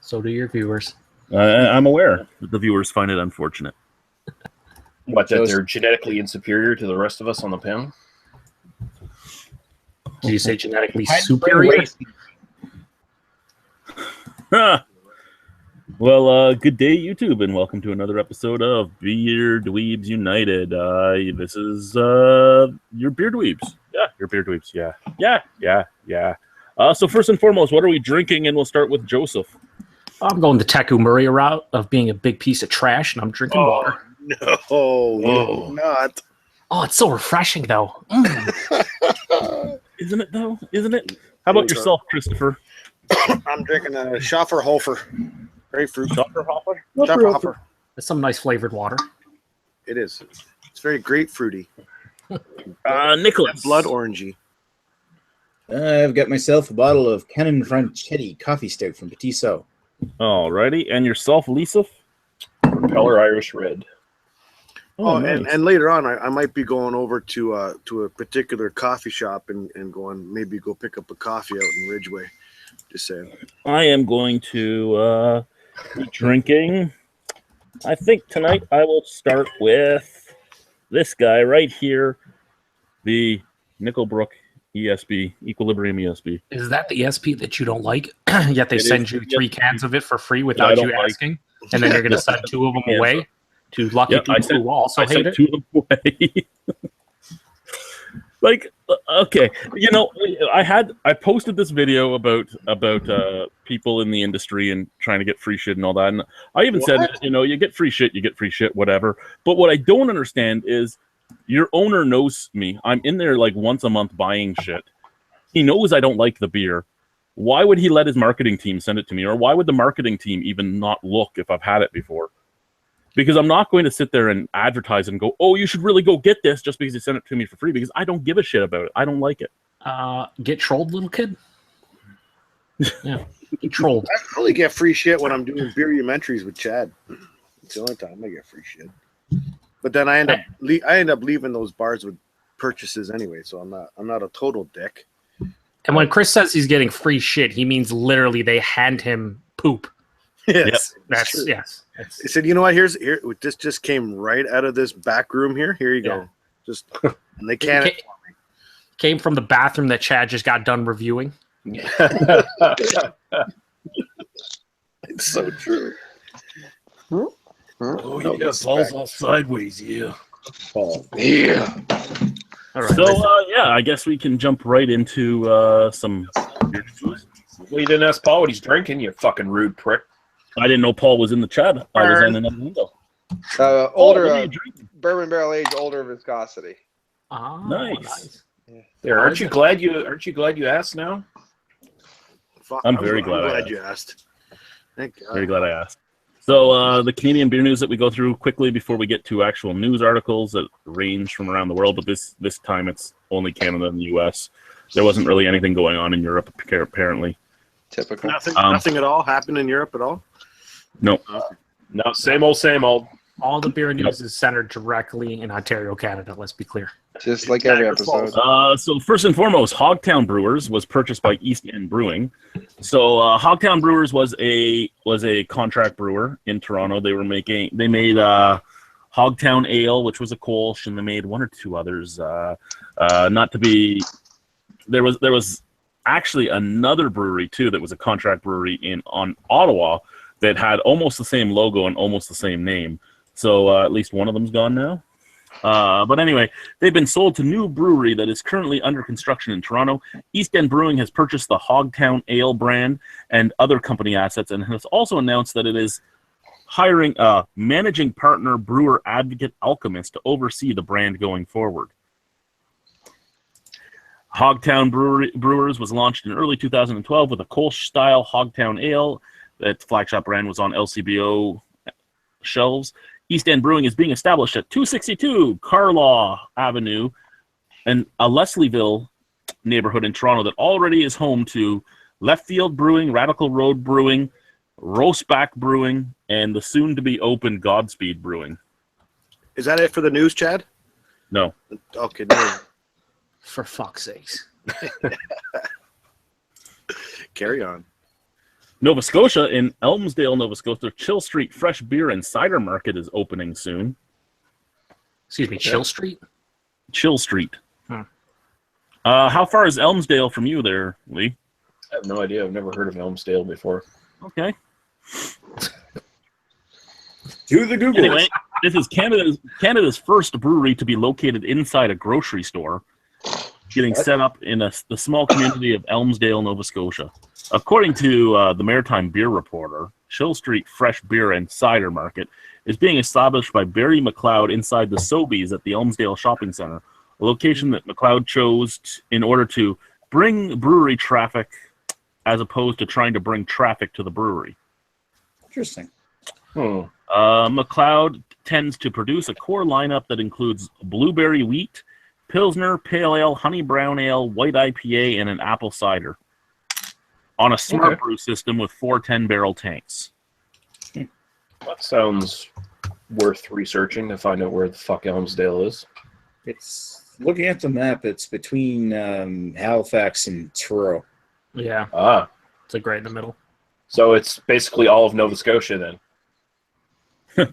So do your viewers. I'm aware that the viewers find it unfortunate. What, that they're genetically inferior to the rest of us on the panel? Did you say genetically superior? Well, good day, YouTube, and welcome to another episode of Beer Dweebs United. This is your Beer Dweebs. Yeah, your Beer Dweebs. Yeah. So first and foremost, what are we drinking? And we'll start with Joseph. I'm going the Teku Murray route of being a big piece of trash, and I'm drinking water. No, you're not. Oh, it's so refreshing, though. Isn't it, though? Isn't it? How about yourself, Christopher? I'm drinking a Schafferhofer. Grapefruit. Schafferhofer? Schafferhofer. It's some nice flavored water. It is. It's very grapefruity. Nicholas. Blood orangey. I've got myself a bottle of Canon Franchetti coffee stout from Petit So. Alrighty, and yourself, Lisa? Propeller Irish Red. Oh, nice. and later on, I might be going over to a particular coffee shop and going maybe go pick up a coffee out in Ridgeway. Just saying. I am going to be drinking. I think tonight I will start with this guy right here, the Nickelbrook ESB, Equilibrium ESB. Is that the ESP that you don't like? Yet they It send is you the 3 ESP cans of it for free I without don't you like. asking? And then you're going to send 2 of them away to lucky Yep, people who also hate it? 2 of them away. Like, okay, you know, I posted this video about people in the industry and trying to get free shit and all that, and I even said, you know, you get free shit, whatever. But what I don't understand is your owner knows me. I'm in there like once a month buying shit. He knows I don't like the beer. Why would he let his marketing team send it to me? Or why would the marketing team even not look if I've had it before? Because I'm not going to sit there and advertise and go, oh, you should really go get this just because you sent it to me for free, because I don't give a shit about it. I don't like it. Get trolled, little kid? Yeah, get trolled. I only get free shit when I'm doing beer-umentaries with Chad. It's the only time I get free shit. But then I end up leaving those bars with purchases anyway, so I'm not a total dick. And when Chris says he's getting free shit, he means literally they hand him poop. Yes, That's yes. He said, "You know what? Here, this just came right out of this back room here. Here you go. Just and they can't." Came from the bathroom that Chad just got done reviewing. It's so true. Oh, yeah, falls off sideways, yeah. Yeah. All right. So, I guess we can jump right into some beer news. Well, you didn't ask Paul what he's drinking, you fucking rude prick. I didn't know Paul was in the chat. I was on another window. Older what are you drinking? bourbon barrel aged, older viscosity. Nice. Yeah. There, aren't you glad you asked now? Fuck, I'm very glad you asked. Thank God. Very glad I asked. So the Canadian beer news that we go through quickly before we get to actual news articles that range from around the world, but this time it's only Canada and the U.S. There wasn't really anything going on in Europe, apparently. Typical. Nothing at all happened in Europe at all? No. No, same old. All the beer news is centered directly in Ontario, Canada. Let's be clear. Just like every episode. So first and foremost, Hogtown Brewers was purchased by East End Brewing. So Hogtown Brewers was a contract brewer in Toronto. They made Hogtown Ale, which was a Kolsch, and they made 1 or 2 others. There was actually another brewery too that was a contract brewery on Ottawa that had almost the same logo and almost the same name. So at least one of them's gone now. But anyway, they've been sold to new brewery that is currently under construction in Toronto. East End Brewing has purchased the Hogtown Ale brand and other company assets, and has also announced that it is hiring a managing partner, brewer advocate Alchemist, to oversee the brand going forward. Hogtown Brewers was launched in early 2012 with a Kolsch-style Hogtown Ale. That flagship brand was on LCBO shelves. East End Brewing is being established at 262 Carlaw Avenue, and a Leslieville neighborhood in Toronto that already is home to Left Field Brewing, Radical Road Brewing, Roastback Brewing, and the soon-to-be-open Godspeed Brewing. Is that it for the news, Chad? No. Okay, no. For fuck's sakes. Carry on. Nova Scotia, in Elmsdale, Nova Scotia, Chill Street Fresh Beer and Cider Market is opening soon. Excuse me, Chill Street? Chill Street. Hmm. How far is Elmsdale from you there, Lee? I have no idea. I've never heard of Elmsdale before. Okay. Do the Google. Anyway, this is Canada's first brewery to be located inside a grocery store, getting set up in the small community of Elmsdale, Nova Scotia. According to the Maritime Beer Reporter, Chill Street Fresh Beer and Cider Market is being established by Barry McLeod inside the Sobeys at the Elmsdale Shopping Center, a location that McLeod chose in order to bring brewery traffic as opposed to trying to bring traffic to the brewery. Interesting. McLeod tends to produce a core lineup that includes blueberry wheat, Pilsner, Pale Ale, Honey Brown Ale, White IPA, and an apple cider on a smart brew system with 4 10-barrel tanks. That sounds worth researching to find out where the fuck Elmsdale is. It's looking at the map. It's between Halifax and Truro. Yeah, Ah, it's like right in the middle. so it's basically all of Nova Scotia then.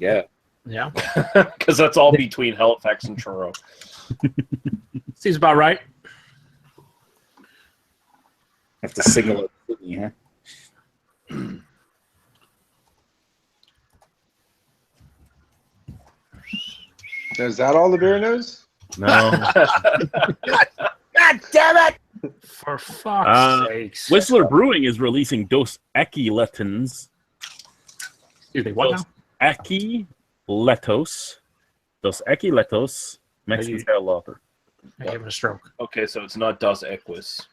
Yeah. Yeah, Because that's all between Halifax and Truro. seems about right. Have to signal it, Sydney, huh? Is that all the beer news? No. God damn it! For fuck's sakes. Whistler Brewing is releasing Dos Equiletons. Excuse me, what now? Equiletos. Dos Equiletos. Mexican style lager. I gave it a stroke. Okay, so it's not Dos Equis.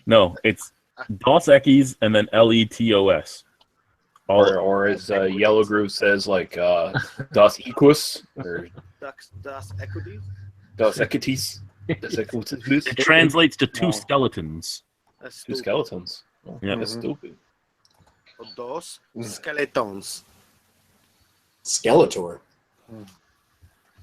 No, it's Dos Equis and then Letos. Or as Yellow Groove says, like Dos Equus or Das Equity? Dos Equities. Dos Equities. It translates to two No. skeletons. That's Two stupid. skeletons. Oh, Yeah. That's stupid. Dos skeletons. Skeletor.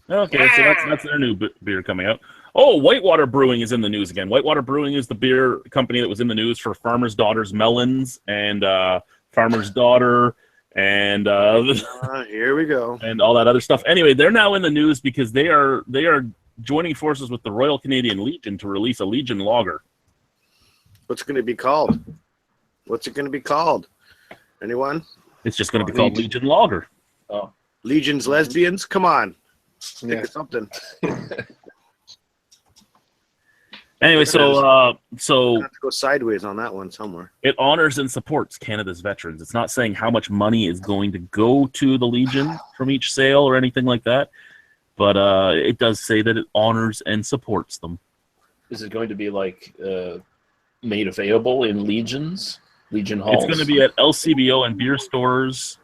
Okay, so that's their new beer coming out. Oh, Whitewater Brewing is in the news again. Whitewater Brewing is the beer company that was in the news for Farmer's Daughter's Melons and Farmer's Daughter and Here we go. and all that other stuff. Anyway, they're now in the news because they are joining forces with the Royal Canadian Legion to release a Legion lager. What's it going to be called? What's it going to be called? Anyone? It's just going to be called Legion Lager. Oh, Legion's lesbians? Come on. Think Yeah. of something. Anyway, so Have to go sideways on that one somewhere. it honors and supports Canada's veterans. It's not saying how much money is going to go to the Legion from each sale or anything like that, but it does say that it honors and supports them. is it going to be like made available in Legion halls? It's going to be at LCBO and beer stores,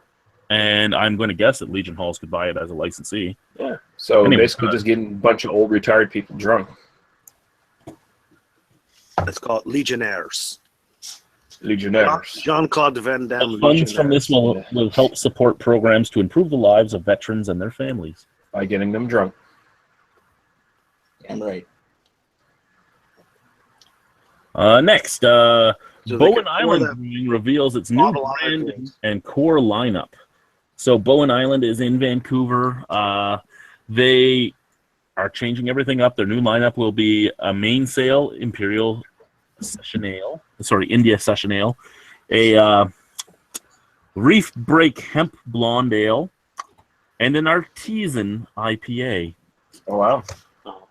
and I'm going to guess that Legion Halls could buy it as a licensee. Yeah. So Anyway, basically, just getting a bunch of old retired people drunk. Let's call it Legionnaires. Legionnaires. Jean-Claude Van Damme. The funds from this Legionnaires. will help support programs to improve the lives of veterans and their families. By getting them drunk. I'm right. Next, they Bowen can pour Island that Brewing reveals its new bottle on brand our drinks. and core lineup. So Bowen Island is in Vancouver. They are changing everything up. Their new lineup will be a mainsail Imperial Session Ale, India Session Ale, a Reef Break Hemp Blonde Ale, and an Artisan IPA. Oh wow. Oh,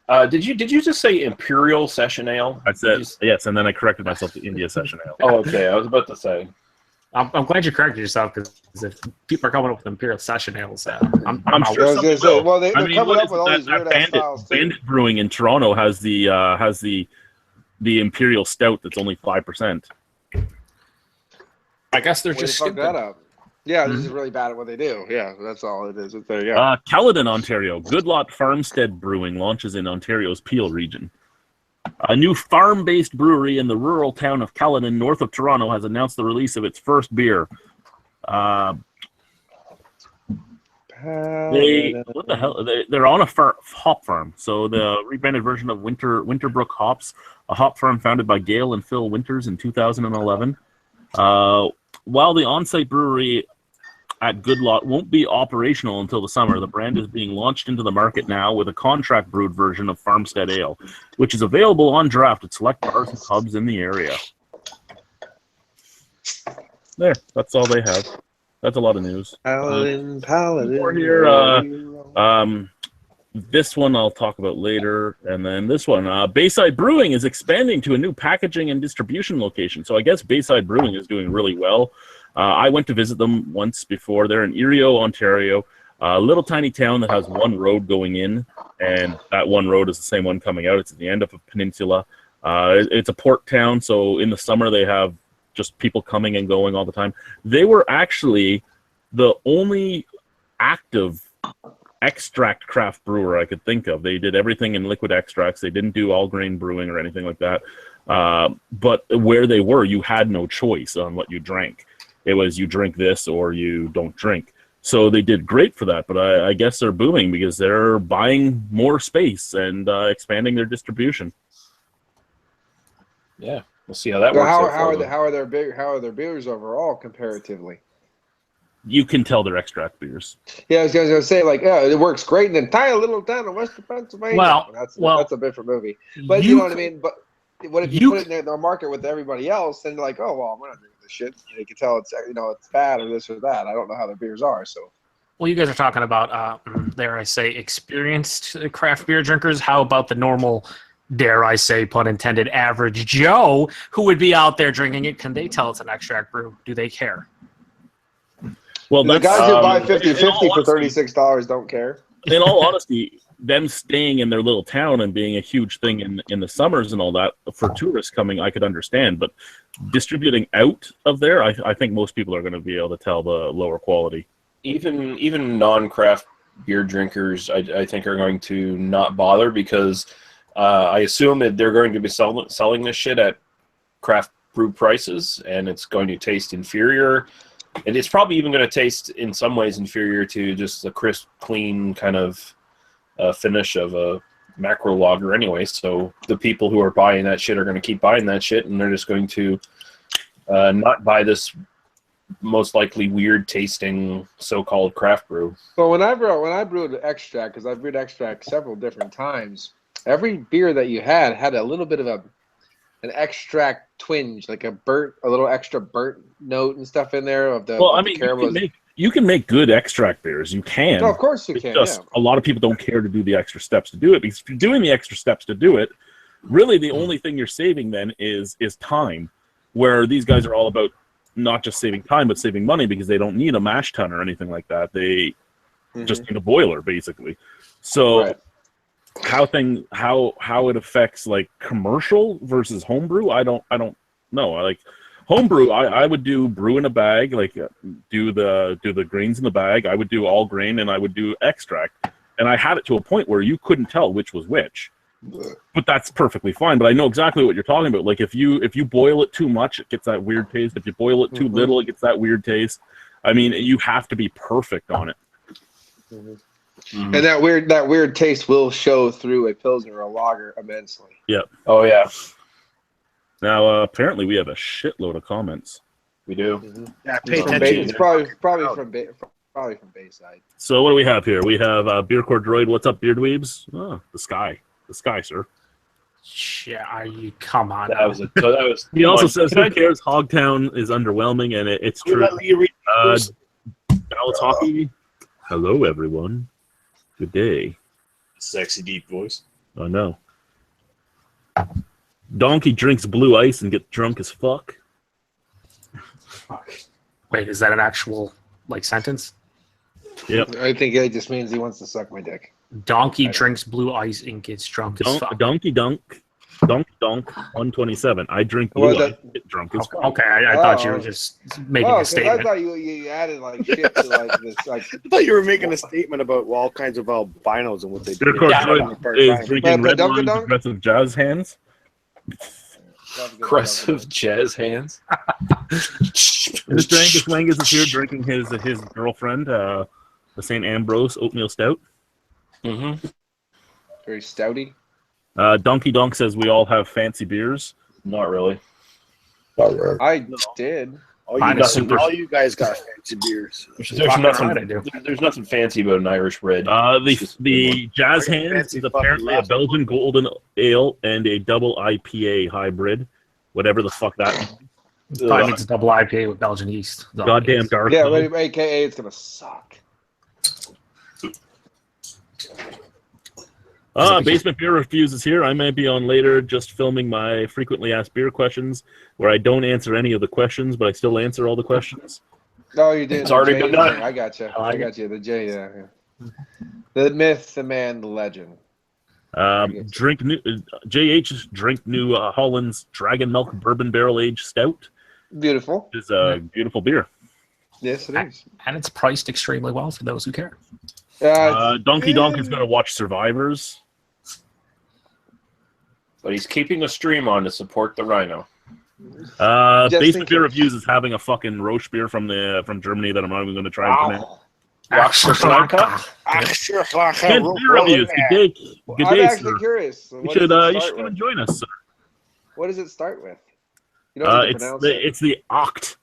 my lord. Did you just say Imperial Session Ale? I said Did yes, and then I corrected myself to India Session Ale. Oh, okay. I was about to say. I'm glad you corrected yourself because if people are coming up with Imperial Session ales, I'm I'm out. sure I was some gonna say, will. well, they're I mean, coming what up is with all that- these that weird ass styles too. Bandit Brewing in Toronto has the Imperial Stout that's only 5%. I guess they're Way just to fuck stupid. that up. Yeah, this is really bad at what they do. Yeah, that's all it is. There you go. Caledon, Ontario. Goodlot Farmstead Brewing launches in Ontario's Peel region. A new farm-based brewery in the rural town of Caledon, north of Toronto, has announced the release of its first beer. What the hell? They're on a hop farm. So the rebranded version of Winterbrook Hops, a hop farm founded by Gail and Phil Winters in 2011. While the on-site brewery at Good Lot won't be operational until the summer, the brand is being launched into the market now with a contract brewed version of Farmstead Ale, which is available on draft at select bars and pubs in the area. There, that's all they have. That's a lot of news. Paladin. More here, this one I'll talk about later, and then this one. Bayside Brewing is expanding to a new packaging and distribution location. So I guess Bayside Brewing is doing really well. I went to visit them once before. They're in Erio, Ontario, a little tiny town that has one road going in, and that one road is the same one coming out. It's at the end of a peninsula. It's a port town, so in the summer they have just people coming and going all the time. They were actually the only active extract craft brewer I could think of. They did everything in liquid extracts. They didn't do all grain brewing or anything like that. But where they were, you had no choice on what you drank. It was you drink this or you don't drink. So they did great for that. But I guess they're booming because they're buying more space and expanding their distribution. Yeah, we'll see how that So works. how are their beers overall comparatively? You can tell they're extract beers. Yeah, I was going to say, like, yeah, it works great in the tiny little town of Western Pennsylvania. Well, that's a different movie. But you know what I mean? But what if you put it in the market with everybody else, and they're like, oh, well, we're not drinking this shit. You can tell it's, it's bad or this or that. I don't know how their beers are, so. Well, you guys are talking about, dare I say, experienced craft beer drinkers. How about the normal, dare I say, pun intended, average Joe who would be out there drinking it? Can they tell it's an extract brew? Do they care? Well, The guys who buy 50/50 for honesty, $36 don't care. in all honesty, them staying in their little town and being a huge thing in the summers and all that, for tourists coming, I could understand. But distributing out of there, I think most people are going to be able to tell the lower quality. Even non-craft beer drinkers, I think, are going to not bother because I assume that they're going to be selling this shit at craft brew prices, and it's going to taste inferior. And it's probably even going to taste, in some ways, inferior to just the crisp, clean kind of finish of a macro lager anyway. So the people who are buying that shit are going to keep buying that shit, and they're just going to not buy this most likely weird-tasting so-called craft brew. Well, when I brewed extract, because I've brewed extract several different times, every beer that you had a little bit of an extract twinge, like a little extra burnt note and stuff in there of the. Well, I mean, you can make good extract beers. You can. No, of course you can. Just yeah. a lot of people don't care to do the extra steps to do it, because if you're doing the extra steps to do it, really the only thing you're saving then is time. Where these guys are all about not just saving time but saving money, because they don't need a mash tun or anything like that. They just need a boiler basically. So. Right. How it affects like commercial versus homebrew, I don't know. Like homebrew, I would do brew in a bag, like do the grains in the bag. I would do all grain and I would do extract, and I had it to a point where you couldn't tell which was which. But that's perfectly fine. But I know exactly what you're talking about. Like if you boil it too much, it gets that weird taste. If you boil it too little, it gets that weird taste. I mean, you have to be perfect on it. And that weird taste will show through a pilsner or a lager immensely. Yep. Oh, yeah. Now, apparently we have a shitload of comments. We do. Yeah, pay From attention. it's probably from Bayside. So what do we have here? We have Beer Core Droid. What's up, Beer Dweebs? Oh, the sky, sir. Yeah, come on. That was. He also says, "Who cares? Hogtown is underwhelming," and it's true. Dallas Hockey. Hello, everyone. Good day. Sexy deep voice. Oh no. Donkey drinks blue ice and gets drunk as fuck. Wait, is that an actual sentence? Yep. I think it just means he wants to suck my dick. Donkey drinks blue ice and gets drunk as fuck. Donkey donk 127. I drink blue ice and get drunk as fuck. Okay, I thought you were just making a statement. I thought you added shit to this. I thought you were making a statement about all kinds of albinos and what they do. Is drinking red wine aggressive jazz hands. Aggressive jazz hands. Angus Wangus is here drinking his girlfriend, the St. Ambrose Oatmeal Stout. Mm-hmm. Very stouty. Donkey Donk says we all have fancy beers. Not really. I did. Mine is super. All you guys got fancy beers. There's nothing fancy about an Irish red. The Jazz Hands fancy is apparently a fucking Belgian golden ale and a double IPA hybrid, whatever the fuck that means. Probably means a double IPA with Belgian yeast. Goddamn dark. Yeah, though. but AKA it's gonna suck. Basement Beer Reviews is here. I might be on later just filming my frequently asked beer questions where I don't answer any of the questions, but I still answer all the questions. No, you did. It's already been done. I got you. I got you. The J. Yeah. The myth, the man, the legend. Drink new JH drink new Holland's Dragon Milk Bourbon Barrel Aged Stout. Beautiful. It's a beautiful beer. Yes, it is. And it's priced extremely well for those who care. Donkey Donk is going to watch Survivors. But he's keeping a stream on to support the Rhino. Basement Beer Reviews is having a fucking roast beer from Germany that I'm not even going to try and connect. And beer reviews. Good day, I'm actually sir. curious. You should come and join us, sir. What does it start with? You don't need to pronounce it. It's the Oct.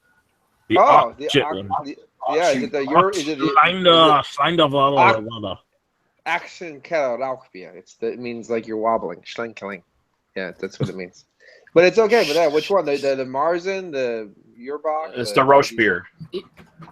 The Oh, Oct the shit Oct. one. Yeah, is it the Action Keller Rauchbier? It means like you're wobbling. Schlenkeling. Yeah, that's what it means. But it's okay. But which one? The Marzen, the Urbach? It's the Roche beer.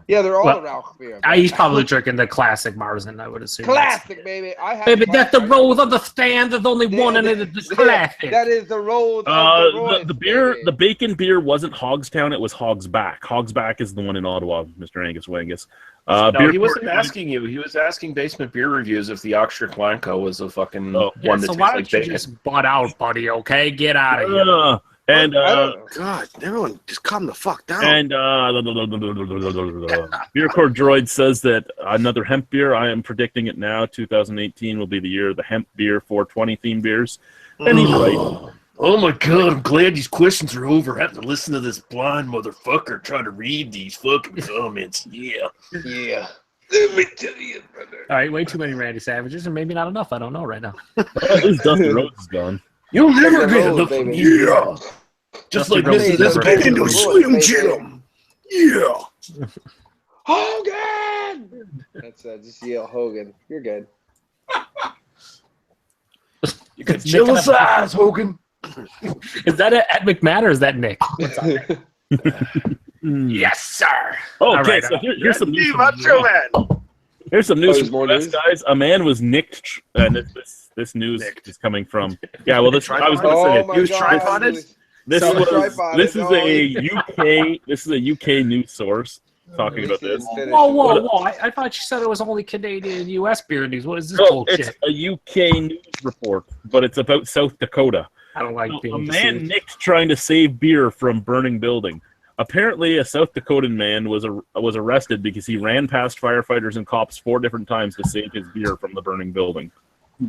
Yeah, they're all Well, Rauchbier. He's probably drinking the classic Marzen, I would assume. Classic, baby. Baby, that's the rose of the stand. There's only one, and it's the classic. That is the rose of the beer, the bacon beer wasn't Hogstown, it was Hogsback. Hogsback is the one in Ottawa, Mr. Angus Wangus. No, he wasn't asking you. He was asking Basement Beer Reviews if the Oxford-Blanco was a fucking one that so tastes why like don't you bacon. just butt out, buddy, okay? Get out of here. And God, everyone, just calm the fuck down. and Beer Core Droid says that another hemp beer. I am predicting it now. 2018 will be the year of the hemp beer 420 theme beers, and he's right. Oh my god, I'm glad these questions are over. I have to listen to this blind motherfucker trying to read these fucking comments. Yeah. Yeah. Let me tell you, brother. All right, way too many Randy Savages, or maybe not enough. I don't know right now. At least Dusty Rhodes is gone. You'll never Dusty get Rhodes, enough. baby. Yeah. Just Dusty like Rhodes Mrs. is That's never big into Rhodes, Slim baby. Jim. Yeah. Hogan! That's just yell Hogan. You're good. You got jealous eyes, Hogan. Is that Ed McMahon or is that Nick? Yes, sir. Oh, All okay, right, so here's some news. Hey, Macho Man. Here's some news there's from more the US, news? guys. A man was nicked, and this news is coming from. Yeah, well, this I was going to say. Oh my He was God. tripoded? This So was tripod this is is all- a UK news source talking about this. Whoa. I thought you said it was only Canadian U.S. beer news. What is this No, bullshit? it's a UK news report, but it's about South Dakota. I don't like So, being a man deceived. nicked trying to save beer from burning building. Apparently, a South Dakotan man was arrested because he ran past firefighters and cops 4 different times to save his beer from the burning building.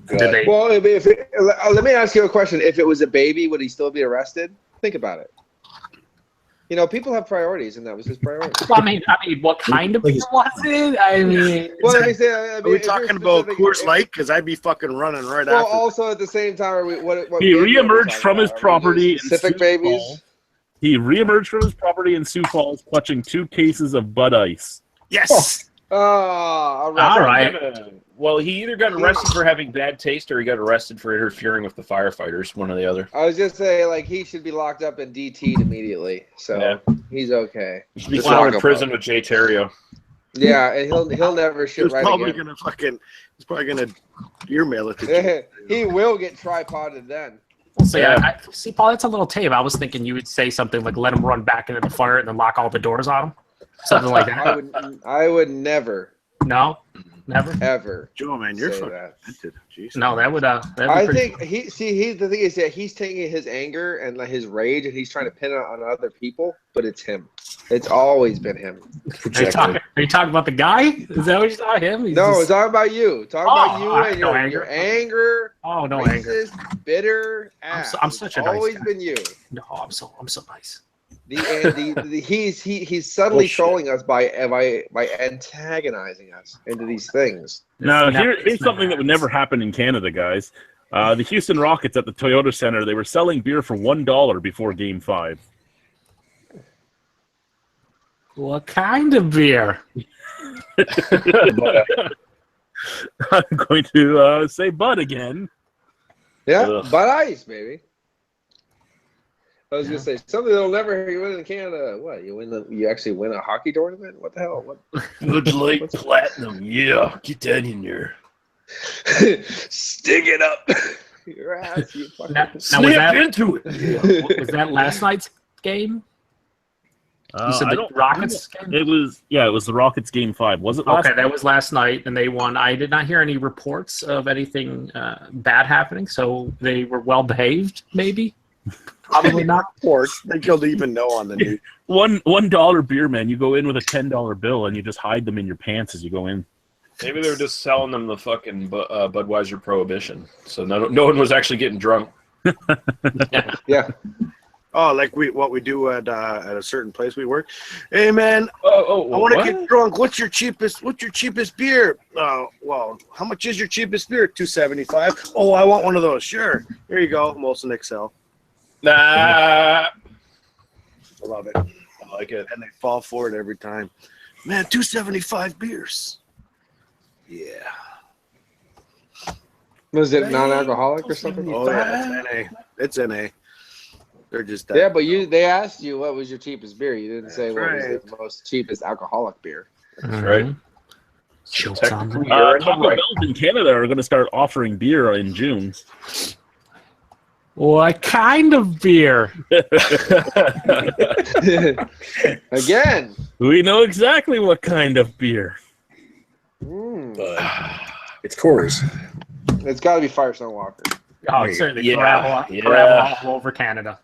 Did they- Well, let me ask you a question. If it was a baby, would he still be arrested? Think about it. You know, people have priorities, and that was his priority. Well, I mean, what kind of beer was it? I mean, Well, let me say, Are we talking about Coors Light? Because I'd be fucking running right Well, after. also at the same time, are we, what He baby are we reemerged talking from his about? Are we property doing in Specific Sioux babies. Falls. He reemerged from his property in Sioux Falls, clutching 2 cases of Bud Ice. Yes. Oh, all All right. Well, he either got arrested for having bad taste or he got arrested for interfering with the firefighters, one or the other. I was just saying, like, he should be locked up and DT'd immediately. So he's okay. He should be Just thrown lock in him prison up. with Jay Terrio. Yeah, and he'll never He shit was right probably again. gonna fucking. He's probably gonna ear mail it to you. He will get tripoded then. So yeah, see, Paul, that's a little tame. I was thinking you would say something like "let him run back into the fire" and then lock all the doors on him, something like that. I would never, No, never. ever. Joe, man, you're say fucking that. demented. Jeez. No, that would. That'd be I pretty think he's the thing is that he's taking his anger and like his rage and he's trying to pin it on other people, but it's him. It's always been him. Are you talking about the guy? Is that what you saw him? He's No, just- it's talking about you. Talking Oh, about you I and know your anger. anger. Oh, no anger. Racist, bitter ass. I'm such a nice always guy. been you. No, I'm so nice. He's subtly Bullshit. trolling us by antagonizing us into these things. Now, It's never- here's it's something that would never happens. happen in Canada, guys. The Houston Rockets at the Toyota Center, they were selling beer for $1 before Game 5. What kind of beer? I'm going to say Bud again. Yeah, Ugh. Bud Ice, baby. I was gonna say something that'll never hear you win in Canada. What you actually win a hockey tournament? What the hell? What? Good Light Platinum. Yeah, get that in there. Stick it up your ass, you fucking. Now was Snap that, into it. Yeah. was that last night's game? You said I the don't Rockets game? It was the Rockets game 5. Was it last Okay, that was last night, and they won. I did not hear any reports of anything bad happening, so they were well behaved. Maybe, probably not. Sports. I think you'll even know on the news. $1 beer, man. You go in with a $10 bill and you just hide them in your pants as you go in. Maybe they were just selling them the fucking Budweiser Prohibition, so no one was actually getting drunk. Yeah. Oh, like what we do at a certain place we work. Hey man, I I want to get drunk. What's your cheapest beer? Well, how much is your cheapest beer? $2.75. Oh, I want one of those. Sure. Here you go. Molson XL. Nah, I love it. I like it. And they fall for it every time. Man, $2.75 beers. Yeah. Was it non-alcoholic or something? Oh yeah, it's NA. It's NA. They're just that. Yeah, but they asked you what was your cheapest beer. You didn't say That's what was right. the most cheapest alcoholic beer. That's right. Chokes on them. You're in the Taco right. Bells in Canada are going to start offering beer in June. What kind of beer? Again. We know exactly what kind of beer. It's Coors. It's got to be Firestone Walker. Oh, it's certainly Yeah, Parabol all over Canada.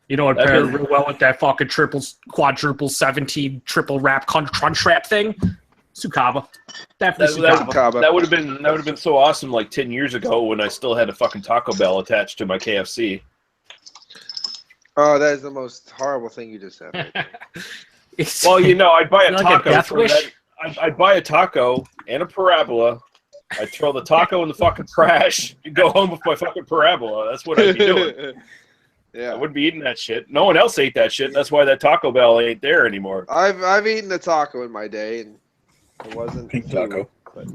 You know what That paired is- real well with that fucking quadruple 17 triple wrap crunch wrap thing? Sukaba. Definitely Sukaba. That would have been so awesome like 10 years ago when I still had a fucking Taco Bell attached to my KFC. Oh, that is the most horrible thing you just said. It's- Well, I'd buy a Like a taco. death for wish? that. I'd buy a taco and a parabola. I'd throw the taco in the fucking trash and go home with my fucking parabola. That's what I'd be doing. I Yeah. wouldn't be eating that shit. No one else ate that shit. That's why that Taco Bell ain't there anymore. I've eaten a taco in my day, and it wasn't Pink food, taco. but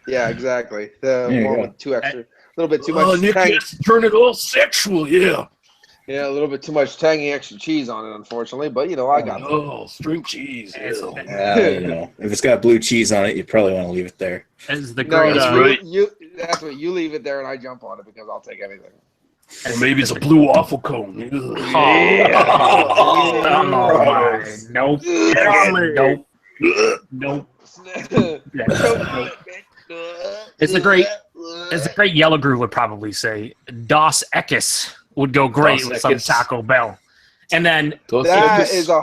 yeah, exactly. The There you one go. with a little bit too much Oh, Nick tang. has to turn it all sexual, yeah. Yeah, a little bit too much tangy extra cheese on it, unfortunately. But I got it. Oh, string cheese. It's- Yeah. If it's got blue cheese on it, you probably want to leave it there. As the No, great, That's you, right. you that's what you leave it there, and I jump on it because I'll take anything. Or maybe it's a blue waffle cone. Oh, my. Nope. Nope. Nope. It's a great yellow groove would probably say Dos Equis would go great Dos with some Equis. Taco Bell. And then That is a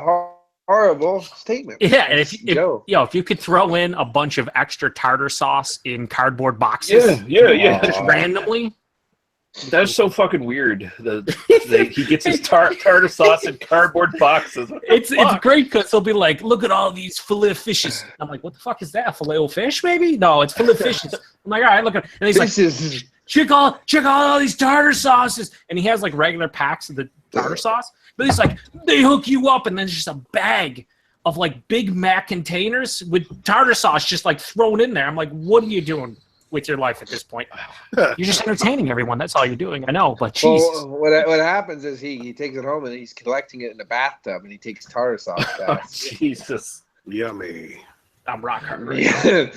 horrible statement. yeah, and if Joe. you could throw in a bunch of extra tartar sauce in cardboard boxes Yeah. just randomly. That's so fucking weird. He gets his tartar sauce in cardboard boxes. What the It's fuck? great because they'll be like, look at all these filet fishes. I'm like, what the fuck is that? Filet o fish, maybe? No, it's filet fishes. I'm like, all right, look at, and he's like, This is check all these tartar sauces, and he has like regular packs of the tartar sauce, but he's like, they hook you up, and then there's just a bag of like Big Mac containers with tartar sauce just like thrown in there. I'm like, what are you doing with your life at this point? You're just entertaining everyone. That's all you're doing. I know, but Jesus. well, what happens is he takes it home and he's collecting it in the bathtub and he takes tartar sauce Oh, baths. Jesus. Yummy. I'm rock hard. Right Yeah.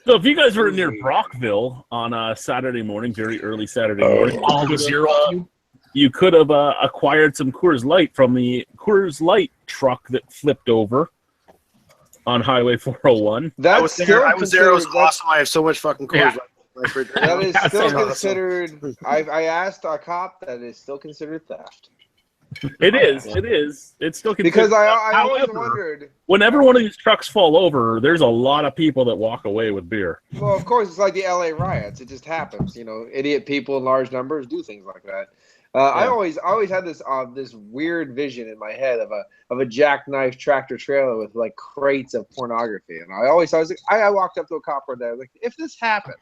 So if you guys were near Brockville on a Saturday morning, very early Saturday morning, now. All the zero. you could have acquired some Coors Light from the Coors Light truck that flipped over on Highway 401. That's I was there. still I was there. It was considered- that's- awesome. I have so much fucking Coors Yeah. Light in my refrigerator. That is That's still awesome. considered. I asked a cop that is still considered theft It is. It's still because considered- I always However, wondered. whenever one of these trucks fall over, there's a lot of people that walk away with beer. Well, of course, it's like the LA riots. It just happens. Idiot people in large numbers do things like that. I always had this weird vision in my head of a jackknife tractor trailer with like crates of pornography, and I was like, I walked up to a cop one day, I was like, if this happened,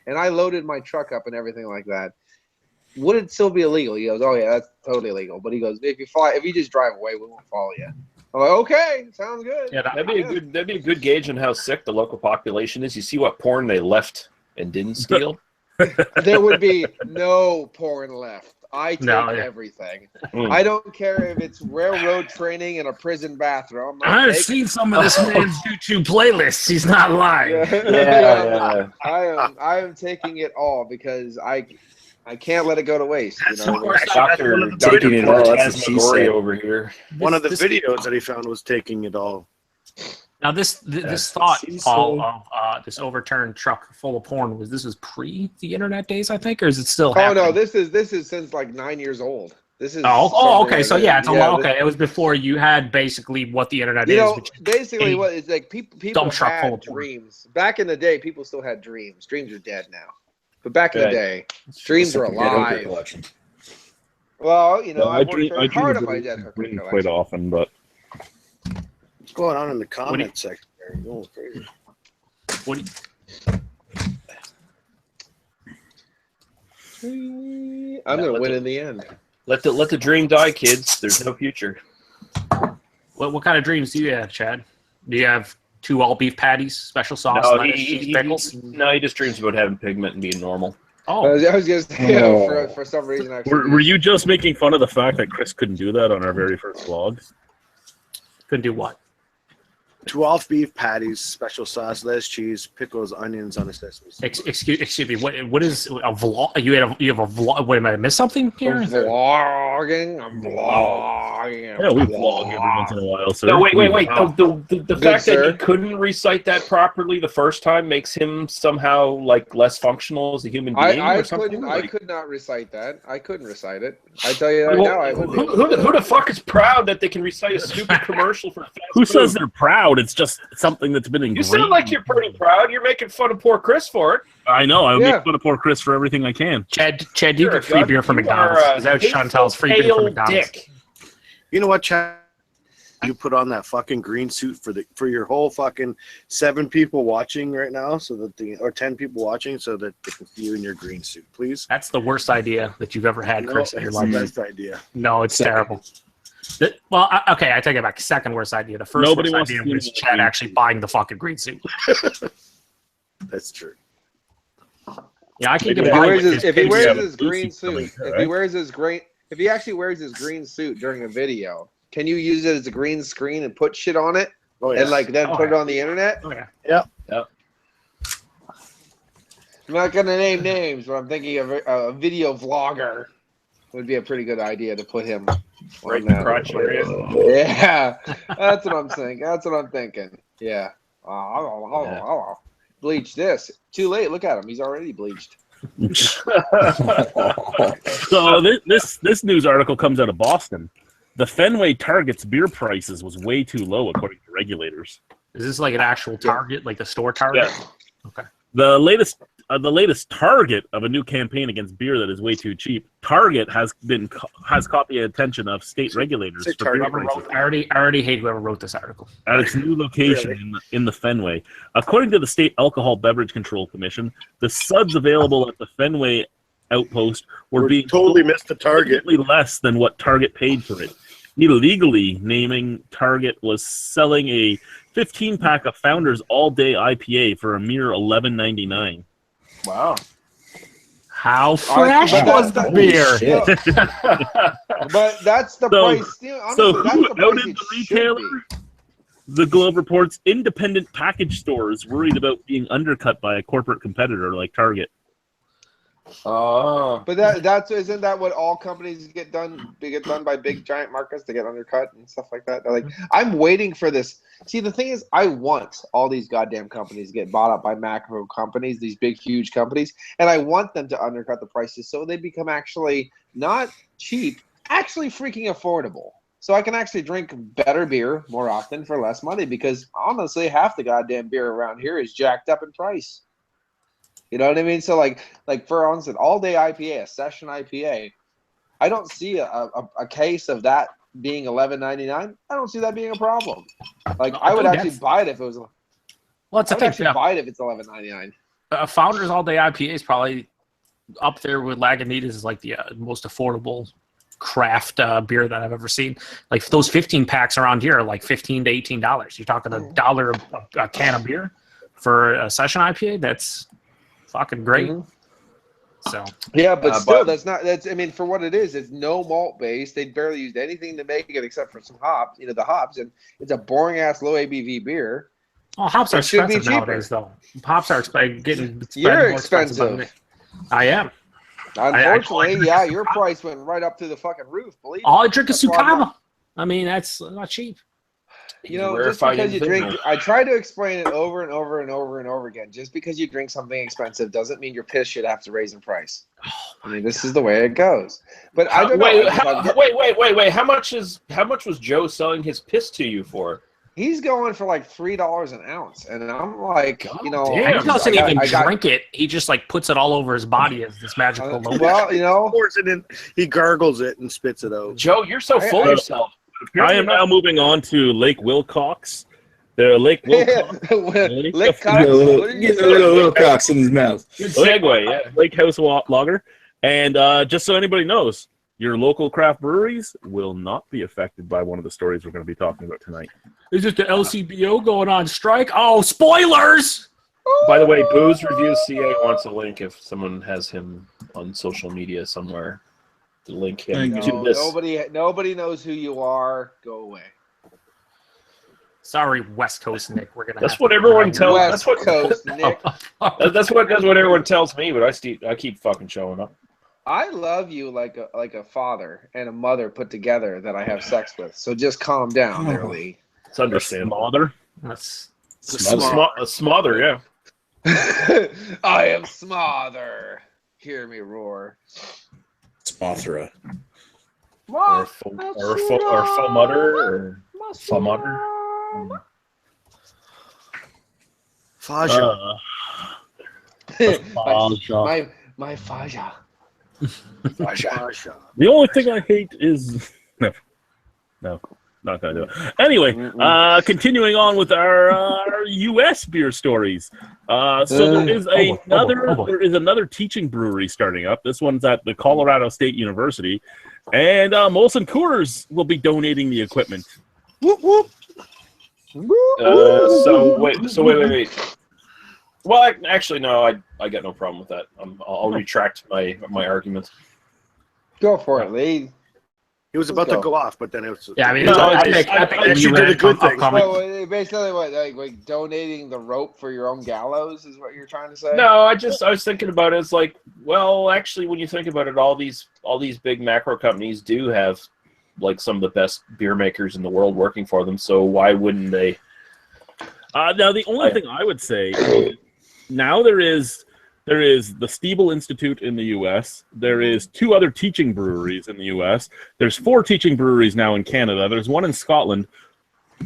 and I loaded my truck up and everything like that, would it still be illegal? He goes, oh yeah, that's totally illegal. But he goes, if you just drive away, we won't follow you. I'm like, okay, sounds good. Yeah, That'd be a good gauge on how sick the local population is. You see what porn they left and didn't steal. There would be no porn left. I take No, yeah. everything. Mm. I don't care if it's railroad training in a prison bathroom. I've seen some of this man's YouTube playlists. He's not lying. Yeah. I am taking it all because I can't let it go to waste. You know? Of course, Dr. Taking it all, that's what she said. over here. One of the This- videos that he found was taking it all. Now this That's thought, what she Paul, said. of this overturned truck full of porn was pre the internet days, I think, or is it still Oh happening? no, this is since like 9 years old. This is Oh, something okay. like So that. yeah, it's a lot. this- Okay, it was before you had basically what the internet You is. know, Which basically, a what it's like people dump truck full had of porn. dreams. Back in the day, people still had dreams. Dreams are dead now. But back in the Right. day, dreams were Dead Hooker alive. collection. Well, you know, I I worked dream, very I dream hard of on my it dead hooker quite collection. often, but What's going on in the do you- comment section? There? You're going crazy. what do you- I'm Yeah, gonna let win the- in the end. Let the dream die, kids. There's no future. what kind of dreams do you have, Chad? Do you have 2 all beef patties, special sauce, No, lettuce, cheese, pickles? he just dreams about having pigment and being normal. I Oh, was just Oh. for some reason. were you just making fun of the fact that Chris couldn't do that on our very first vlog? couldn't do what? 2 off beef patties, special sauce, lettuce, cheese, pickles, onions on a sesame seed. Excuse me. What is a vlog? You have a vlog. Wait, am I miss something here? I'm vlogging. I'm vlogging. Yeah, we vlog every once in a while, sir. No, wait. We- The fact that sir. he couldn't recite that properly the first time makes him somehow like less functional as a human being I or something. couldn't. I could not recite that. I couldn't recite it. I tell you right now, I would. Who the fuck is proud that they can recite a stupid commercial for fast Who food? says they're proud? It's just something that's been You ingrained. sound like you're pretty proud. You're making fun of poor Chris for it. I know. I Yeah. make fun of poor Chris for everything I can. Chad, you You're get a free god- beer from you McDonald's. are a Is that hateful, Chantal's free beer from pale McDonald's? dick. You know what, Chad? You put on that fucking green suit for your whole fucking 7 people watching right now, so that or 10 people watching, so that they can see you in your green suit, please. That's the worst idea that you've ever had, No, Chris, in your it's life. the best idea. No, it's Second. terrible. Okay, I take it back. Second worst idea. The first Nobody worst wants idea to see was me in Chad green actually buying the fucking green suit. That's true. Yeah, I can Maybe get If he by wears with his, his if he pink wears suit. have a his blue green suit coming, suit, if he right? wears his green, if he actually wears his green suit during a video, can you use it as a green screen and put shit on it Oh yeah. and like then Oh, put it yeah. on the internet? Oh, yeah. I'm not gonna name names, but I'm thinking of a video vlogger would be a pretty good idea to put him Right on in the that. crotch area. Yeah, that's what I'm saying. That's what I'm thinking. Yeah. Bleach this. Too late. Look at him. He's already bleached. So this news article comes out of Boston. The Fenway Target's beer prices was way too low according to regulators. Is this like an actual Target, like the store Target? Yeah. The latest target of a new campaign against beer that is way too cheap. Target has caught the attention of state regulators Say for beer Target. prices I already hate whoever wrote this article. at its new location in the Fenway. According to the State Alcohol Beverage Control Commission, the suds available at the Fenway outpost were We being totally missed the target. significantly less than what Target paid for it. Illegally naming Target was selling a 15-pack of Founders All Day IPA for a mere $11.99. Wow. How fresh but was that's the the- beer? Shit. But that's the So- price. Still, honestly, So that's who the price outed it the should retailer? be. The Globe reports independent package stores worried about being undercut by a corporate competitor like Target. Oh. But isn't that what all companies get done? They get done by big giant markets to get undercut and stuff like that. They're like, I'm waiting for this. See, the thing is, I want all these goddamn companies to get bought up by macro companies, these big, huge companies, and I want them to undercut the prices so they become actually not cheap, actually freaking affordable. So I can actually drink better beer more often for less money because honestly, half the goddamn beer around here is jacked up in price. You know what I mean? So like for instance, all day IPA, a session IPA, I don't see a case of that being $11.99. I don't see that being a problem. Like I would actually buy it if it was. Well, it's I a would thing. actually buy it if it's $11.99. Founders All Day IPA is probably up there with Lagunitas is like the most affordable craft beer that I've ever seen. Like those 15 packs around here are like $15 to $18. You're talking $1 a can of beer for a session IPA. That's fucking great. So yeah, but still, that's I mean, for what it is, it's no malt base. They barely used anything to make it except for some hops, the hops, and it's a boring ass low ABV beer. Oh, hops are expensive nowadays, though. Hops are getting You're more expensive. I am. Unfortunately, yeah, your price went right up to the fucking roof. Believe all I drink is Sukaba. I mean, that's not cheap. Just because you drink, I try to explain it over and over and over and over again. Just because you drink something expensive doesn't mean your piss should have to raise in price. I mean, this is the way it goes. But I don't know. Wait. How much was Joe selling his piss to you for? He's going for like $3 an ounce, and I'm like, he doesn't even drink it. He just like puts it all over his body as this magical. Well, pours it in, he gargles it and spits it out. Joe, you're so full of yourself. I am now moving on to Lake Wilcox. Lake Wilcox. Wilcox in his mouth. Good segue, yeah. Lake House Lager. And just so anybody knows, your local craft breweries will not be affected by one of the stories we're going to be talking about tonight. Is it the LCBO going on strike? Oh, spoilers! By the way, Booze Reviews CA wants a link if someone has him on social media somewhere. To link him to this. Nobody knows who you are. Go away. Sorry, West Coast Nick. We're gonna. That's what everyone tells. West Coast Nick. That's what everyone tells me, but I keep fucking showing up. I love you like a father and a mother put together that I have sex with. So just calm down, there, Lee. It's understandable. Smother? That's a smother, yeah. I am Smother. Hear me roar. Smothera. Or Fomutter, or Fomutter. Faja. My Faja. Faja. The only thing I hate is... No, not going to do it. Anyway, continuing on with our U.S. beer stories. So there is another teaching brewery starting up. This one's at the Colorado State University. And Molson Coors will be donating the equipment. Whoop, whoop. So wait. Well, actually, no. I got no problem with that. I'll retract my argument. Go for it, Lee. He was about to go off, but then it was. Yeah, I mean, you did a good thing. So basically, what like donating the rope for your own gallows is what you're trying to say? No, I was thinking about it. It's like, well, actually, when you think about it, all these big macro companies do have like some of the best beer makers in the world working for them. So why wouldn't they? Now, the only thing I would say is now there is the Stiebel Institute in the U.S. There is 2 other teaching breweries in the U.S. There's 4 teaching breweries now in Canada. There's 1 in Scotland.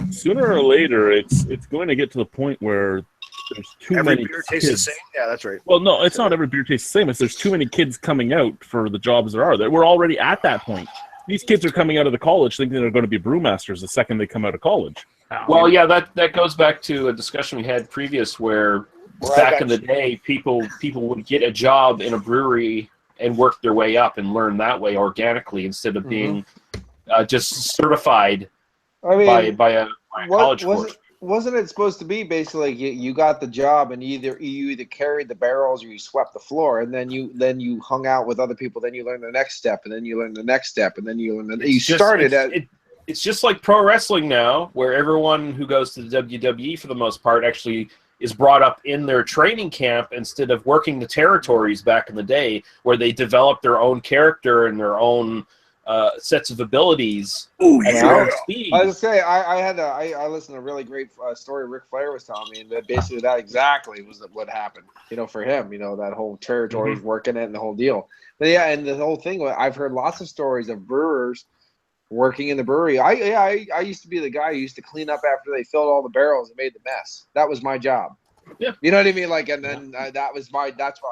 Sooner or later, it's going to get to the point where there's too many Every beer tastes the same? Yeah, that's right. Well, no, it's not every beer tastes the same. It's there's too many kids coming out for the jobs there are. We're already at that point. These kids are coming out of the college thinking they're going to be brewmasters the second they come out of college. Well, yeah, that goes back to a discussion we had previous where back in the day, people would get a job in a brewery and work their way up and learn that way organically instead of being just certified by a college course. Wasn't it supposed to be basically you got the job and you either carried the barrels or you swept the floor, and then you hung out with other people, then you learn the next step, and then you learn the next step, and then you learn It's just like pro wrestling now, where everyone who goes to the WWE for the most part actually is brought up in their training camp instead of working the territories back in the day, where they develop their own character and their own sets of abilities. Oh, yeah. I was gonna say I listened to a really great story Ric Flair was telling me, and that basically that exactly was what happened. For him, that whole territory working it and the whole deal. But yeah, and the whole thing. I've heard lots of stories of brewers working in the brewery. I used to be the guy who used to clean up after they filled all the barrels and made the mess. That was my job. Yeah, you know what I mean. Like, and then that's what I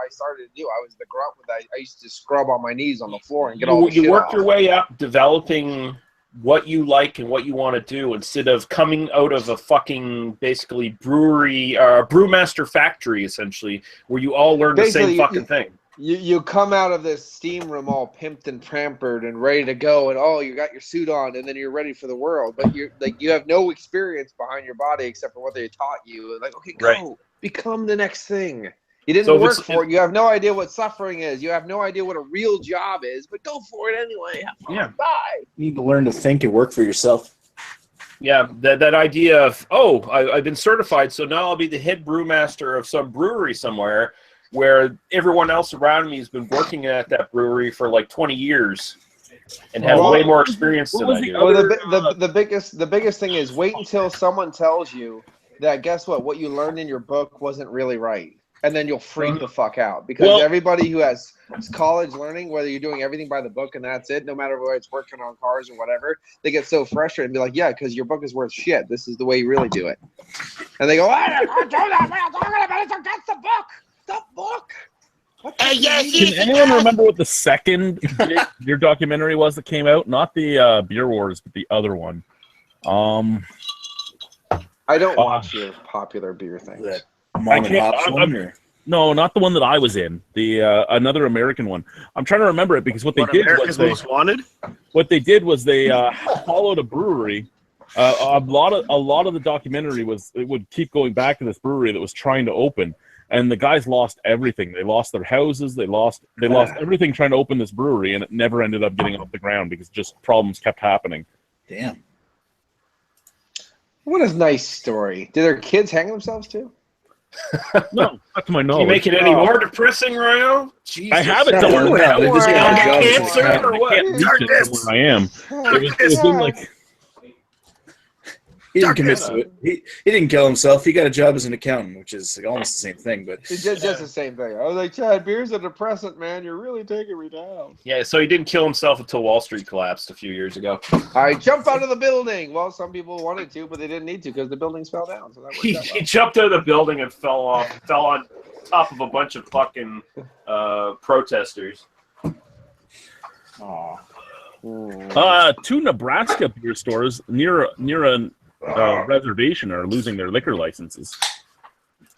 started to do. I was the grunt with that. I used to scrub on my knees on the floor and get all the shit You work off. your way up, developing what you like and what you want to do, instead of coming out of a fucking basically brewery, brewmaster factory, essentially, where you all learn the same fucking thing. You come out of this steam room all pimped and pampered and ready to go, and oh, you got your suit on, and then you're ready for the world. But you have no experience behind your body except for what they taught you. Like, okay, go become the next thing. You didn't work for it. You have no idea what suffering is. You have no idea what a real job is. But go for it anyway. Have fun. Yeah. Bye. You need to learn to think and work for yourself. Yeah, that idea of I've been certified, so now I'll be the head brewmaster of some brewery somewhere, where everyone else around me has been working at that brewery for like 20 years and have way more experience than I do. Well, the biggest thing is wait until someone tells you that guess what you learned in your book wasn't really right, and then you'll freak the fuck out because everybody who has college learning, whether you're doing everything by the book and that's it, no matter whether it's working on cars or whatever, they get so frustrated and be like, yeah, because your book is worth shit. This is the way you really do it. And they go, I don't do that. We're not talking about it. That's the book. The book. Can anyone remember what the second beer documentary was that came out? Not the Beer Wars, but the other one. I don't watch your popular beer things. No, not the one that I was in. The another American one. I'm trying to remember it because what they did was they followed a brewery. A lot of the documentary was it would keep going back to this brewery that was trying to open. And the guys lost everything. They lost their houses. They lost everything trying to open this brewery, and it never ended up getting off the ground because just problems kept happening. Damn. What a nice story. Did their kids hang themselves too? No, not to my knowledge. Can you make it any more depressing, Rhino? Jesus. I haven't done it. Cancer or what? I am. It was in like... He didn't commit to it. He didn't kill himself. He got a job as an accountant, which is almost the same thing. But it's just the same thing. I was like, Chad, beer's a depressant, man. You're really taking me down. Yeah, so he didn't kill himself until Wall Street collapsed a few years ago. I jumped out of the building. Well, some people wanted to, but they didn't need to because the buildings fell down. So that he jumped out of the building and fell on top of a bunch of fucking protesters. Two Nebraska beer stores near a reservation are losing their liquor licenses.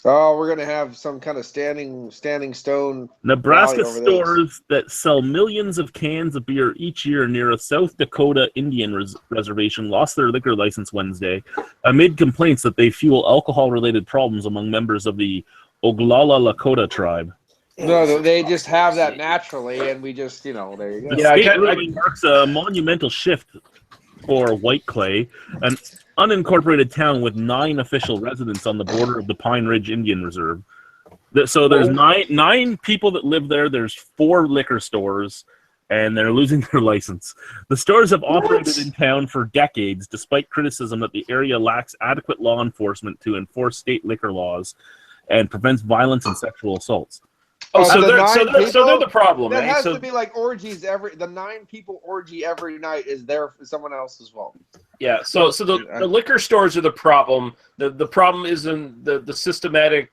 Oh, we're gonna have some kind of standing stone. Nebraska stores that sell millions of cans of beer each year near a South Dakota Indian reservation lost their liquor license Wednesday amid complaints that they fuel alcohol-related problems among members of the Oglala Lakota tribe. No, they just have that naturally, and we just, there you go. The state ruling marks a monumental shift for White Clay, an unincorporated town with 9 official residents on the border of the Pine Ridge Indian Reserve. So there's nine people that live there. There's 4 liquor stores, and they're losing their license. The stores have operated in town for decades, despite criticism that the area lacks adequate law enforcement to enforce state liquor laws and prevents violence and sexual assaults. Oh, so they're the problem. That has to be like orgies the 9 people orgy every night is there for someone else's fault. Yeah, so the liquor stores are the problem. The problem isn't the systematic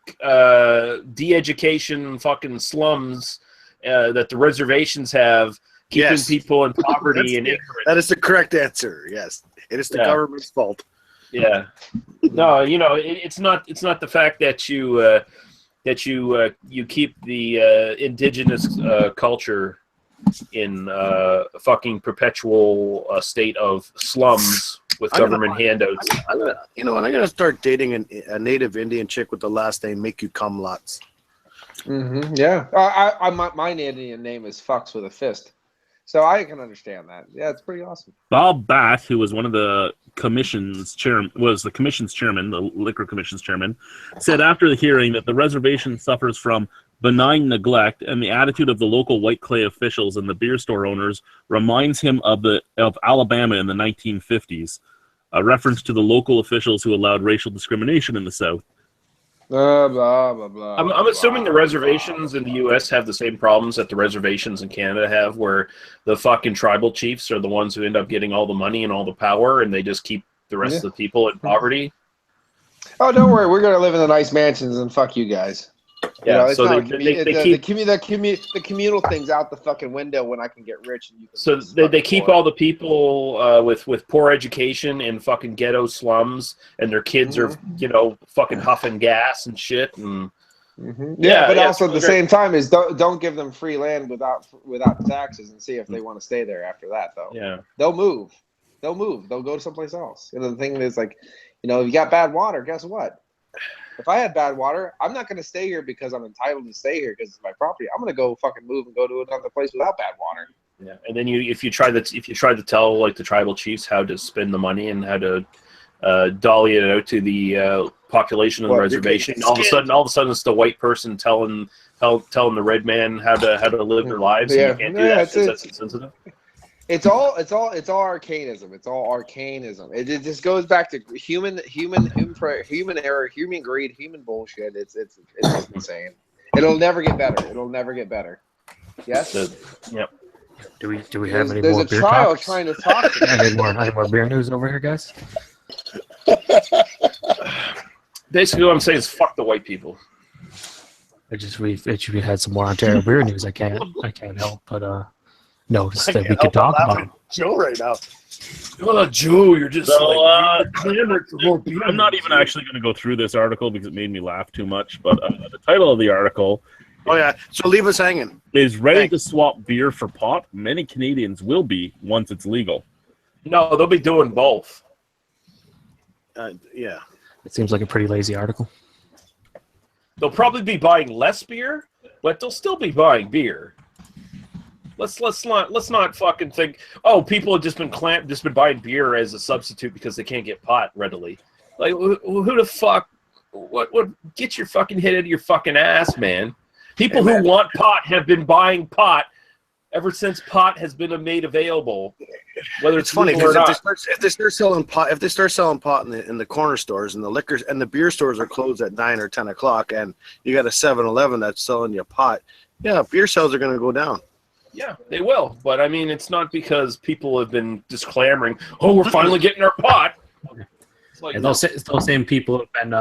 de-education fucking slums that the reservations have, keeping people in poverty and ignorance. That is the correct answer. Yes, it is the government's fault. Yeah, no, it's not the fact that you keep the indigenous culture in a fucking perpetual state of slums with government handouts. I'm gonna start dating a native Indian chick with the last name Make You Come Lots. Mm-hmm, yeah, my Indian name is Fucks with a Fist, so I can understand that. Yeah, it's pretty awesome. Bob Batt, who was one of the commission's chairman, the liquor commission's chairman, said after the hearing that the reservation suffers from benign neglect, and the attitude of the local White Clay officials and the beer store owners reminds him of Alabama in the 1950s, a reference to the local officials who allowed racial discrimination in the South. Blah, blah, blah, blah, I'm assuming the reservations in the U.S. have the same problems that the reservations in Canada have, where the fucking tribal chiefs are the ones who end up getting all the money and all the power, and they just keep the rest of the people in poverty. Oh, don't worry. We're going to live in the nice mansions and fuck you guys. Yeah, so the communal thing's out the fucking window when I can get rich. And you can so they keep all the people with poor education in fucking ghetto slums, and their kids are fucking huffing gas and shit, and Yeah, but yeah, also at the okay. same time is don't give them free land without taxes and see if they want to stay there after that though. Yeah. They'll move. They'll go someplace else. And the thing is, like, you know, if you got bad water, guess what? If I had bad water, I'm not going to stay here because I'm entitled to stay here because it's my property. I'm going to go fucking move and go to another place without bad water. Yeah, and then if you try to tell like the tribal chiefs how to spend the money and how to dolly it out to the population of the reservation, all of a sudden it's the white person telling the red man how to live their lives. Yeah, and you can't do that because that's insensitive. It's all arcanism. It's all arcanism. It just goes back to human error, human greed, human bullshit. It's just insane. It'll never get better. It'll never get better. Yes. Yep. Do we have any There's more a beer trial talks? trying to talk to me. Any more beer news over here, guys? Basically, what I'm saying is fuck the white people. We had some more Ontario beer news. I can't help but notice that we could talk about. Joe right now. Oh, Joe, you're just clamoring for more beer. I'm not even actually going to go through this article because it made me laugh too much. But the title of the article. Oh yeah, so leave us hanging. Is ready to swap beer for pot. Many Canadians will be once it's legal. No, they'll be doing both. Yeah. It seems like a pretty lazy article. They'll probably be buying less beer, but they'll still be buying beer. Let's not fucking think. Oh, people have just been buying beer as a substitute because they can't get pot readily. Like who the fuck? What? Get your fucking head out of your fucking ass, man. People who want pot have been buying pot ever since pot has been made available. Whether it's funny legal or because not. if they start selling pot in the corner stores and the liquors and the beer stores are closed at 9 or 10 o'clock, and you got a 7-Eleven that's selling you pot, yeah, beer sales are going to go down. Yeah, they will. But I mean, it's not because people have been just clamoring. Oh, we're finally getting our pot. It's like, And those same people have been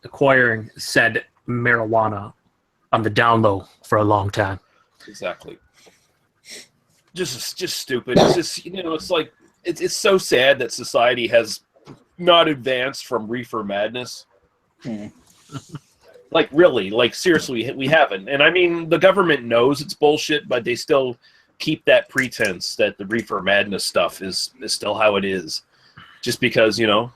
acquiring said marijuana on the down low for a long time. Exactly. Just stupid. It's just, it's like it's so sad that society has not advanced from reefer madness. Like really, like seriously, we haven't. And I mean, the government knows it's bullshit, but they still keep that pretense that the reefer madness stuff is still how it is, just because say no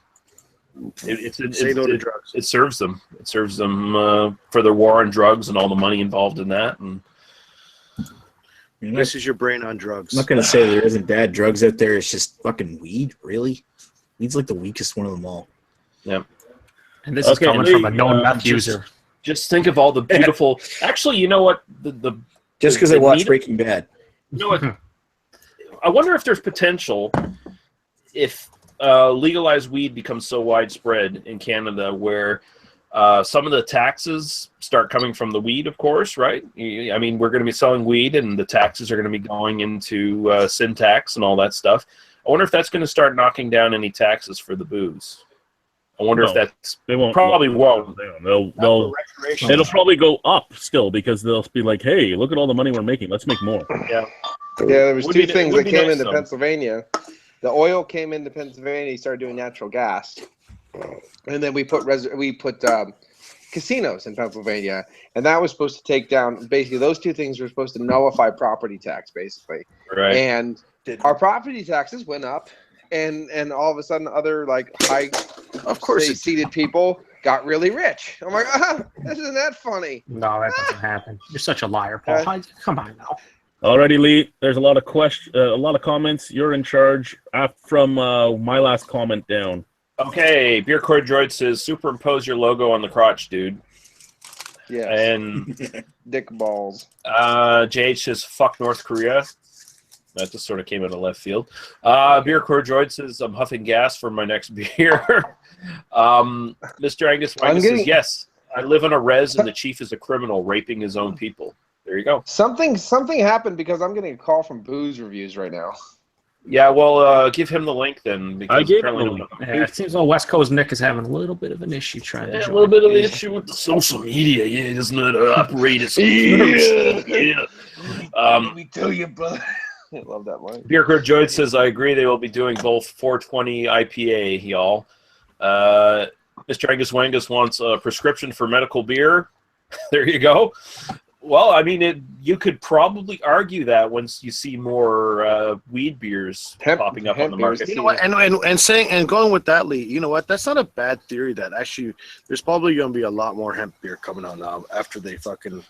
to drugs. It serves them. It serves them for their war on drugs and all the money involved in that. And this is your brain on drugs. I'm not going to say there isn't bad drugs out there. It's just fucking weed, really. Weed's like the weakest one of them all. Yeah. And this is coming from a known meth user. Just think of all the beautiful. Actually, you know what? Just because I watched Breaking Bad. You know what? I wonder if there's potential if legalized weed becomes so widespread in Canada where some of the taxes start coming from the weed, of course, right? I mean, we're going to be selling weed and the taxes are going to be going into sin tax and all that stuff. I wonder if that's going to start knocking down any taxes for the booze. I wonder if that's... They won't. Probably won't. It'll probably go up still because they'll be like, hey, look at all the money we're making. Let's make more. Yeah. Yeah, there was two things that came into Pennsylvania. The oil came into Pennsylvania. He started doing natural gas, and then we put casinos in Pennsylvania, and that was supposed to take down. Basically, those two things were supposed to nullify property tax, basically. Right. And our property taxes went up, and all of a sudden, other like high, of course, seated people got really rich. I'm like, isn't that funny? No, that doesn't happen. You're such a liar, Paul. Come on now. Alrighty, Lee. There's a lot of comments. You're in charge from my last comment down. Okay, Beer Core Droid says, superimpose your logo on the crotch, dude. Yeah. And dick balls. JH says, fuck North Korea. That just sort of came out of left field. Beer Core Droid says, I'm huffing gas for my next beer. Mr. Angus Wangus says, yes, I live in a res and the chief is a criminal raping his own people. There you go. Something happened because I'm getting a call from Booze Reviews right now. Yeah, well, give him the link then. Because I gave him the link. Yeah, it seems like West Coast Nick is having a little bit of an issue trying to join. A little bit of an issue with the social media. Yeah, doesn't it operate as yeah. Let me tell you, brother. I love that line. Beer Core Droid says, I agree they will be doing both 420 IPA, y'all. Mr. Angus Wangus wants a prescription for medical beer. There you go. Well, I mean, you could probably argue that once you see more weed beers popping up on the market. You know what? And going with that, Lee. You know what? That's not a bad theory. That actually, there's probably going to be a lot more hemp beer coming on now after they fucking.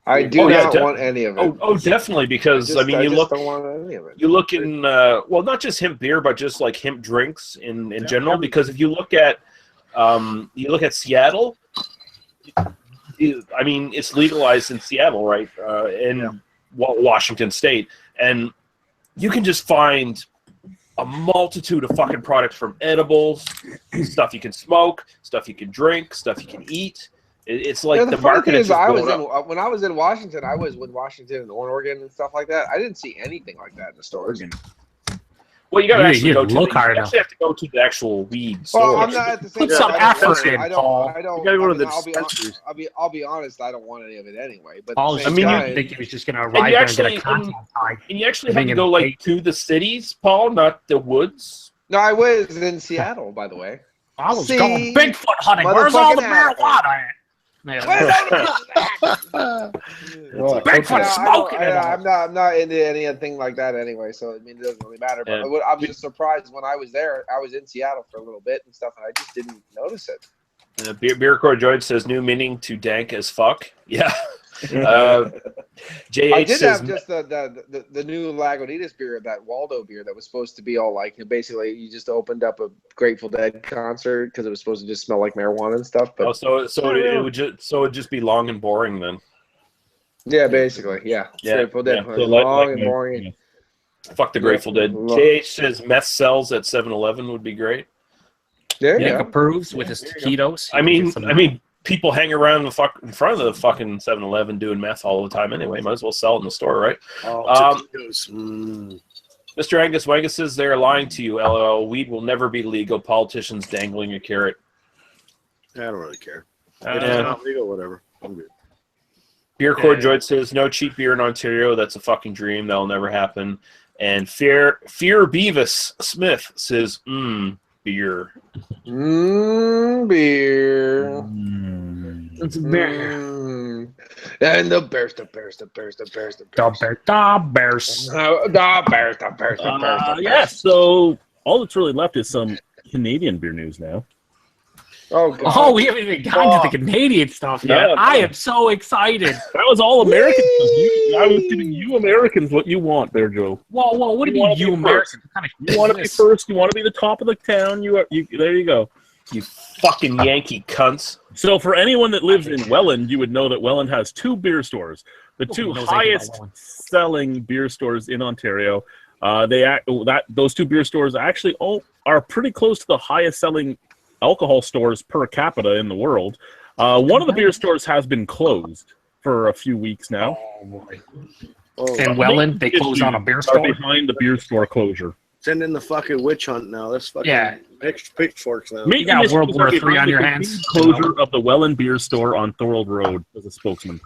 I do not want any of it. Oh, definitely, because I mean, you look. Don't want any of it. You look in well, not just hemp beer, but just like hemp drinks in general. Because if you look at Seattle. I mean, it's legalized in Seattle, right? In Washington State. And you can just find a multitude of fucking products, from edibles, stuff you can smoke, stuff you can drink, stuff you can eat. It's like the market is just going up. When I was in Washington, I was with Washington and Oregon and stuff like that. I didn't see anything like that in the stores. Well, you got to actually go to look hard you actually have to go to the actual weed store. Well, I'm not at the same Put some effort in, Paul. I don't. You got to go to the I'll dispensaries. I'll be honest. I don't want any of it anyway. But Paul, I mean, I think he was just going to arrive there and get a contact tag. And you actually have to go like to the cities, Paul, not the woods. no, I was in Seattle, by the way. I was going Bigfoot hunting. Where's all the marijuana at? Bigfoot smoking it. I'm not into anything like that anyway, so I mean, it doesn't really matter. But I was just surprised when I was there. I was in Seattle for a little bit and stuff, and I just didn't notice it. Beer Core George says new meaning to dank as fuck. Yeah. JH I did says, have just the new Lagunitas beer, that Waldo beer that was supposed to be all like, basically you just opened up a Grateful Dead concert because it was supposed to just smell like marijuana and stuff. But it would just be long and boring then. Yeah, basically, yeah. Grateful Dead, So long and boring. Yeah. Fuck the Grateful Dead. JH says meth sells at 7-Eleven would be great. There you Nick go. approves with his taquitos. I mean, people hang around in front of the fucking 7-Eleven doing meth all the time anyway. Might as well sell it in the store, right? Mr. Angus Wangus says they're lying to you. LOL. Weed will never be legal. Politicians dangling a carrot. I don't really care. Yeah. It's not legal, whatever. I'm good. Beer Cord Droid says no cheap beer in Ontario. That's a fucking dream. That'll never happen. And Fear Beavis Smith says, beer. Beer. It's a beer. And the Bears. Yeah, so all that's really left is some Canadian beer news now. Oh, God. Oh, we haven't even gotten to the Canadian stuff yet. Yeah. I am so excited. That was all American stuff. I was giving you Americans what you want there, Joe. Whoa, what do you mean, you Americans? You want to be first. You want to be the top of the town. You there you go. You fucking Yankee cunts. So for anyone that lives in Welland, you would know that Welland has two beer stores. The two highest selling beer stores in Ontario. Those two beer stores actually are pretty close to the highest selling alcohol stores per capita in the world. One of the beer stores has been closed for a few weeks now. Oh, boy. And Welland, they close on a beer Are store? behind the beer store closure. Send in the fucking witch hunt now. That's fucking pitchforks now. You got World War III on your hands. Closure of the Welland Beer Store on Thorold Road as a spokesman.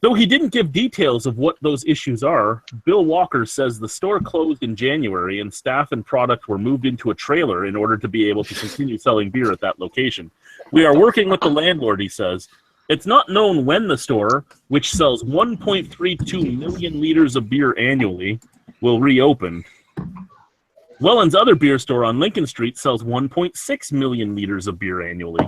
Though he didn't give details of what those issues are, Bill Walker says the store closed in January and staff and product were moved into a trailer in order to be able to continue selling beer at that location. We are working with the landlord, he says. It's not known when the store, which sells 1.32 million liters of beer annually, will reopen. Welland's other beer store on Lincoln Street sells 1.6 million liters of beer annually.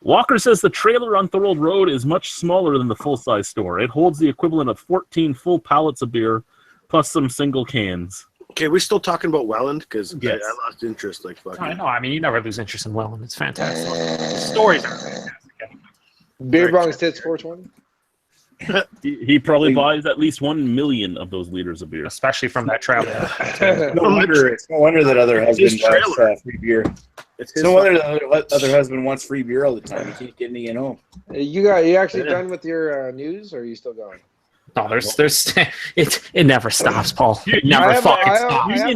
Walker says the trailer on Thorold Road is much smaller than the full-size store. It holds the equivalent of 14 full pallets of beer, plus some single cans. Okay, we're still talking about Welland? Because Yes. I lost interest like fucking. I know. I mean, you never lose interest in Welland. It's fantastic. The stories are fantastic. Beer Bong's Tits 420. He probably buys at least 1 million of those liters of beer. Especially from that travel. It's no wonder that other husband wants free beer. It's no wonder that other husband wants free beer all the time. He can't get any at home. You actually done with your news, or are you still going? No, it never stops, Paul. It never I fucking have-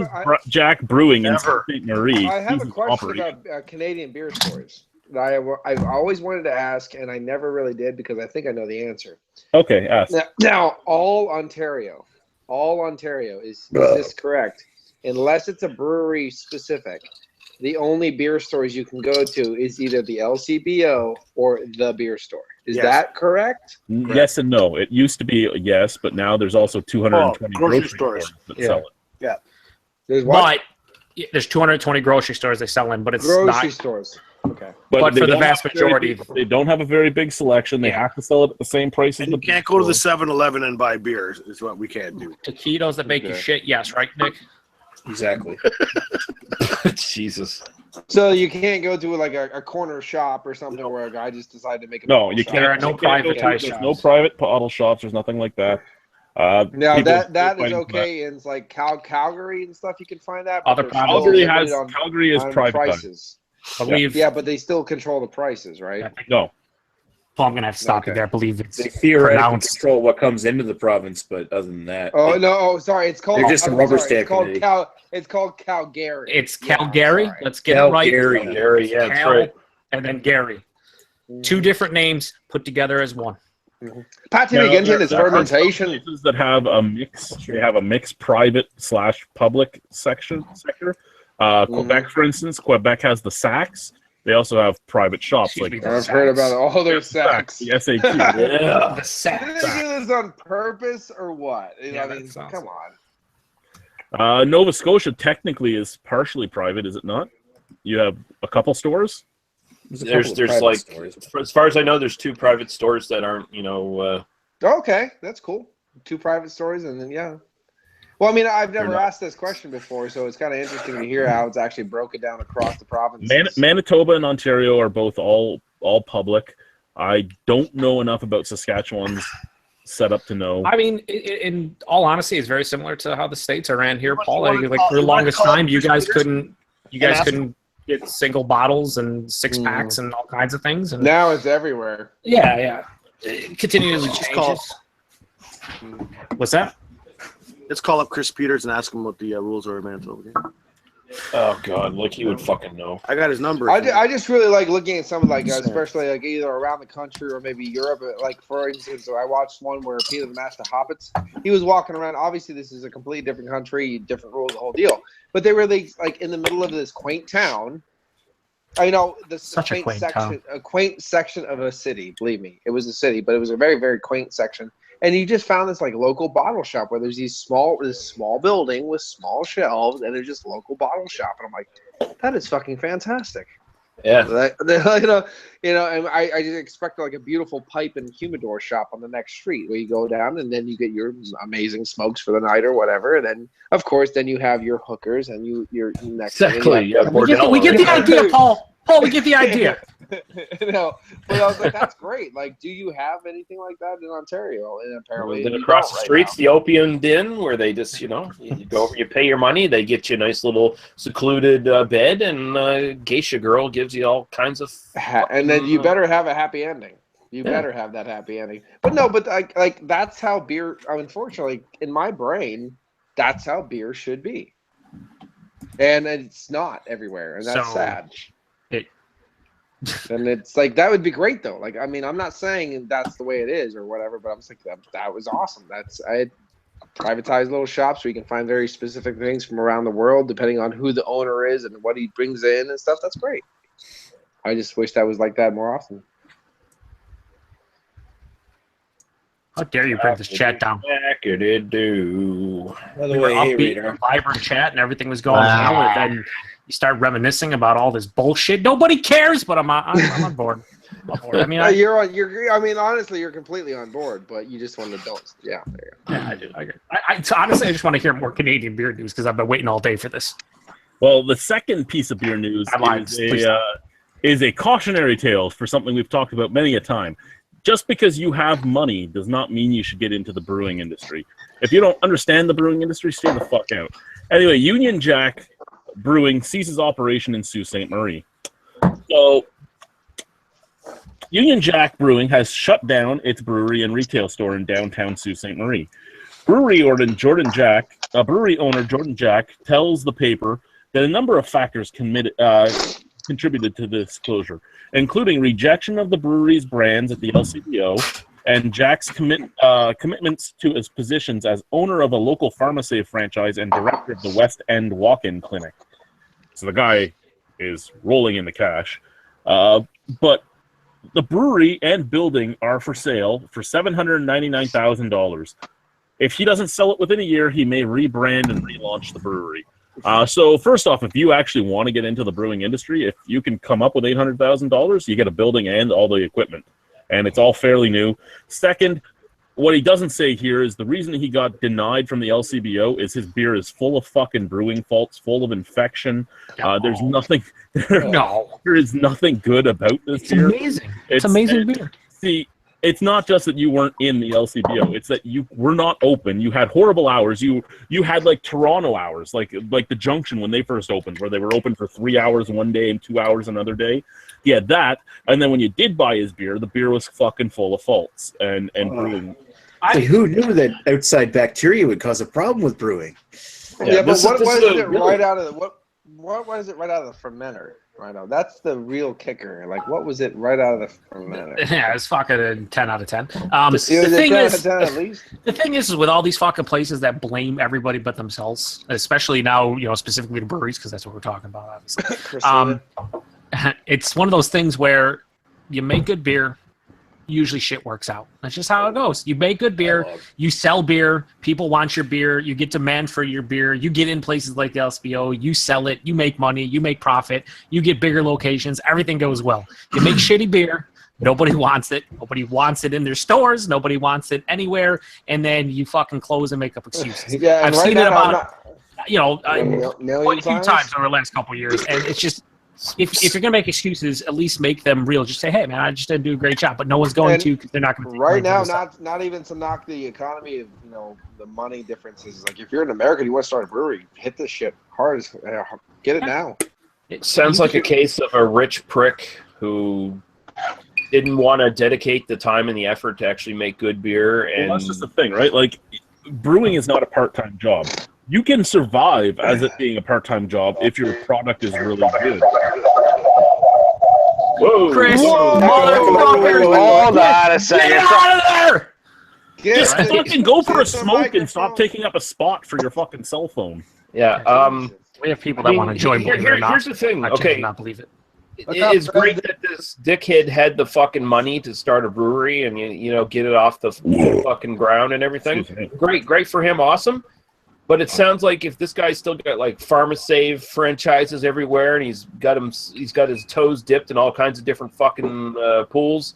stops. Jack Brewing in Never. Sault Ste. Marie. I have a He's question operating. about Canadian beer stores that I've always wanted to ask, and I never really did because I think I know the answer. Okay, ask. Now all Ontario, is this correct? Unless it's a brewery specific, the only beer stores you can go to is either the LCBO or the beer store. Is that correct? Yes and no. It used to be yes, but now there's also 220 grocery stores that sell it. Yeah. There's what? But there's 220 grocery stores they sell in, but it's Grocery not. stores. Okay. But they for the don't vast have a very majority, big- they don't have a very big selection. They have to sell it at the same price as And the you can't go to the 7-Eleven and buy beers. Is what we can't do. taquitos that make you Okay. shit. Yes, right, Nick? Exactly. Jesus. So you can't go to like a corner shop or something where a guy just decided to make a No, bottle you shop. can't. There are no you can't go privatized to- There's shops. no private bottle shops. There's nothing like that. Now people that still is find okay in like Calgary and stuff. You can find that. but Other they're provinces. still Calgary limited has Calgary is on privatized. prices. I believe. Yeah, but they still control the prices, right? I think- No, Paul, I'm gonna have to stop you Okay. there. I believe it's They theoretically pronounced. control what comes into the province, but other than that, Oh no! Oh, sorry. It's called. They're just a I'm rubber sorry, stamp It's called committee. It's called Calgary. It's Yeah, I'm Calgary. sorry. Let's get it right. Calgary. Gary, yeah, that's Cal right. and then Gary. Two different names put together as one. Pat Now, Again is there are some fermentation. places that have a mix. They have a mixed private/public sector. Quebec, for instance, Quebec has the Saks. They also have private shops Excuse like me, I've heard about all their sacks. the SAQ. Yeah. The Did sack. they do this on purpose or what? Yeah, I that mean, sounds- come on. Nova Scotia technically is partially private, is it not? You have a couple stores. There's a couple of There's private like, stores. as far as I know, there's 2 private stores that aren't, Okay, that's cool. 2 private stores, and then yeah. Well, I mean, I've never not. asked this question before, so it's kind of interesting to hear how it's actually broken down across the provinces. Manitoba and Ontario are both all public. I don't know enough about Saskatchewan's setup to know. I mean, in all honesty, it's very similar to how the states are ran here, Paul. wanna Like call- for the you wanna longest call time, you guys couldn't ask- get single bottles and 6-packs and all kinds of things. And Now it's everywhere. yeah, it continually Just call- changes. What's that? Let's call up Chris Peters and ask him what the rules are in Manitoba. Okay? oh god, like he would fucking know. I got his number. I just really like looking at some of like, Just saying. especially like either around the country or maybe Europe. Like for instance, I watched one where Peter the Master Hobbits. He was walking around. Obviously, this is a completely different country, different rules, the whole deal. But they were like in the middle of this quaint town. I know this Such a quaint section, a quaint section of a city. Believe me, it was a city, but it was a very, very quaint section. And you just found this like local bottle shop where there's this small building with small shelves, and there's just local bottle shop. And I'm like, that is fucking fantastic. Yeah. And I just expect like a beautiful pipe and humidor shop on the next street where you go down and then you get your amazing smokes for the night or whatever. And then of course, then you have your hookers and your next. Exactly. Yeah. We get the idea, Paul. Paul, we get the idea. But I was like, that's great. Like, do you have anything like that in Ontario? And apparently, Then you across don't the right streets, the opium den, where they just, you go over, you pay your money, they get you a nice little secluded bed, and geisha girl gives you all kinds of. And then you better have a happy ending. You better have that happy ending. But no, but like that's how beer. Unfortunately, in my brain, that's how beer should be, and it's not everywhere, and that's So, sad. it- And it's like that would be great though. Like I mean, I'm not saying that's the way it is or whatever, but I'm just like that was awesome. I had privatized little shops where you can find very specific things from around the world, depending on who the owner is and what he brings in and stuff. That's great. I just wish that was like that more often. How dare you bring this chat down? Do. By the We were way, hey, upbeat, Radar. vibrant chat, and everything was going well. And then you start reminiscing about all this bullshit. Nobody cares, but I'm on board. I mean, I mean, honestly, you're completely on board, but you just want to don't. Yeah, there you go. yeah, I do. I agree. Honestly, I just want to hear more Canadian beer news because I've been waiting all day for this. Well, the second piece of beer news I lied. Please is a cautionary tale for something we've talked about many a time. Just because you have money does not mean you should get into the brewing industry. If you don't understand the brewing industry, stay the fuck out. Anyway, Union Jack Brewing ceases operation in Sault Ste. Marie. So, Union Jack Brewing has shut down its brewery and retail store in downtown Sault Ste. Marie. Brewery owner Jordan Jack tells the paper that a number of factors contributed to this closure, including rejection of the brewery's brands at the LCBO and Jack's commitments to his positions as owner of a local pharmacy franchise and director of the West End Walk-In Clinic. So the guy is rolling in the cash. But the brewery and building are for sale for $799,000. If he doesn't sell it within a year, he may rebrand and relaunch the brewery. So first off, if you actually want to get into the brewing industry, if you can come up with $800,000, you get a building and all the equipment, and it's all fairly new. Second, what he doesn't say here is the reason he got denied from the LCBO is his beer is full of fucking brewing faults, full of infection. There's nothing. There is nothing good about this It's beer. amazing. It's amazing beer. See, it's not just that you weren't in the LCBO. It's that you were not open. You had horrible hours. You had like Toronto hours, like the Junction when they first opened, where they were open for 3 hours one day and 2 hours another day. He had that, and then when you did buy his beer, the beer was fucking full of faults and brewing. Who knew that outside bacteria would cause a problem with brewing? Yeah, but what was it right out of the what was it right out of the fermenter? Right now, that's the real kicker. Like, what was it right out of the fermenter? Yeah, it's fucking a 10 out of 10. The thing is with all these fucking places that blame everybody but themselves, especially now, specifically the breweries, because that's what we're talking about, obviously. It's one of those things where you make good beer, usually shit works out. That's just how it goes. You make good beer, you sell beer, people want your beer, you get demand for your beer, you get in places like the LSBO, you sell it, you make money, you make profit, you get bigger locations, everything goes well. You make shitty beer, nobody wants it, nobody wants it in their stores, nobody wants it anywhere, and then you fucking close and make up excuses. Yeah, I've seen it about, quite a few times over the last couple of years, and it's just, if you're gonna make excuses, at least make them real. Just say, "Hey, man, I just didn't do a great job," but no one's going to because they're not going to. Right now, not even to knock the economy of the money differences. Like if you're an American, you want to start a brewery, hit this shit hard. Get it now. It sounds like a case of a rich prick who didn't want to dedicate the time and the effort to actually make good beer. And that's just the thing, right? Like, brewing is not a part-time job. You can survive as it being a part-time job if your product is really good. Whoa! Chris, motherfucker! Hold on a second. Get out of there! Just fucking go for a smoke and stop taking up a spot for your fucking cell phone. Yeah. We have people that want to join. Here's the thing. I Okay. cannot believe it. It's great that this dickhead had the fucking money to start a brewery and get it off the fucking ground and everything. Great for him. Awesome. But it sounds like if this guy's still got like PharmaSave franchises everywhere, and he's got his toes dipped in all kinds of different fucking pools,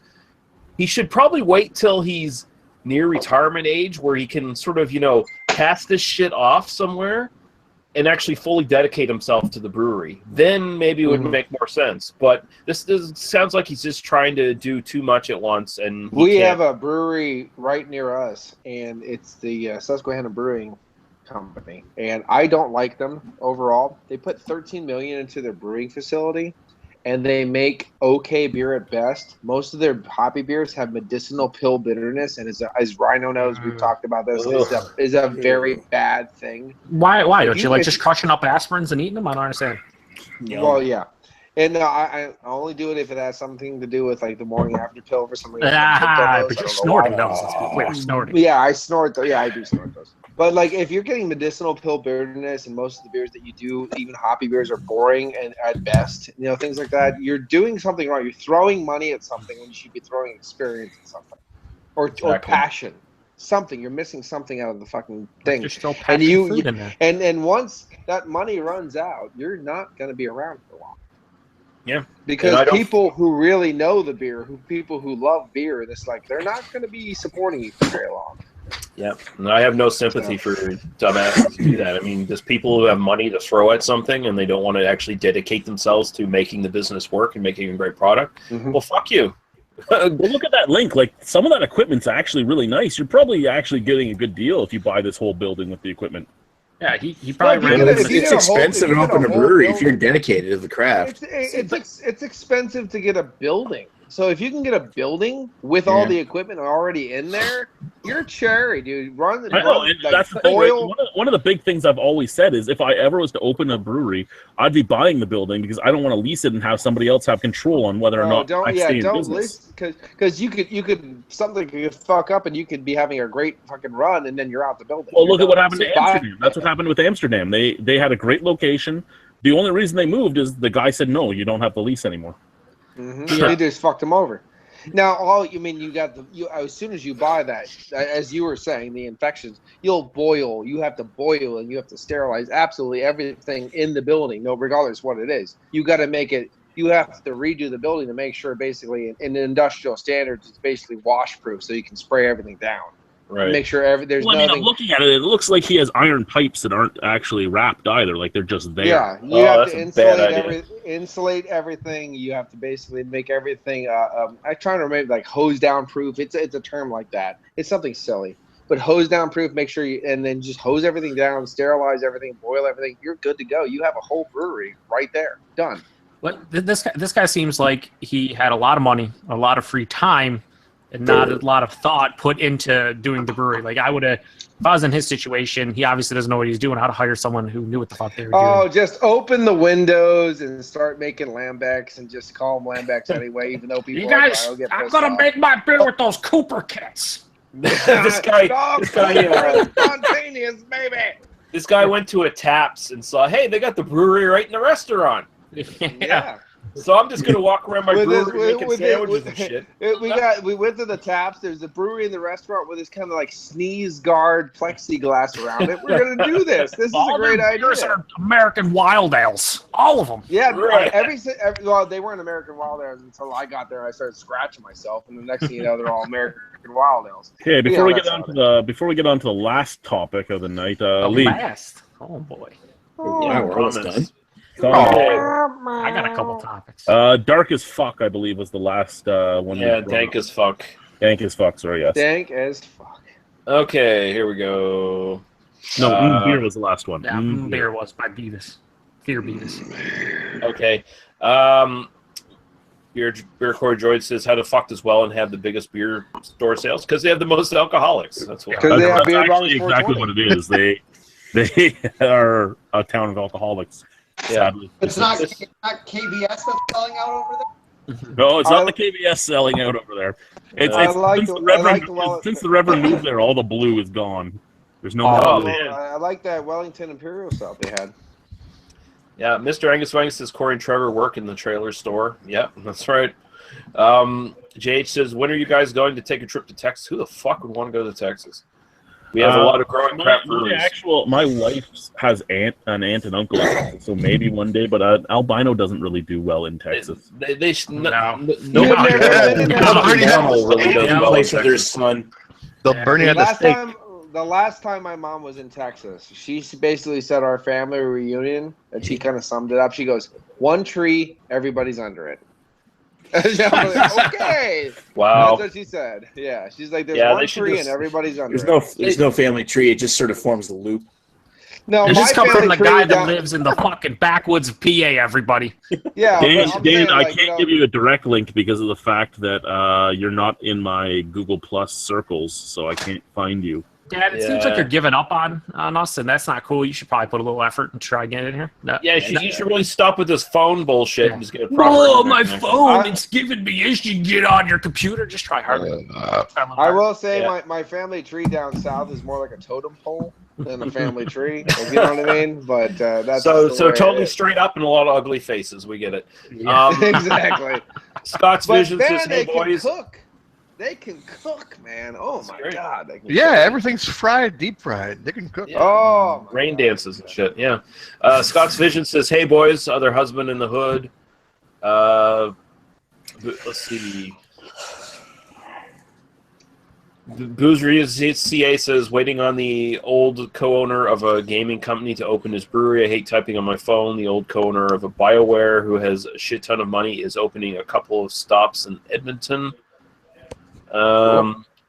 he should probably wait till he's near retirement age, where he can sort of pass this shit off somewhere, and actually fully dedicate himself to the brewery. Then maybe it would make more sense. But this sounds like he's just trying to do too much at once, and we have a brewery right near us, and it's the Susquehanna Brewing Company, and I don't like them overall. They put $13 million into their brewing facility, and they make okay beer at best. Most of their hoppy beers have medicinal pill bitterness, and as Rhino knows, we've talked about this, is a very bad thing. Why don't you like just crushing up aspirins and eating them? I don't understand. Well, yeah. And I only do it if it has something to do with like the morning after pill for some reason. But you're snorting those. We're snorting. Yeah, I snort those. Yeah, I do snort those. But like, if you're getting medicinal pill bitterness, and most of the beers that you do, even hoppy beers, are boring and at best, things like that, you're doing something wrong. You're throwing money at something when you should be throwing experience at something, or passion. Something you're missing something out of the fucking thing. There's still and food in there. And once that money runs out, you're not going to be around for long. Yeah, because people who really know the beer, people who love beer, they're not going to be supporting you for very long. Yeah, and I have no sympathy for dumbasses to do that. I mean, there's people who have money to throw at something and they don't want to actually dedicate themselves to making the business work and making a great product. Well, fuck you. Well, look at that link. Like, some of that equipment's actually really nice. You're probably actually getting a good deal if you buy this whole building with the equipment. Yeah, he probably ran it's expensive to open a brewery if you're dedicated to the craft. It's expensive to get a building. So if you can get a building with all the equipment already in there, you're cherry, dude. I know, and that's the thing, right? One of the big things I've always said is if I ever was to open a brewery, I'd be buying the building because I don't want to lease it and have somebody else have control on whether or not I stay in business. Because you could something could fuck up and you could be having a great fucking run and then you're out the building. Well, look at what happened to Amsterdam. That's what happened with Amsterdam. They had a great location. The only reason they moved is the guy said, no, you don't have the lease anymore. They just fucked him over. Now, all you mean you got as soon as you buy that, as you were saying, the infections, you'll boil. You have to boil and you have to sterilize absolutely everything in the building, no, regardless what it is. You got to make it. You have to redo the building to make sure, basically, in industrial standards, it's basically washproof, so you can spray everything down. Right. Make sure there's Well, I mean, nothing. I'm looking at it. It looks like he has iron pipes that aren't actually wrapped either. Like they're just there. Yeah, you Oh, have that's to a bad idea. insulate everything. You have to basically make everything. I try to remember like hose down proof. It's a term like that. It's something silly, but hose down proof. Make sure and then just hose everything down, sterilize everything, boil everything. You're good to go. You have a whole brewery right there, done. What this guy seems like he had a lot of money, a lot of free time, and not a lot of thought put into doing the brewery. Like I would have, if I was in his situation, he obviously doesn't know what he's doing. How to hire someone who knew what the fuck they were doing. Oh, just open the windows and start making lambics and just call them lambics anyway, even though people You guys, will get I'm pissed gonna off. make my beer with those Cooper kits. This guy spontaneous, baby. This guy went to a Taps and saw, hey, they got the brewery right in the restaurant. Yeah. So I'm just gonna walk around my With this- brewery making with it- sandwiches with- and shit. We went to the Taps. There's a brewery in the restaurant with this kind of like sneeze guard plexiglass around it. We're gonna do this. This is a All great their idea. beers are American Wild Ales, all of them. Yeah, Right. well, they weren't American Wild Ales until I got there. I started scratching myself, and the next thing you know, they're all American Wild Ales. Okay, before we that's get on to the last topic of the night, Lee, Last. Oh boy, Yeah, we're almost done. I got a couple topics. Dark as Fuck, I believe, was the last one. Yeah, dank as fuck. Dank as Fuck, sorry, yes. Dank as fuck. Okay, here we go. No, Beer was the last one. Yeah, beer was by Beavis. Fear Beavis. Okay. Beer Core Droid says, how the fuck does Welland have the biggest beer store sales? Because they have the most alcoholics. That's why. Because they have That's beer bongs actually exactly 420. what it is. They are a town of alcoholics. Yeah. Sadly. It's not KBS that's selling out over there? No, it's not the KBS selling out over there. It's since the Reverend moved there, all the blue is gone. There's no more blue. man. I like that Wellington Imperial Stout they had. Yeah, Mr. Angus Wangus says Corey and Trevor work in the trailer store. Yep, that's right. JH says, when are you guys going to take a trip to Texas? Who the fuck would want to go to Texas? We have a lot of growing crap breweries. My wife has an aunt and uncle, in Texas, so maybe one day. But Albino doesn't really do well in Texas. Nobody never normal really does well in Place with their Texas. son. They'll burn you at the stake. The last time my mom was in Texas, she basically said our family reunion, and she kind of summed it up. She goes, "One tree, everybody's under it." And I'm like, okay. Wow. That's what she said. Yeah, she's like, "There's Yeah, one they should tree, just- and everybody's under There's it." no family tree. It just sort of forms the loop. No, This my just come from family the guy tree that down- lives in the fucking backwoods of PA, everybody. Yeah, Dan, but I'm Dan, saying, I like, can't give you a direct link because of the fact that you're not in my Google Plus circles, so I can't find you. Dad, it seems like you're giving up on us, and that's not cool. You should probably put a little effort and try getting in here. No. Yeah, you should really stop with this phone bullshit and just get a proper Oh, internet my connection. phone! It's giving me issues. Get on your computer. Just try harder. I will say Yeah. my family tree down south is more like a totem pole than a family tree. If you know what I mean? But that's So just the way it totally is. straight up and a lot of ugly faces. We get it. Exactly. Scott's But Vision then says, they hey, can boys. cook. They can cook, man. Oh my great. god. They can Yeah, cook. everything's fried, deep fried. They can cook. Yeah. Oh, my Rain God. dances and shit, yeah. Scott's Vision says, hey, boys, other husband in the hood. Let's see. Boozery CA says, waiting on the old co-owner of a gaming company to open his brewery. I hate typing on my phone. The old co-owner of a BioWare who has a shit ton of money is opening a couple of stops in Edmonton.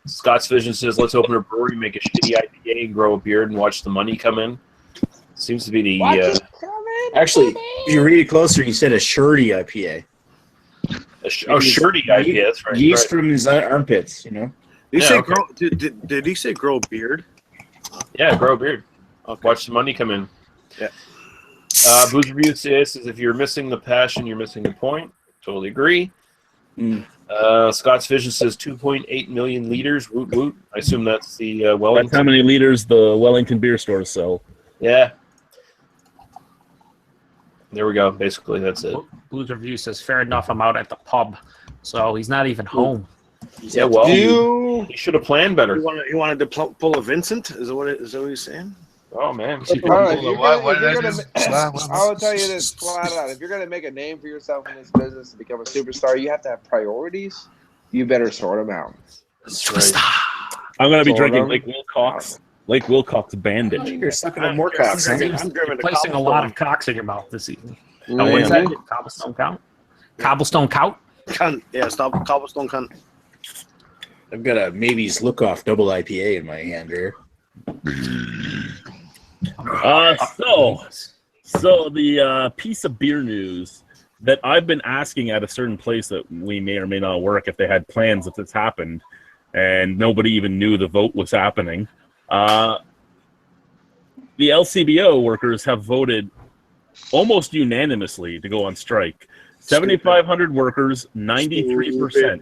Scott's Vision says, let's open a brewery, make a shitty IPA, and grow a beard and watch the money come in. Seems to be the... Watch it coming, Actually, baby. if you read it closer, you said a shirty IPA. shirty IPA, that's right. Yeast right. from his armpits, you know. Did he Yeah, say okay. grow? Did he say grow beard? Yeah, grow a beard. Okay. Watch the money come in. Yeah. Booze Review says, if you're missing the passion, you're missing the point. Totally agree. Mm. Scott's Vision says 2.8 million liters. Woot woot. I assume that's the That's how Wellington. many liters the Wellington beer stores sell. Yeah. There we go. Basically, that's it. Blues Review says, fair enough, I'm out at the pub. So he's not even home. Yeah, well, You he should have planned better. He wanted to pull a Vincent? Is that what he's saying? Oh man, all right, if you're What gonna- did I if you're do? gonna- I will tell you this flat out. If you're going to make a name for yourself in this business and become a superstar, you have to have priorities. You better sort them out. I'm gonna be Sort drinking of. Lake Wilcox Bandit. You're sucking on more cocks. I'm driven to Placing a lot of cocks in your mouth this evening. Oh, what is that? Cobblestone count? Cobblestone count? Cunt. Yeah, stop cobblestone cunt. I've got a Maybe's Look Off double IPA in my hand here. So the piece of beer news that I've been asking at a certain place that we may or may not work if they had plans if this happened, and nobody even knew the vote was happening. The LCBO workers have voted almost unanimously to go on strike. 7,500 workers, 93%.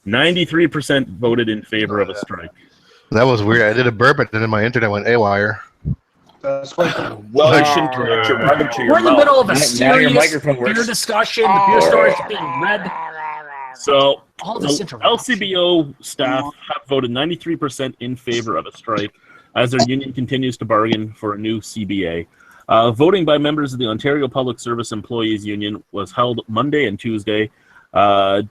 93% voted in favor of a strike. That was weird. I did a burp, and then my internet went AWire. Well, you shouldn't connect your mic to your We're in the mouth. middle of a Now your serious microphone beer works. discussion. The beer store is being read. So All the this interruption. LCBO staff have voted 93% in favor of a strike as their union continues to bargain for a new CBA. Voting by members of the Ontario Public Service Employees Union was held Monday and Tuesday.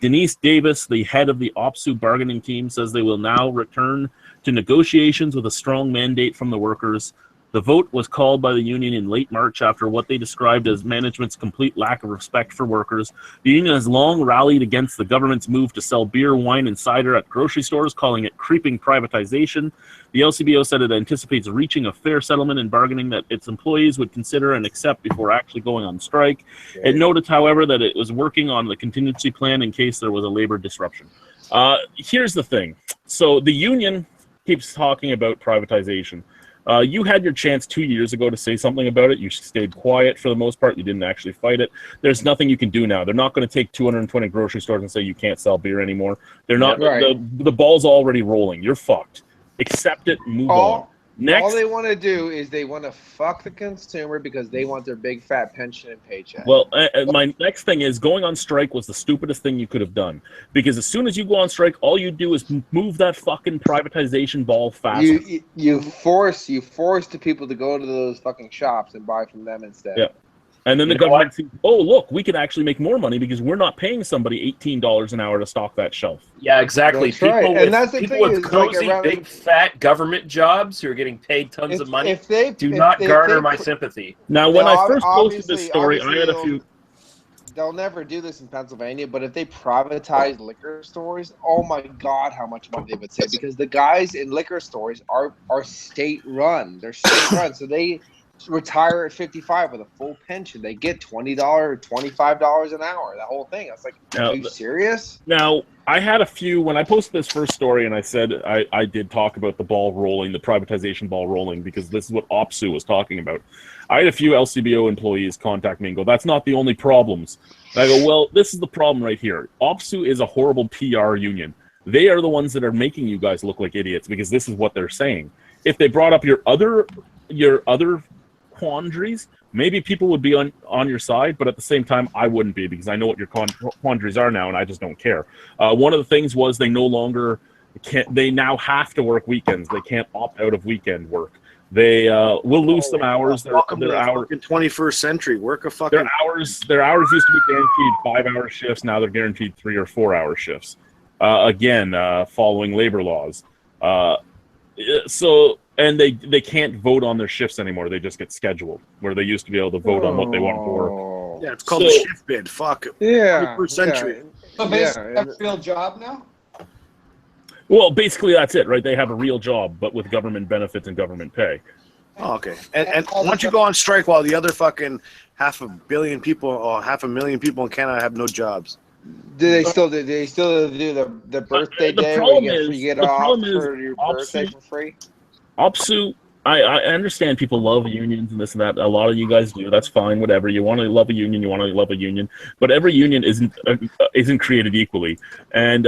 Denise Davis, the head of the OPSU bargaining team, says they will now return to negotiations with a strong mandate from the workers. The vote was called by the union in late March after what they described as management's complete lack of respect for workers. The union has long rallied against the government's move to sell beer, wine, and cider at grocery stores, calling it creeping privatization. The LCBO said it anticipates reaching a fair settlement in bargaining that its employees would consider and accept before actually going on strike. It noted, however, that it was working on the contingency plan in case there was a labor disruption. Here's the thing. So the union keeps talking about privatization. You had your chance 2 years ago to say something about it. You stayed quiet for the most part. You didn't actually fight it. There's nothing you can do now. They're not going to take 220 grocery stores and say you can't sell beer anymore. They're not. Right. The ball's already rolling. You're fucked. Accept it. Move on. Next. All they want to do is they want to fuck the consumer because they want their big fat pension and paycheck. Well, my next thing is going on strike was the stupidest thing you could have done, because as soon as you go on strike, all you do is move that fucking privatization ball faster. You force the people to go to those fucking shops and buy from them instead. Yeah. And then the government sees, oh, look, we can actually make more money because we're not paying somebody $18 an hour to stock that shelf. Yeah, exactly. That's People right. with, And that's the people thing with is, like, cozy, around- big, fat government jobs who are getting paid tons of money do not garner my sympathy. Now, when I first posted obviously- this story, I had a obviously few... They'll never do this in Pennsylvania, but if they privatize liquor stores, oh my God, how much money they would save. Because the guys in liquor stores are state-run. They're state-run, so they retire at 55 with a full pension. They get $20 or $25 an hour. That whole thing. I was like, are you serious? Now, I had a few, when I posted this first story and I said I did talk about the ball rolling, the privatization ball rolling, because this is what OPSU was talking about. I had a few LCBO employees contact me and go, that's not the only problems. And I go, well, this is the problem right here. OPSU is a horrible PR union. They are the ones that are making you guys look like idiots because this is what they're saying. If they brought up your other quandaries, maybe people would be on your side, but at the same time, I wouldn't be because I know what your quandaries are now, and I just don't care. One of the things was they now have to work weekends. They can't opt out of weekend work. They will lose some hours. Welcome to the fucking 21st century. Work a fucking... Their hours used to be guaranteed 5-hour shifts. Now they're guaranteed 3 or 4 hour shifts. Again, following labor laws. And they can't vote on their shifts anymore. They just get scheduled, where they used to be able to vote on what they want to work. Yeah, it's called a shift bid. Fuck it. Yeah. 21st century. So basically, a real job now? Well, basically that's it, right? They have a real job, but with government benefits and government pay. Oh, okay. And once you go on strike while the other fucking 500 million people or 500,000 people in Canada have no jobs. Do they still do the birthday The day problem where is- you get the off problem is for your birthday for free? OPSU, I understand people love unions and this and that. A lot of you guys do. That's fine, whatever. You want to love a union, you want to love a union. But every union isn't created equally. And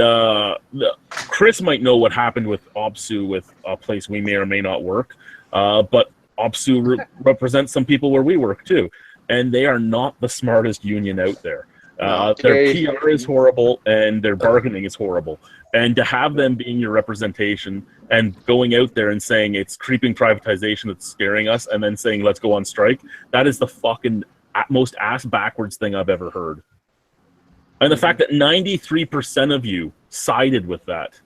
Chris might know what happened with OPSU with a place we may or may not work. But OPSU represents some people where we work too. and they are not the smartest union out there. Their PR is horrible, and their bargaining is horrible. And to have them being your representation and going out there and saying it's creeping privatization that's scaring us, and then saying let's go on strike, that is the fucking most ass backwards thing I've ever heard. And the fact that 93% of you sided with that.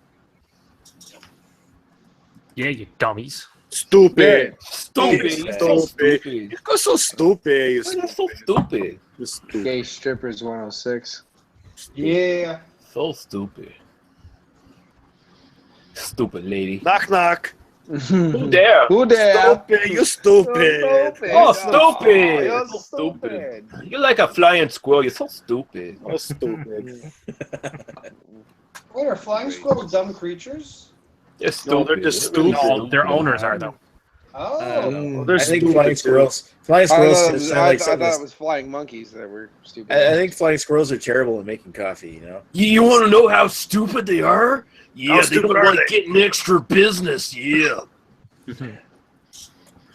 Yeah, you dummies. Stupid. Stupid. Stupid. You're so stupid. You're So stupid. stupid. Gay strippers 106. Yeah. So stupid. Stupid lady. Knock, knock. Who dare? Who there? Stupid. You're stupid. Oh, stupid. You're So stupid. You're like a flying squirrel. You're so stupid. Oh, stupid. Wait, are flying squirrels dumb creatures? You're No, stupid. they're just stupid. No, their owners are though. Oh. They're I think stupid flying too. squirrels. Flying squirrels sound like I something. thought it was flying monkeys that were stupid. I think flying squirrels are terrible at making coffee. You know. You want to know how stupid they are? Yeah, How they stupid don't are like they? getting extra business. Yeah.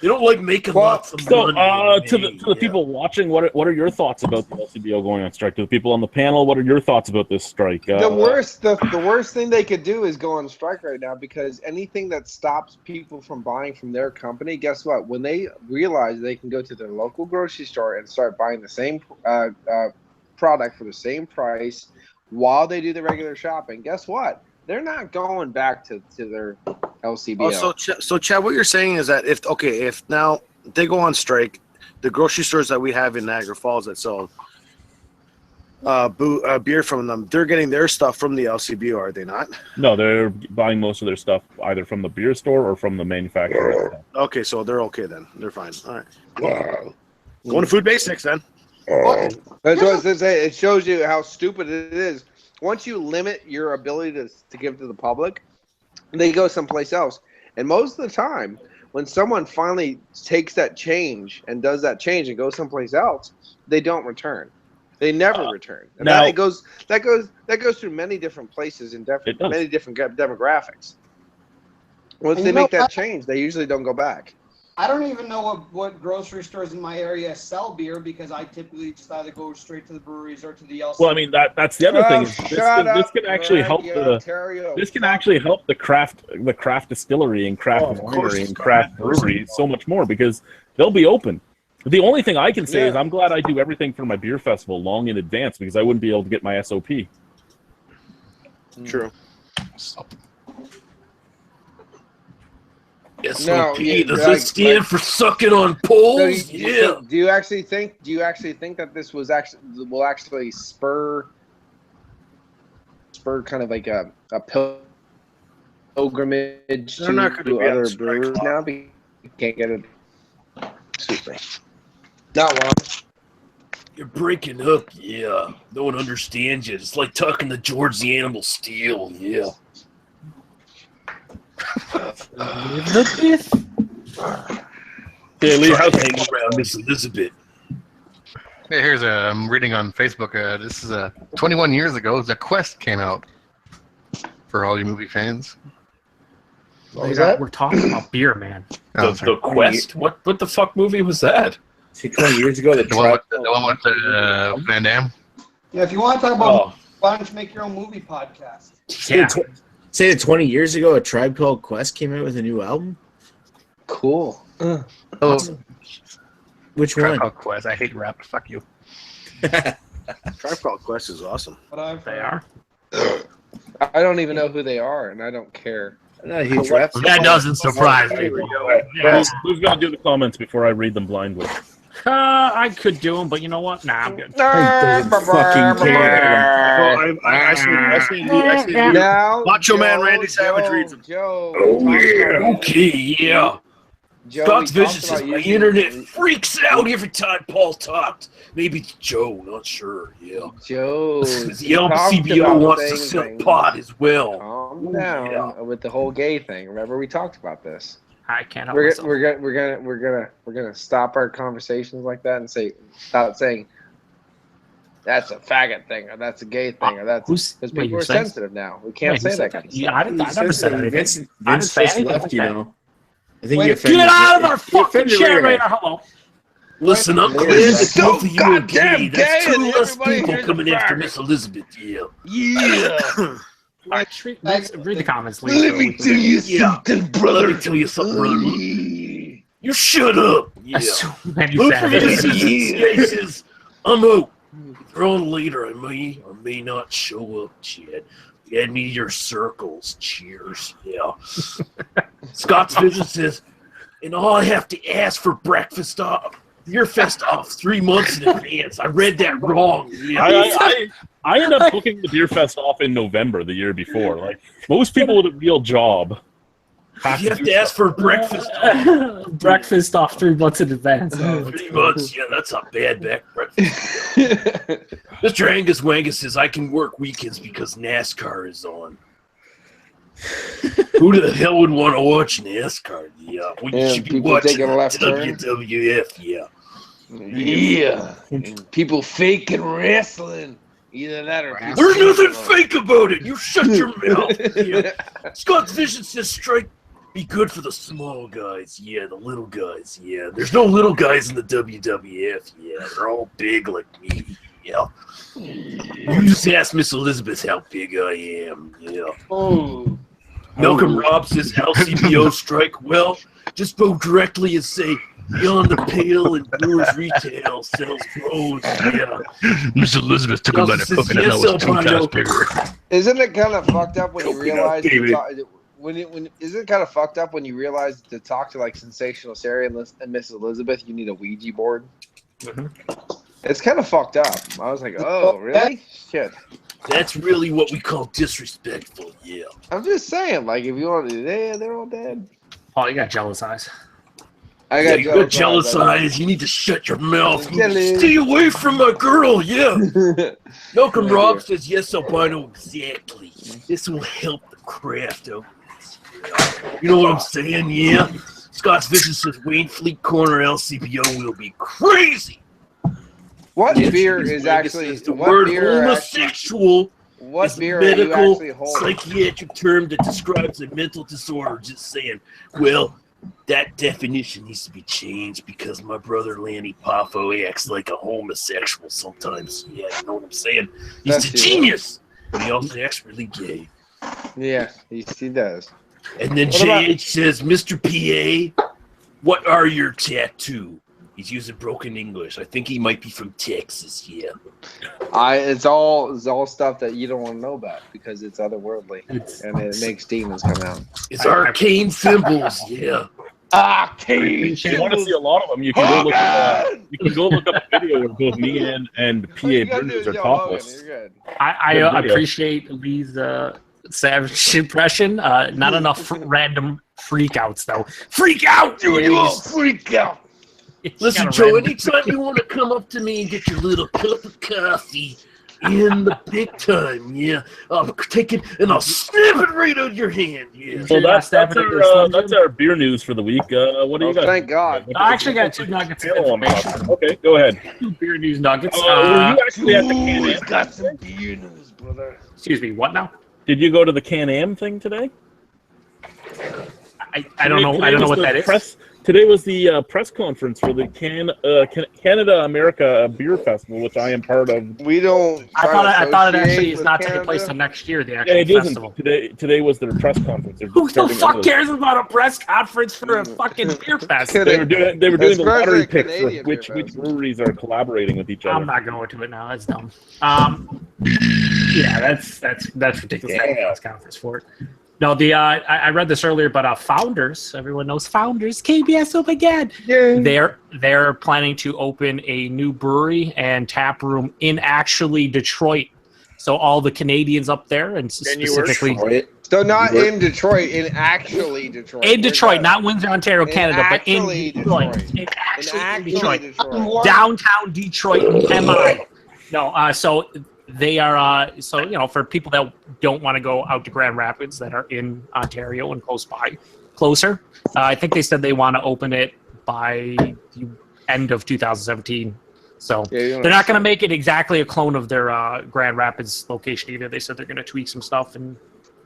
They don't like making lots of So, money. to the people watching, what are your thoughts about the LCBO going on strike? To the people on the panel, what are your thoughts about this strike? The worst thing they could do is go on strike right now, because anything that stops people from buying from their company, guess what? When they realize they can go to their local grocery store and start buying the same product for the same price while they do the regular shopping, guess what? They're not going back to their LCBO. So Chad, what you're saying is that if now they go on strike, the grocery stores that we have in Niagara Falls that sell beer from them, they're getting their stuff from the LCBO, are they not? No, they're buying most of their stuff either from the beer store or from the manufacturer. Okay, so they're okay then. They're fine. All right. Wow. Going to Food Basics then. That's what I say. It shows you how stupid it is. Once you limit your ability to give to the public, they go someplace else. And most of the time, when someone finally takes that change and does that change and goes someplace else, they don't return. They never return. And now- that goes through many different places and many different demographics. Once And they you know make that what? change, they usually don't go back. I don't even know what grocery stores in my area sell beer, because I typically just either go straight to the breweries or to the LC. Well, I mean that's the other thing. Is this can actually help this can actually help the craft distillery and craft winery and craft brewery so much more, because they'll be open. The only thing I can say is I'm glad I do everything for my beer festival long in advance, because I wouldn't be able to get my SOP. True. SOP, does it stand for sucking on poles? So do you actually think that this will actually spur kind of like a pilgrimage They're not to gonna be on other strike brewers clock. now? Because you can't get it. Super. Not wrong. You're breaking up, yeah. No one understands you. It's like talking to George the Animal Steel, yeah. Hey, Lee, how's hang around Miss Elizabeth? Hey, here's I'm reading on Facebook. This is 21 years ago. The Quest came out. For all you movie fans. We're talking about beer, man. Oh, The Quest? What the fuck movie was that? See, 20 years ago, the one with Van Damme. Yeah, if you want to talk about, why don't you make your own movie podcast? Yeah. Say that 20 years ago, A Tribe Called Quest came out with a new album. Cool. Oh, Which Tribe one? Called Quest. I hate rap. Fuck you. Tribe Called Quest is awesome. But I've They are. I don't even know who they are, and I don't care. I'm not a huge rap fan. That doesn't surprise me. Yeah. Who's gonna do the comments before I read them blindly? I could do them, but you know what? Nah, I'm good. Doesn't fucking care. I see. Now, Macho Man Randy Savage reads them. Joe. Okay, yeah. Joe, Fox we talked Vision says about my using- internet freaks out every time Paul talked. Maybe it's Joe, not sure. Yeah. Joe. The we talked LCBO about wants to things sell and- pot as well. Calm down with the whole gay thing. Remember, we talked about this. I can't help We're myself. gonna stop our conversations like that and stop saying that's a faggot thing or that's a gay thing or that's because wait, people you're are saying- sensitive now. We can't Wait, who say said that kind of Yeah, stuff. I never said anything. Vince I didn't say just anything left, like you that. know. I think Wait, he offended Get out of our he fucking offended chat Ray. right now. Hello. Listen, I'm glad that both of you are gay. That's two less people coming after Miss Elizabeth. Yeah. All right, read the comments, Lee. Let me tell you something, brother. Let me tell you something, brother. You shut up. Yeah. Man, you Look for savage. this. Says, I'm out. On later, I may or may not show up, Chad. Add me to your circles. Cheers. Yeah. Scott's Vision says, and all I have to ask for breakfast off, Beer Fest off 3 months in advance. I read that wrong. Yeah. I end up booking the Beer Fest off in November the year before. Like most people with a real job. You have to ask for breakfast. Breakfast off 3 months in advance. 3 months, yeah, that's a bad back breakfast. Mr. Angus Wangus says, I can work weekends because NASCAR is on. Who the hell would want to watch NASCAR? Yeah, we should be watching WWF, yeah. Yeah. And people faking wrestling. Either that or there's nothing fake about it. You shut your mouth. Yeah. Scott's Vision says strike be good for the small guys. Yeah, the little guys. Yeah, there's no little guys in the WWF. Yeah, they're all big like me. Yeah. You just ask Miss Elizabeth how big I am. Yeah. Oh. Malcolm Robb says LCBO strike. Well, just go directly and say Beyond the Pale and Brewers Retail sells rose. Yeah. Miss Elizabeth took a letter poking and that was 2 times bigger. Isn't it kind of fucked up when you realize isn't it kind of fucked up when you realize to talk to like Sensational Sarah and Miss Elizabeth you need a Ouija board? Mm-hmm. It's kind of fucked up. I was like, oh, really? Shit. That's really what we call disrespectful, yeah. I'm just saying, like, if you want to, they're all dead. Oh, you got jealous eyes. I got jealous eyes. You need to shut your mouth. Stay away from my girl, yeah. Malcolm Robb says, yes, Albino, exactly. This will help the craft out. You know what I'm saying, yeah? Scott's Vision says, Wayne Fleet Corner LCBO will be crazy. What beer is actually the word homosexual? What beer medical, are you actually holding? psychiatric term that describes a mental disorder. Just saying. Well, that definition needs to be changed because my brother Lanny Poffo acts like a homosexual sometimes. Yeah, you know what I'm saying? He's a genius, but he also acts really gay. Yeah, he does. And then JH says, Mr. PA, what are your tattoo? He's using broken English. I think he might be from Texas, yeah. It's all stuff that you don't want to know about because it's otherworldly and it makes demons come out. It's arcane symbols, yeah. Arcane. If you want to see a lot of them, you can go look up a video where both me and PA Brinders are topless. I appreciate Lee's savage impression. Not enough random freakouts though. Freak out, dude! You freak out. Listen, Joe, anytime you want to come up to me and get your little cup of coffee in the big time, yeah, I'll take it and I'll snap it right out of your hand, yeah. So that's our beer news for the week. What do you got? Thank God. I actually got 2 nuggets of information. Okay, go ahead. 2 beer news nuggets. You actually at the Can-Am? Got some beer news, brother. Excuse me, what now? Did you go to the Can-Am thing today? I don't know. I don't know what that is. Today was the press conference for the Canada America Beer Festival, which I am part of. We don't. I thought it actually is not taking place until next year. The actual festival. Today was their press conference. Who the fuck cares about a press conference for a fucking beer fest? They were doing the lottery picks for which breweries are collaborating with each other. I'm not going to it now. That's dumb. Yeah, that's ridiculous. Press conference for it. No, I read this earlier, but Founders, everyone knows Founders, KBS up again. Yeah. They're planning to open a new brewery and tap room in actually Detroit. So all the Canadians up there and specifically. So not in Detroit, in actually Detroit. In Detroit, not Windsor, Ontario, Canada, but in Detroit. In Detroit. Downtown Detroit, MI. No, so they are, for people that don't want to go out to Grand Rapids that are in Ontario and closer, I think they said they want to open it by the end of 2017. So they're not going to make it exactly a clone of their Grand Rapids location either. They said they're going to tweak some stuff, and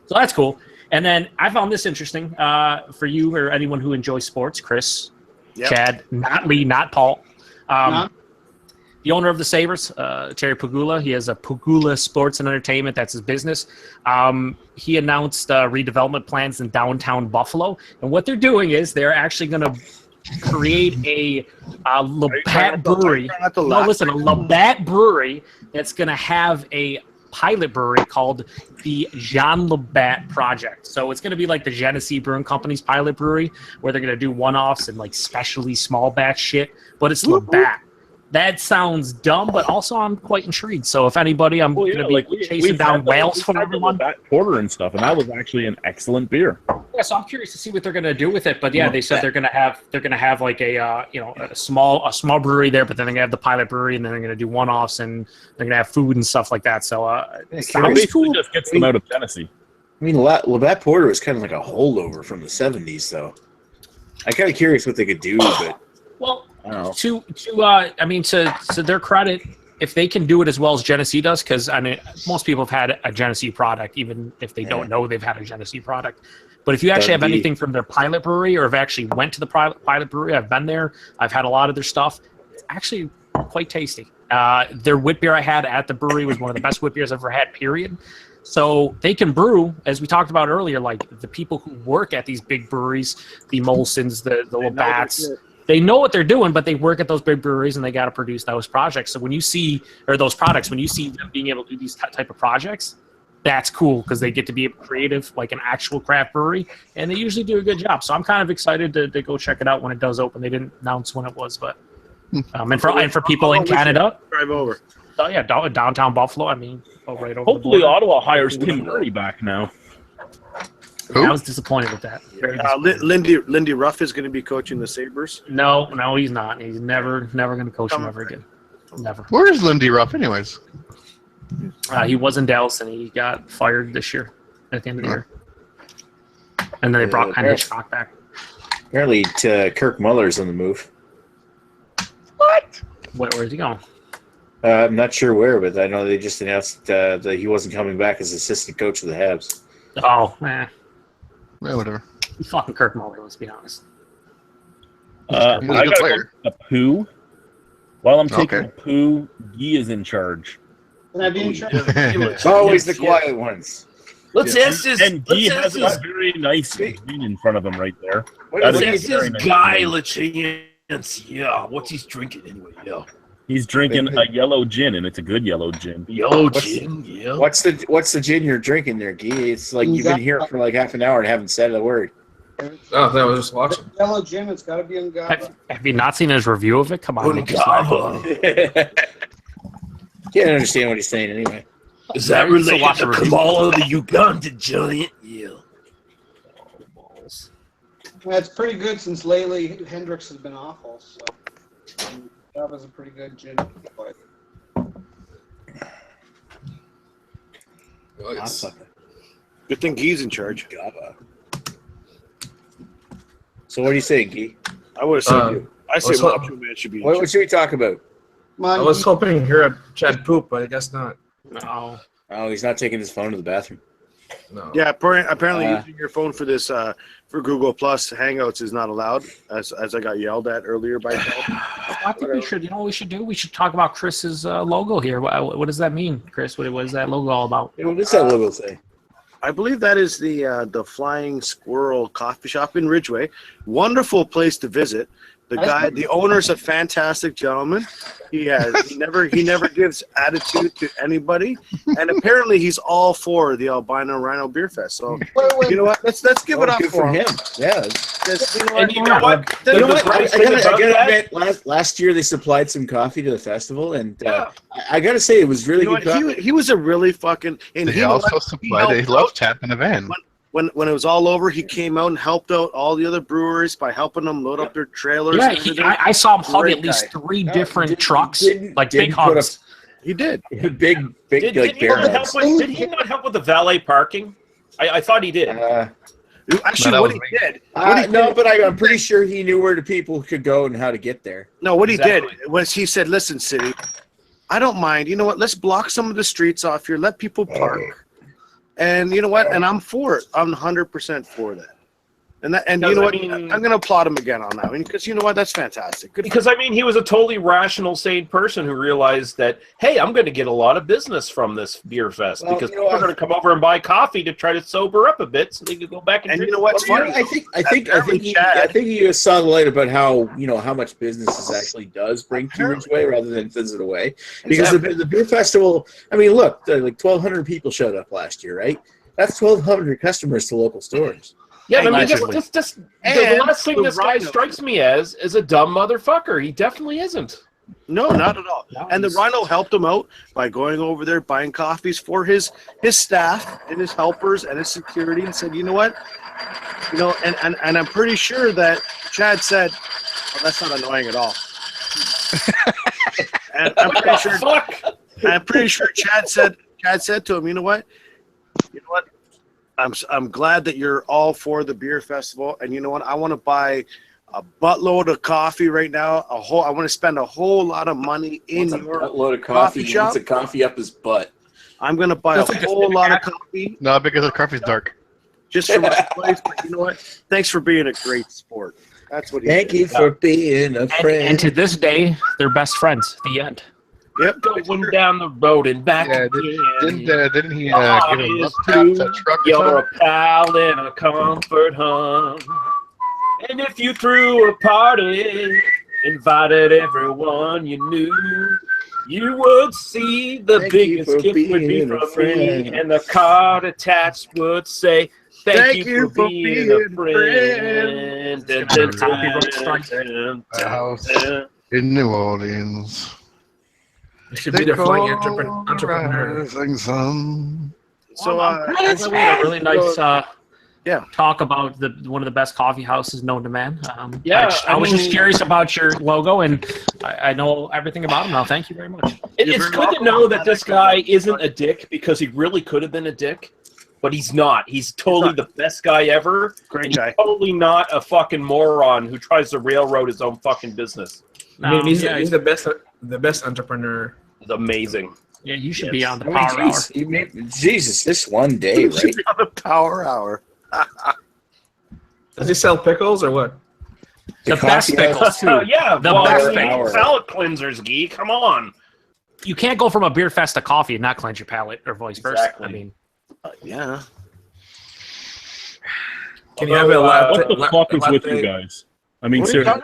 so that's cool. And then I found this interesting for you or anyone who enjoys sports, Chris, Chad, not Lee, not Paul. The owner of the Sabres, Terry Pagula, he has a Pagula Sports and Entertainment. That's his business. He announced redevelopment plans in downtown Buffalo. And what they're doing is they're actually going to create a Labatt brewery. No, listen, a Labatt brewery that's going to have a pilot brewery called the Jean Labatt Project. So it's going to be like the Genesee Brewing Company's pilot brewery, where they're going to do one-offs and like specially small batch shit. But it's Labatt. That sounds dumb, but also I'm quite intrigued. So if anybody, I'm going to be chasing down whales for everyone. That porter and stuff, and that was actually an excellent beer. Yeah, so I'm curious to see what they're going to do with it. But yeah, they said they're going to have like a a small brewery there, but then they're going to have the pilot brewery, and then they're going to do one-offs, and they're going to have food and stuff like that. So it sounds cool. Just gets them out of Tennessee. I mean, Labatt Porter was kind of like a holdover from the '70s, though. I'm kind of curious what they could do, but well. To their credit, if they can do it as well as Genesee does, because I mean, most people have had a Genesee product, even if they don't know they've had a Genesee product. But if you actually have anything from their pilot brewery, or have actually went to the pilot brewery, I've been there. I've had a lot of their stuff. It's actually quite tasty. Their wit beer I had at the brewery was one of the best wit beers I've ever had. Period. So they can brew, as we talked about earlier, like the people who work at these big breweries, the Molsons, the Labatts. They know what they're doing, but they work at those big breweries and they got to produce those projects. So when you see, or those products, when you see them being able to do these type of projects, that's cool because they get to be creative like an actual craft brewery, and they usually do a good job. So I'm kind of excited to go check it out when it does open. They didn't announce when it was, but and for people in Canada, drive over. Oh yeah, downtown Buffalo. I mean, right over. Hopefully, Ottawa hires Tim Murray back now. I was disappointed with that. Lindy Ruff is going to be coaching the Sabres. No, he's not. He's never going to coach them ever again. Never. Where is Lindy Ruff, anyways? He was in Dallas, and he got fired this year at the end of the year. And then they brought Henry Hitchcock back. Apparently, Kirk Muller's on the move. What? Where's he going? I'm not sure where, but I know they just announced that he wasn't coming back as assistant coach of the Habs. Oh, man. Yeah, whatever. He's fucking Kirk Muller, let's be honest. I got a poo. While I'm taking a poo, Guy is in charge. Can I be in charge? It's always the quiet ones. Let's ask this. And Guy has a very nice screen in front of him right there. Let's ask this guy, chance. Yeah, what's he drinking anyway? Yeah. He's drinking a yellow gin, and it's a good yellow gin. Gin, yeah. What's the gin you're drinking there, Guy? It's like you've been here for like half an hour and haven't said a word. Oh, I thought I was just watching. Yellow gin, it's got to be in Gava. Have you not seen his review of it? Come on. Can't understand what he's saying anyway. Is that related to Kamala, the Uganda giant? Yeah. That's pretty good since lately Hendrix has been awful. So that was a pretty good gin. Good thing Guy's in charge. So what do you say, Guy? I would say Macho Man should be in charge. What should we talk about? I was hoping to hear Chad poop, but I guess not. No. Oh, he's not taking his phone to the bathroom. No. Yeah, apparently using your phone for this for Google Plus Hangouts is not allowed, as I got yelled at earlier by. I think we should. You know what we should do? We should talk about Chris's logo here. What does that mean, Chris? What is that logo all about? What does that logo say? I believe that is the Flying Squirrel Coffee Shop in Ridgeway. Wonderful place to visit. The owner's a fantastic gentleman. He never gives attitude to anybody, and apparently he's all for the Albino Rhino Beer Fest. So you know what? Let's give it up for him. Yeah. You know what? I gotta admit, last year they supplied some coffee to the festival, and I gotta say it was really good coffee. He was a really fucking. And he also supplied a love tap in a van. When it was all over, he came out and helped out all the other breweries by helping them load up their trailers. Yeah, I saw him hug at least 3 different trucks, like big hugs. He did. Big did he not help with the valet parking? I thought he did. Actually, what he did. But I'm pretty sure he knew where the people could go and how to get there. No, what he did was he said, "Listen, city, I don't mind. You know what? Let's block some of the streets off here. Let people park." And you know what? And I'm for it. I'm 100% for that. And you know what? I'm going to applaud him again on that one because you know what? That's fantastic. Good because I mean, he was a totally rational, sane person who realized that, hey, I'm going to get a lot of business from this beer fest because people are going to come over and buy coffee to try to sober up a bit so they can go back and drink. You know what's funny? I think you saw the light about how much business this actually does bring to Ridgeway rather than sends it away. Because the beer festival, I mean, look, like 1,200 people showed up last year, right? That's 1,200 customers to local stores. Yeah, I mean, the last thing this guy strikes me as is a dumb motherfucker. He definitely isn't. No, not at all. And the Rhino helped him out by going over there, buying coffees for his staff and his helpers and his security, and said, you know what? You know, and I'm pretty sure that Chad said, "Oh, that's not annoying at all." And I'm pretty sure Chad said to him, "You know what? I'm glad that you're all for the beer festival, and you know what? I want to buy a buttload of coffee right now. I want to spend a whole lot of money in your buttload of coffee shop. Wants a coffee up his butt. I'm going to buy a whole lot of coffee. No, because the coffee's dark. Just for my place, but you know what? Thanks for being a great sport. That's what he Thank you for being a friend. And to this day, they're best friends. The end. Yep. Going down the road and back again. Didn't he give him up that truck? You're a pal in a comfort home. And if you threw a party, invited everyone you knew, you would see the biggest gift would be from me, and the card attached would say, Thank you for being a friend. A house in New Orleans. It should be the flying entrepreneur. So, we had a really nice talk about one of the best coffee houses known to man. I was just curious about your logo, and I know everything about him now. Thank you very much. It's good to know that this guy isn't a dick because he really could have been a dick, but he's not. He's totally the best guy ever. Great guy. Totally not a fucking moron who tries to railroad his own fucking business. I mean, he's the best entrepreneur. It's amazing. Yeah, you should be on the Power Hour. Jesus, this one day, right? Be on the Power Hour. Does he sell pickles or what? The best pickles too. Yeah, the best pickles. Palate cleansers, Gee. Come on. You can't go from a beer fest to coffee and not cleanse your palate, or vice versa. Exactly. I mean, yeah. Can you have a latte? What the fuck is with you guys? I mean, seriously.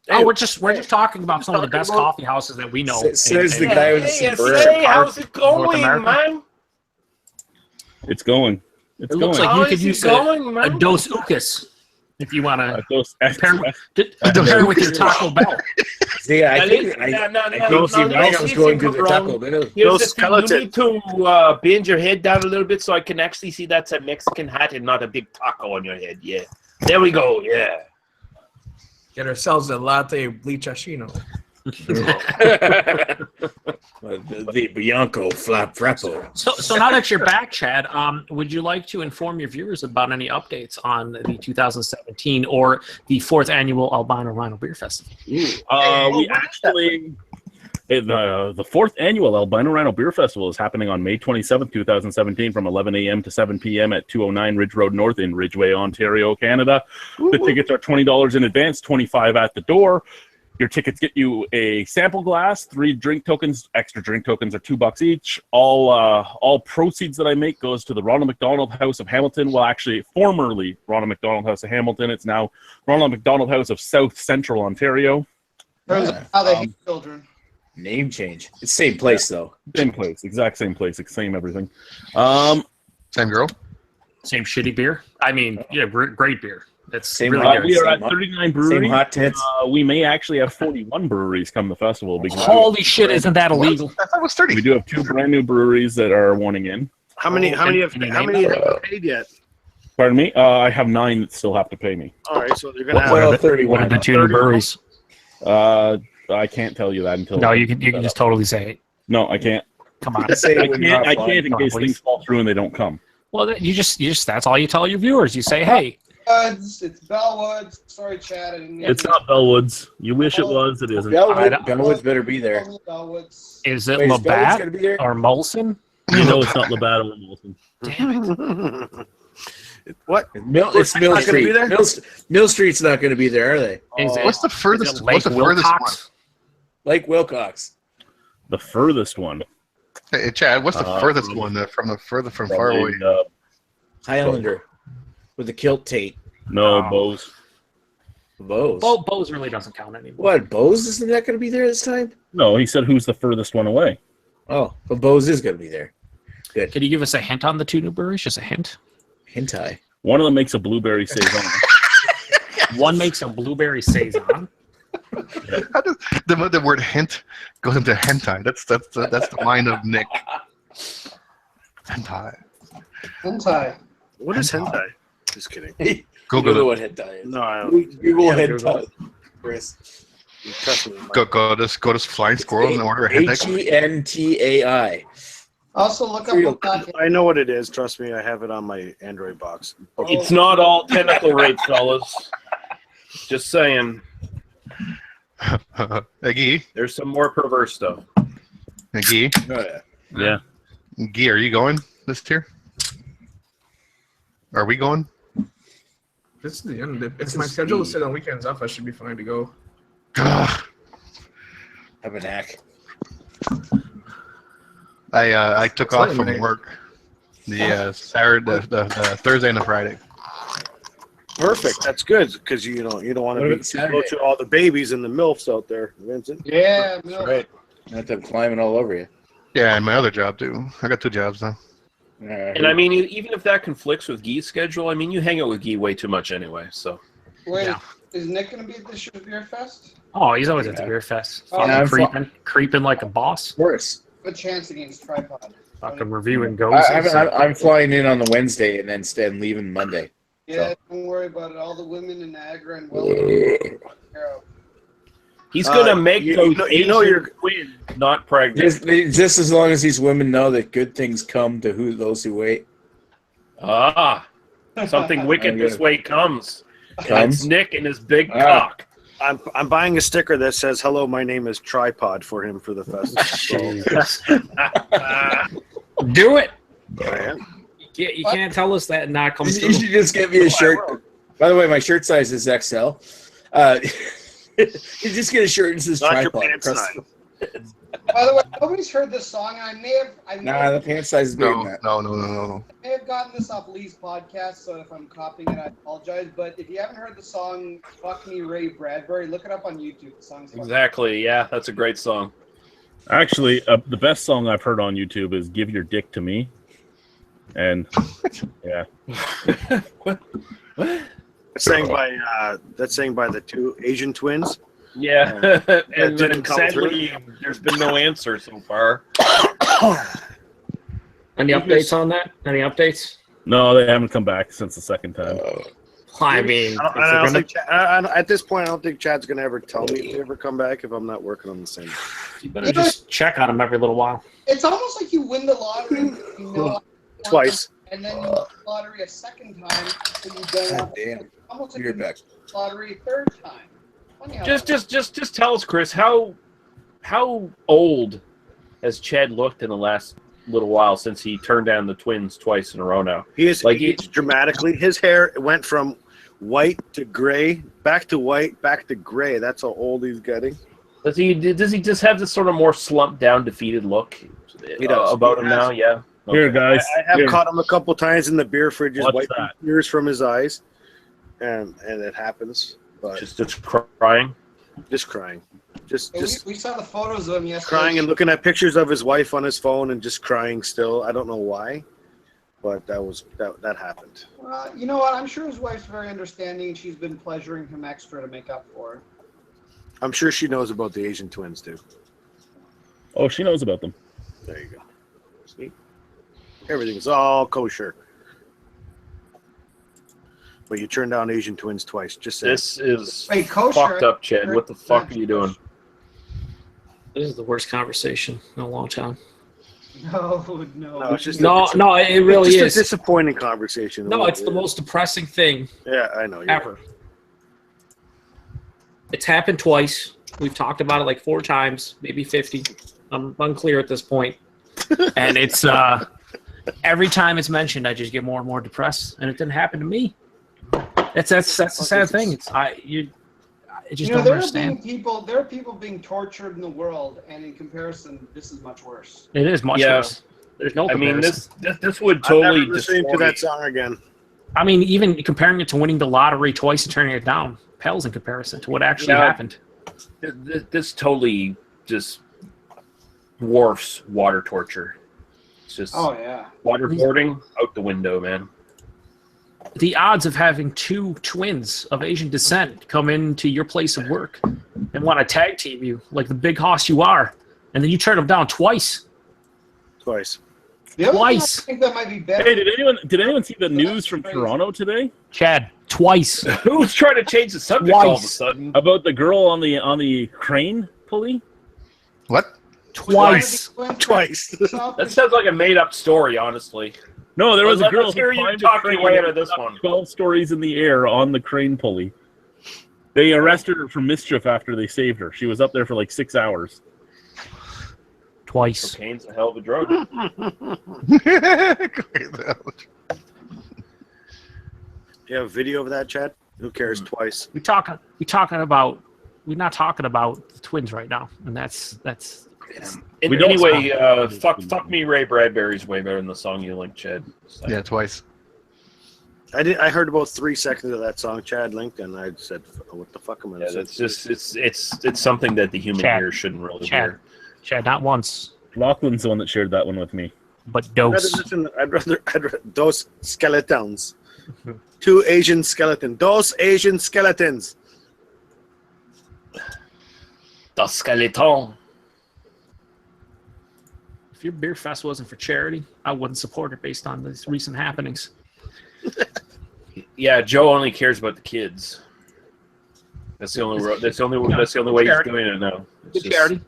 we're just talking about some of the best coffee houses that we know. Says the guy with the sombrero. Hey, how's it going, man? It's going. It's It looks going. like you could is it use going, a man? Dos Ucas if you want to Those pair with your Taco Bell. See, I think I don't see why I was going to the Taco Bell. Here's the thing, you need to bend your head down a little bit so I can actually see that's a Mexican hat and not a big taco on your head. Yeah. There we go. Yeah. Get ourselves a latte bleachachino. The Bianco Frappo. So now that you're back, Chad, would you like to inform your viewers about any updates on the 2017 or the 4th annual Albino Rhino Beer Festival? We actually, the 4th annual Albino Rhino Beer Festival is happening on May 27th, 2017 from 11 a.m. to 7 p.m. at 209 Ridge Road North in Ridgeway, Ontario, Canada. The tickets are $20 in advance, $25 at the door. Your tickets get you a sample glass, 3 drink tokens. Extra drink tokens are $2 each. All proceeds that I make goes to the Ronald McDonald House of Hamilton. Well, actually, formerly Ronald McDonald House of Hamilton. It's now Ronald McDonald House of South Central Ontario. How they hate children. Name change. It's same place though. Same place, exact same place, same everything. Same girl. Same shitty beer. I mean, yeah, great beer. It's Same really hot- good. We are Same at 39 breweries. Same hot tits. We may actually have 41 breweries come the festival. Because Holy shit! Isn't that illegal? I thought it was 30. we do have 2 brand new breweries that are wanting in. How many have paid yet? Pardon me? I have 9 that still have to pay me. All right, so they're gonna Well, have 31. What are the 2 new breweries? I can't tell you that until. No, you can just totally say it. No, I can't. Come on. Say it when you're I offline. can't in case please. things fall through and they don't come. Well, you just that's all you tell your viewers. You say, hey, It's Bellwoods. Sorry, Chad. I didn't mean It's to- not Bellwoods. You wish it was. It isn't. Bellwood's better be there. Bellwoods. is it Wait, is Bellwood's Labatt gonna be there? or Molson? You know it's not Labatt or Molson. Damn it. What? It's Mill not gonna Street. be there? Mill Street's not going to be there, are they? What's the furthest? Lake What's the furthest one? Wilcox? Lake Wilcox. The furthest one. Hey, Chad, what's the furthest one from far away? Highlander with the kilt Tate. No, Bose. Bose. Bose really doesn't count anymore. What? Bose isn't that going to be there this time? No, he said who's the furthest one away. Oh, but Bose is going to be there. Good. Could you give us a hint on the two new breweries? Just a hint. Hentai. One of them makes a blueberry saison. One makes a blueberry saison. How does the word hint goes into hentai? That's the mind of Nick. Hentai. Hentai. What is hentai? Just kidding. Google know it. what hentai is. No, I don't. Google Yeah, hentai. Chris. Trust me. Go to Flying Squirrel and order a hentai. Hentai. Also, look up what that I know what it is. Trust me, I have it on my Android box. It's not all tentacle rape, fellas. Just saying. Hey, There's some more perverse stuff. Guy, Oh, yeah. Yeah. Guy, are you going this year? Are we going? This is the end. If my schedule is set on weekends off, I should be fine to go. Ugh. Have a knack. I took It's off late, from mate. work the Saturday, the Thursday and the Friday. Perfect. That's good because you don't want What to about be Saturday? close to all the babies and the milfs out there, Vincent. Yeah, no. Right. Not them climbing all over you. Yeah, and my other job too. I got 2 jobs now. And I mean, even if that conflicts with Guy's schedule, I mean, you hang out with Guy way too much anyway. So Wait, Yeah. is Nick going to be at this year's beer fest? Oh, he's always at the beer fest. Oh, Fucking yeah, creeping like a boss. Worse. A chance against Tripod. Fucking reviewing ghosts. I'm flying in on the Wednesday and then leaving Monday. Yeah, don't worry about it. All the women in Niagara and Wellington. he's gonna make you those know Asian you're- twins not pregnant. Just as long as these women know that good things come to those who wait. Ah, something wicked this way comes. That's Nick and his big cock. I'm buying a sticker that says "Hello, my name is Tripod" for him for the festival. Do it. Yeah. You can't tell us that and not come You through. should just get me a shirt. By the way, my shirt size is XL. You just get a shirt and says Not your Tripod. pants size. By the way, nobody's heard this song. I may Nah, the pants size is bigger No, than that. no. I may have gotten this off Lee's podcast, so if I'm copying it, I apologize. But if you haven't heard the song "Fuck Me, Ray Bradbury," look it up on YouTube. The song's fucking- Exactly. Yeah, that's a great song. Actually, the best song I've heard on YouTube is "Give Your Dick to Me," and yeah, That's sang by the two Asian twins. Yeah, and didn't come sadly, there's been no answer so far. Any updates on that? Any updates? no, they haven't come back since the second time. I mean, I don't think at this point, I don't think Chad's gonna ever tell me if they ever come back if I'm not working on the same. you better just check on them every little while. It's almost like you win the lottery, you know, Twice. and then you win the lottery a second time, so you don't. God damn. Almost like You're you back. win the lottery a third time. Funny how Just tell us, Chris, how old has Chad looked in the last little while since he turned down the twins twice in a row now? He is Like aged dramatically. His hair went from white to gray, back to white, back to gray. That's how old he's getting. Does he just have this sort of more slumped down, defeated look He does. about He him has. now? Yeah. Here, Okay. guys. I have Here. caught him a couple times in the beer fridges, What's wiping that? tears from his eyes, and it happens. But Just crying. just crying, just we saw the photos of him yesterday. crying and looking at pictures of his wife on his phone and just crying still. I don't know why, but that happened. Well, you know what? I'm sure his wife's very understanding, and she's been pleasuring him extra to make up for it. I'm sure she knows about the Asian twins too. Oh, she knows about them. There you go. See, everything's all kosher. But you turned down Asian twins twice. Just saying. This is Wait, kosher? fucked up, Chad. What the fuck are you doing? This is the worst conversation in a long time. No. No, it's just No, it really it's just is. a disappointing conversation. No, it's the most depressing thing Yeah, I know. ever. It's happened twice. We've talked about it like 4 times, maybe 50. I'm unclear at this point. And it's every time it's mentioned, I just get more and more depressed, and it didn't happen to me. That's the sad thing. I just don't understand. There are people being tortured in the world, and in comparison, this is much worse. It is much worse. There's no comparison. I mean, this would totally listen to that song again. I mean, even comparing it to winning the lottery twice and turning it down pales in comparison to what actually happened. This totally just dwarfs water torture. It's just waterboarding out the window, man. The odds of having two twins of Asian descent come into your place of work and want to tag team you like the big hoss you are, and then you turn them down twice. Twice. Twice. I think that might be better. Hey, did anyone see the news from Toronto today? Chad, twice. Who's trying to change the subject all of a sudden? About the girl on the crane pulley? What? Twice. Twice. That sounds like a made-up story, honestly. No, there was a girl Let's hear who you climbed talk a your crane way and out of this up one. 12 stories in the air on the crane pulley. They arrested her for mischief after they saved her. She was up there for like 6 hours. Twice. Cocaine's a hell of a drug. You have a video of that, Chad? Who cares? Twice. We're not talking about the twins right now, and that's. Anyway, fuck me, Ray Bradbury's way better than the song you linked, Chad. Yeah, twice. I heard about 3 seconds of that song Chad linked, and I said, "What the fuck am I?" Yeah, it's just it's something that the human ear shouldn't really hear. Chad, not once. Lachlan's the one that shared that one with me. But dose. I'd rather those skeletons. 2 Asian skeletons. Those Asian skeletons. The skeleton. If your beer fest wasn't for charity, I wouldn't support it based on these recent happenings. Yeah, Joe only cares about the kids. That's the only way he's doing it now. It's charity.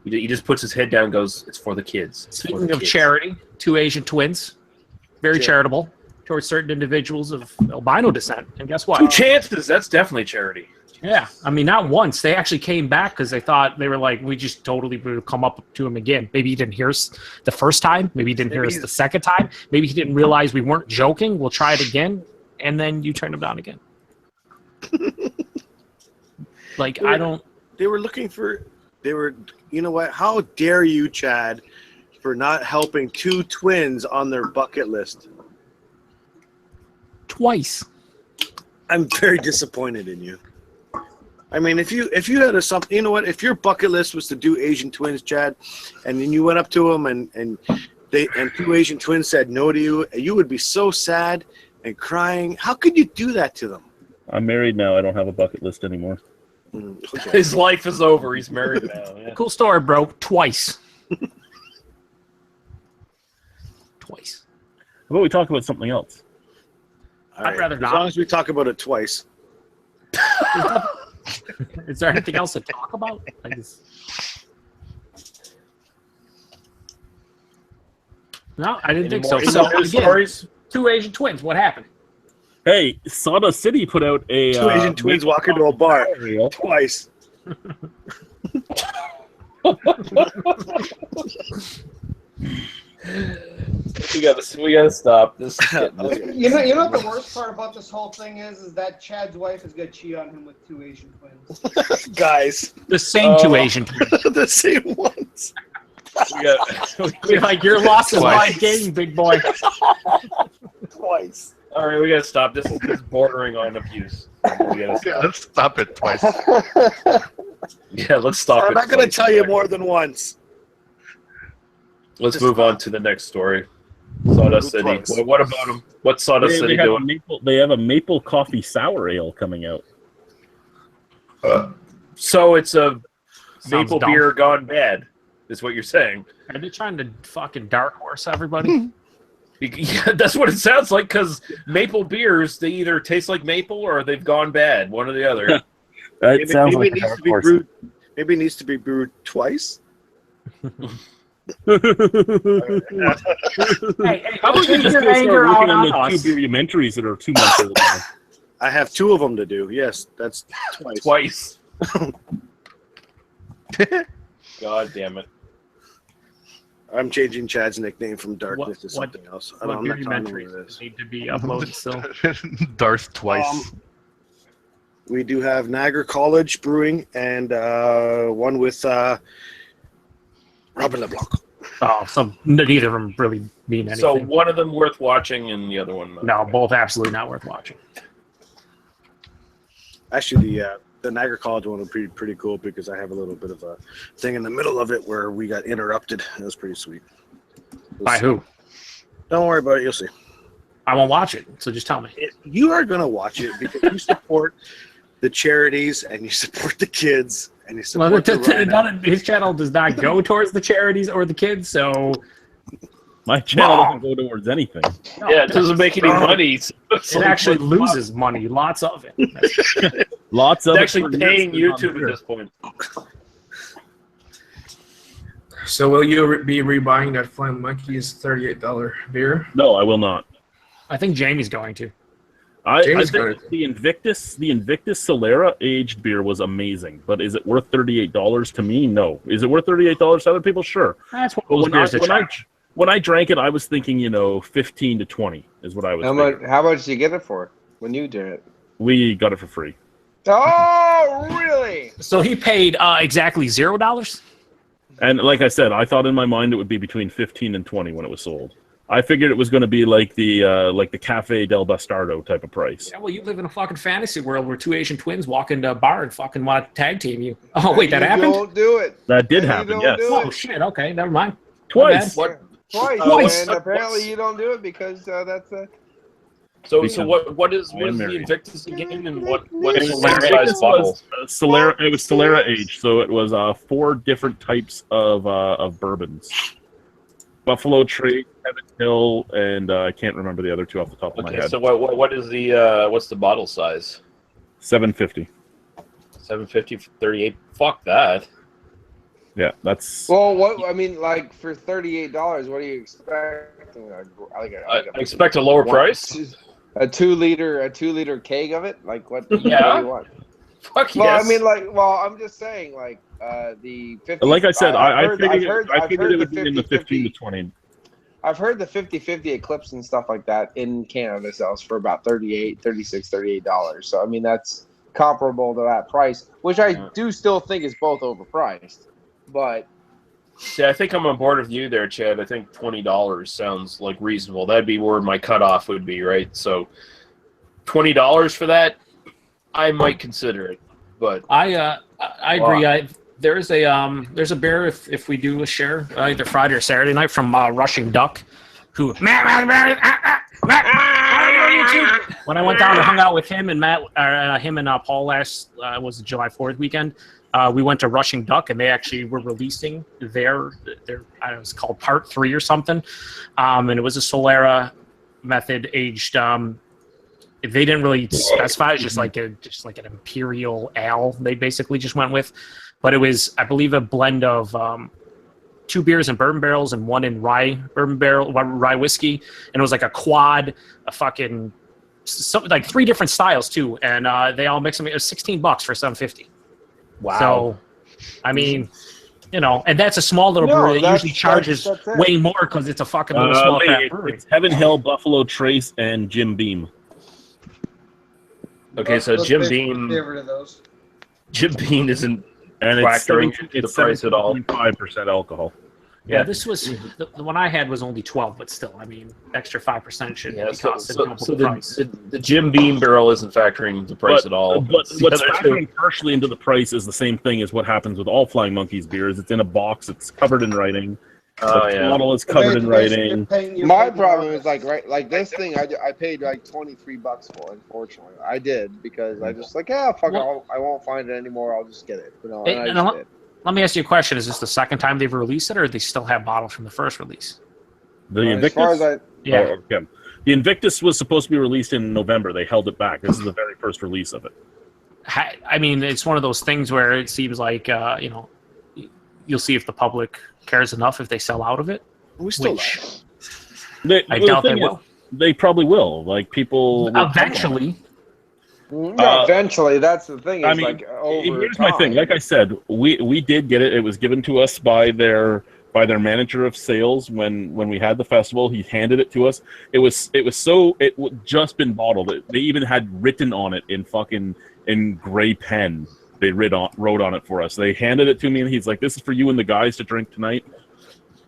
He just puts his head down and goes, "It's for the kids." Speaking of charity, 2 Asian twins, very charitable towards certain individuals of albino descent. And guess what? 2 chances. That's definitely charity. Yeah, I mean, not once. They actually came back because they thought they were like, we just totally would come up to him again. Maybe he didn't hear us the first time. Maybe he didn't hear us the second time. Maybe he didn't realize we weren't joking. We'll try it again, and then you turn him down again. I don't. They were looking for. They were. You know what? How dare you, Chad, for not helping 2 twins on their bucket list? Twice. I'm very disappointed in you. I mean, if you had something, you know what? If your bucket list was to do Asian twins, Chad, and then you went up to them and 2 Asian twins said no to you, you would be so sad and crying. How could you do that to them? I'm married now. I don't have a bucket list anymore. Okay. His life is over. He's married now. Yeah. Cool story, bro. Twice. Twice. How about we talk about something else? I'd rather not. As long as we talk about it twice. Is there anything else to talk about? No, I didn't think so. So again, stories? 2 Asian twins. What happened? Hey, Sawdust City put out a 2 Asian twins walk into a bar twice. We gotta stop this. You know what the worst part about this whole thing is that Chad's wife is gonna cheat on him with 2 Asian twins. Guys, the same 2 Asian twins, the same ones. You're like your loss is my game, big boy. Twice. All right, we gotta stop. This is bordering on abuse. We gotta stop. Let's stop it twice. Yeah, let's stop. I'm not gonna tell you more than once. Let's move on to the next story. Sawdust City. What about them? What's Sawdust City doing? They have a maple coffee sour ale coming out. So it's a Sounds maple dumb. beer gone bad, is what you're saying. Are they trying to fucking dark horse everybody? Yeah, that's what it sounds like, because maple beers, they either taste like maple or they've gone bad, one or the other. That sounds like it a needs dark to be horse. brewed. Maybe it needs to be brewed twice. Hey, How about you take just your go start anger working out on on the us. 2 documentaries that are 2 months old now? I have 2 of them to do. Yes, that's twice. Twice. God damn it. I'm changing Chad's nickname from Darkness to something else. I What don't know what it documentaries is. need to be uploaded still? Darth twice. We do have Niagara College Brewing and one with Robin LeBlanc. Oh, so neither of them really mean anything. So one of them worth watching and the other one not. No, both absolutely not worth watching. Actually, the Niagara College one was pretty cool because I have a little bit of a thing in the middle of it where we got interrupted. It was pretty sweet. By who? Don't worry about it. You'll see. I won't watch it, so just tell me. You are going to watch it because you support the charities and you support the kids and you support his channel does not go towards the charities or the kids, so My channel doesn't go towards anything. No, yeah, it doesn't make any money. It actually loses money, lots of it. Lots of it's actually paying YouTube at this point. So will you be rebuying that Flying Monkey's $38 beer? No, I will not. I think Jamie's going to. I think the Invictus Solera aged beer was amazing, but is it worth $38 to me? No. Is it worth $38 to other people? Sure. That's what those beers to charge. When I drank it, I was thinking, 15 to 20 is what I was thinking. How much did you get it for when you did it? We got it for free. Oh, really? So he paid exactly $0? And like I said, I thought in my mind it would be between 15 and 20 when it was sold. I figured it was going to be like the Cafe del Bastardo type of price. Yeah, well, you live in a fucking fantasy world where two Asian twins walk into a bar and fucking want to tag team you. Oh, wait, that happened? Don't do it. That did happen, yes. Oh, shit, okay, never mind. Twice. Twice. And apparently you don't do it because that's a... So what is the Invictus again, and what is Solera bottle? It was Solera aged, so it was 4 different types of bourbons. Buffalo Trace, Heaven Hill, and I can't remember the other 2 off the top of my head. So what is the what's the bottle size? 750. 750 for 38. Fuck that. Yeah, that's. Well, what I mean, like for $38, what are you expecting? I expect a lower price. A 2 liter keg of it? Like what? Yeah. What do you want? Fuck well, yes. I mean, I'm just saying, the 50. Like I said, I figured it would be 50, in the 15 to 20. I've heard the 50/50 Eclipse and stuff like that in Canada sells for about $38. So I mean, that's comparable to that price, which I do still think is both overpriced. But see, I think I'm on board with you there, Chad. I think $20 sounds like reasonable. That'd be where my cutoff would be, right? So $20 for that, I might consider it. But I agree. There's a bear if we do a share either Friday or Saturday night from Rushing Duck, who when I went down and hung out with him and him and Paul last was the July 4th weekend. We went to Rushing Duck, and they actually were releasing their I don't know, it's called Part 3 or something, and it was a Solera method aged. They didn't really specify; it's just like an imperial ale. They basically just went with, but it was, I believe, a blend of 2 beers in bourbon barrels and 1 in rye whiskey, and it was like a quad, a fucking something like 3 different styles too, and they all mixed them. It was $16 for $750. Wow. So, I mean, and that's a small little brewery that usually charges way more because it's a fucking little small craft brewery. It's Heaven Hill, Buffalo Trace, and Jim Beam. Okay, so Jim Beam. Get rid of those. Jim Beam isn't and factoring into the price at all. 5% alcohol. Yeah, this was the one I had was only 12, but still, I mean, extra 5% should be costed double the price. The Jim Beam barrel isn't factoring the price at all. But what's factoring partially into the price is the same thing as what happens with all Flying Monkeys beers. It's in a box. It's covered in writing. The bottle is covered in writing. My problem is like this thing. I paid like $23 for. Unfortunately, I did because I just fuck it. I won't find it anymore. I'll just get it. And I just did. Let me ask you a question. Is this the second time they've released it, or do they still have bottles from the first release? The Invictus? As far as yeah. Oh, okay. The Invictus was supposed to be released in November. They held it back. This is the very first release of it. I mean, it's one of those things where it seems like, you'll see if the public cares enough if they sell out of it. We still I doubt they will. They probably will. Like, people... Eventually. Eventually, that's the thing. Here's my thing. Like I said, we did get it. It was given to us by their their manager of sales when we had the festival. He handed it to us. It just been bottled. They even had written on it in gray pen. They wrote on it for us. They handed it to me, and he's like, "This is for you and the guys to drink tonight."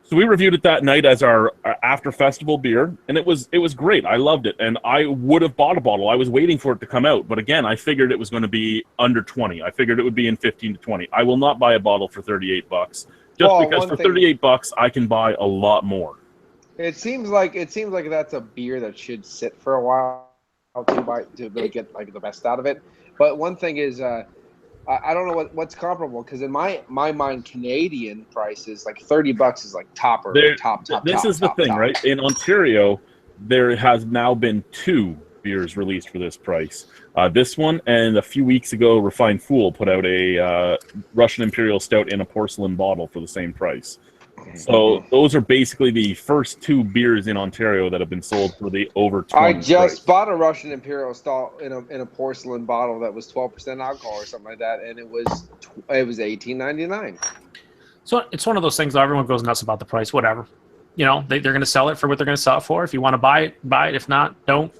So we reviewed it that night as our after festival beer, and it was great. I loved it, and I would have bought a bottle. I was waiting for it to come out, but again, I figured it was going to be under 20. I figured it would be in 15 to 20. I will not buy a bottle for $38, because for $38 I can buy a lot more. It seems like that's a beer that should sit for a while to really get like the best out of it. But one thing is, I don't know what's comparable, because in my mind, Canadian prices like $30 is like top. This is the thing, right? In Ontario, there has now been 2 beers released for this price. This one, and a few weeks ago, Refined Fool put out a Russian Imperial Stout in a porcelain bottle for the same price. So those are basically the first 2 beers in Ontario that have been sold for the over 20. I just bought a Russian Imperial Stout in a porcelain bottle that was 12% alcohol or something like that, and it was $18.99. So it's one of those things that everyone goes nuts about the price. Whatever, they're going to sell it for what they're going to sell it for. If you want to buy it, buy it. If not, don't.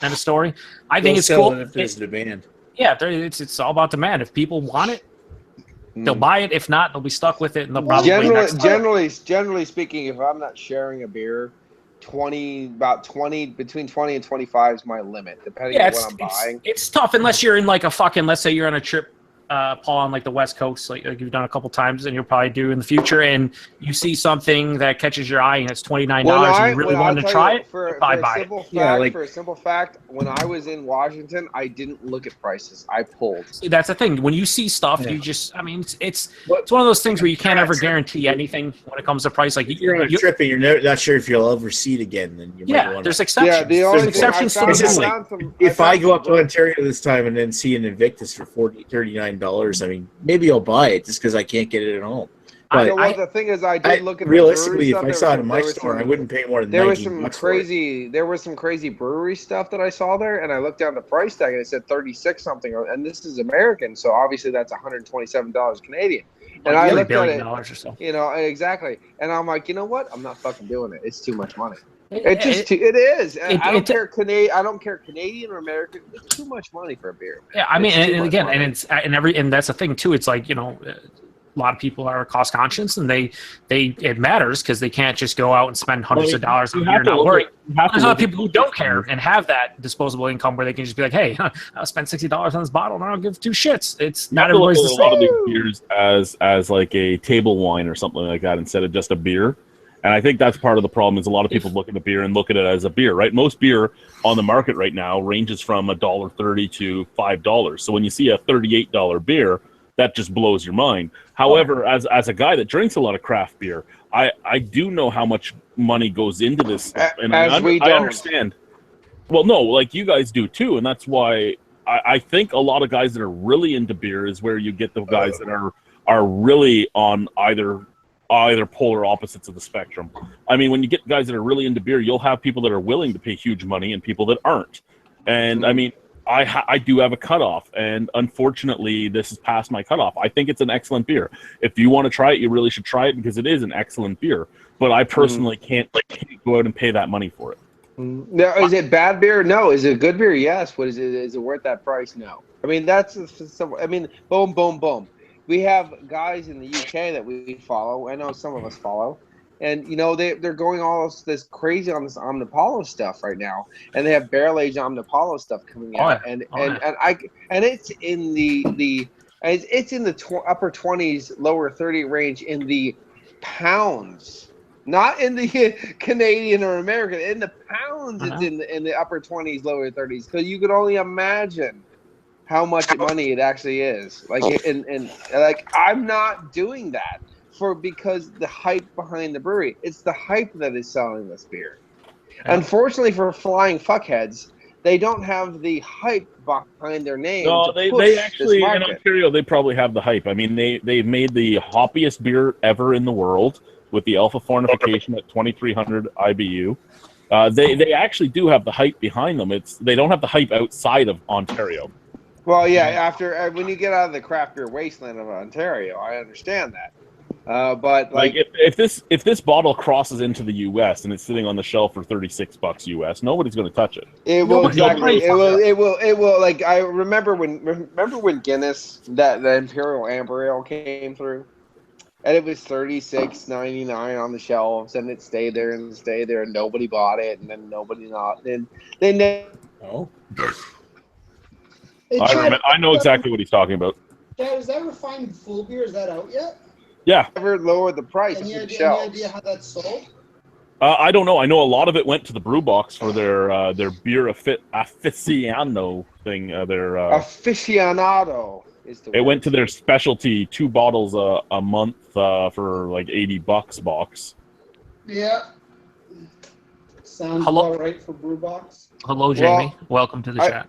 End of story. I think it's cool if there's demand. Yeah, it's all about demand. If people want it, they'll buy it. If not, they'll be stuck with it, and they'll probably generally speaking, if I'm not sharing a beer, between 20 and 25 is my limit, depending on what I'm buying. It's tough unless you're in like let's say you're on a trip, Paul, on like the West Coast, like you've done a couple times, and you'll probably do in the future, and you see something that catches your eye and it's $29, and you really want to try it, buy it. For a simple fact, when I was in Washington, I didn't look at prices. I pulled. That's the thing. When you see stuff, you just, it's one of those things where you can't ever guarantee anything when it comes to price. Like you're on a trip and you're not sure if you'll ever see it again, then you might want to. There's exceptions. There's exceptions. If I go up to Ontario this time and then see an Invictus for $39, I mean, maybe I'll buy it just because I can't get it at home. But the thing is, I did look at realistically, if I saw it in my store, I wouldn't pay more than $19 There was some crazy brewery stuff that I saw there, and I looked down the price tag and it said 36 something, and this is American, so obviously that's $127 Canadian. And I looked at it, or so. Exactly, and I'm like, you know what? I'm not fucking doing it. It's too much money. It is. I don't care Canadian or American. It's too much money for a beer. Yeah, I mean, and again, and that's the thing too. It's like, a lot of people are cost conscious, and it matters because they can't just go out and spend hundreds of dollars on beer and not worry. There's other people who don't care and have that disposable income where they can just be like, hey, I'll spend $60 on this bottle and I don't give 2 shits. It's not everybody's the same. A lot of these beers as like a table wine or something like that instead of just a beer. And I think that's part of the problem is a lot of people look at the beer and look at it as a beer, right? Most beer on the market right now ranges from $1.30 to $5. So when you see a $38 beer, that just blows your mind. However, as a guy that drinks a lot of craft beer, I do know how much money goes into this stuff. And I understand. Well, no, like you guys do too. And that's why I think a lot of guys that are really into beer is where you get the guys that are really on either polar opposites of the spectrum. I mean, when you get guys that are really into beer, you'll have people that are willing to pay huge money and people that aren't. And I mean, I do have a cutoff, and unfortunately, this is past my cutoff. I think it's an excellent beer. If you want to try it, you really should try it because it is an excellent beer. But I personally can't go out and pay that money for it. Now, is it bad beer? No. Is it good beer? Yes. What is it? Is it worth that price? No. I mean, boom, boom, boom. We have guys in the UK that we follow. I know some of us follow. And, they're going all this crazy on this Omnipollo stuff right now. And they have barrel-aged Omnipollo stuff coming out. And it's in the upper 20s, lower 30 range in the pounds. Not in the Canadian or American. In the pounds, it's in the upper 20s, lower 30s. Because you could only imagine how much money it actually is. I'm not doing that because the hype behind the brewery. It's the hype that is selling this beer. Yeah. Unfortunately for flying fuckheads, they don't have the hype behind their name. No, they actually in Ontario they probably have the hype. I mean, they've made the hoppiest beer ever in the world with the alpha fornification at 2,300 IBU. They actually do have the hype behind them. They don't have the hype outside of Ontario. Well, yeah. After when you get out of the craft beer wasteland of Ontario, I understand that. But Like if this bottle crosses into the U.S. and it's sitting on the shelf for $36 U.S., nobody's going to touch it. it will exactly. It will. Like I remember when Guinness the Imperial Amber Ale came through, and it was $36.99 on the shelves, and it stayed there and stayed there, and nobody bought it, and then nobody not. And then Oh. Hey, I Chad, know exactly what he's talking about. Chad, is that refined full beer? Is that out yet? Yeah. never lowered the price Any of the idea, shelves. how that's sold? I don't know. I know a lot of it went to the brew box for their beer aficionado thing. Aficionado is the It word. went to their specialty 2 bottles a month for like $80 box. Yeah. Sounds Hello? about right for Brewbox. Hello, Jamie. Welcome to the chat.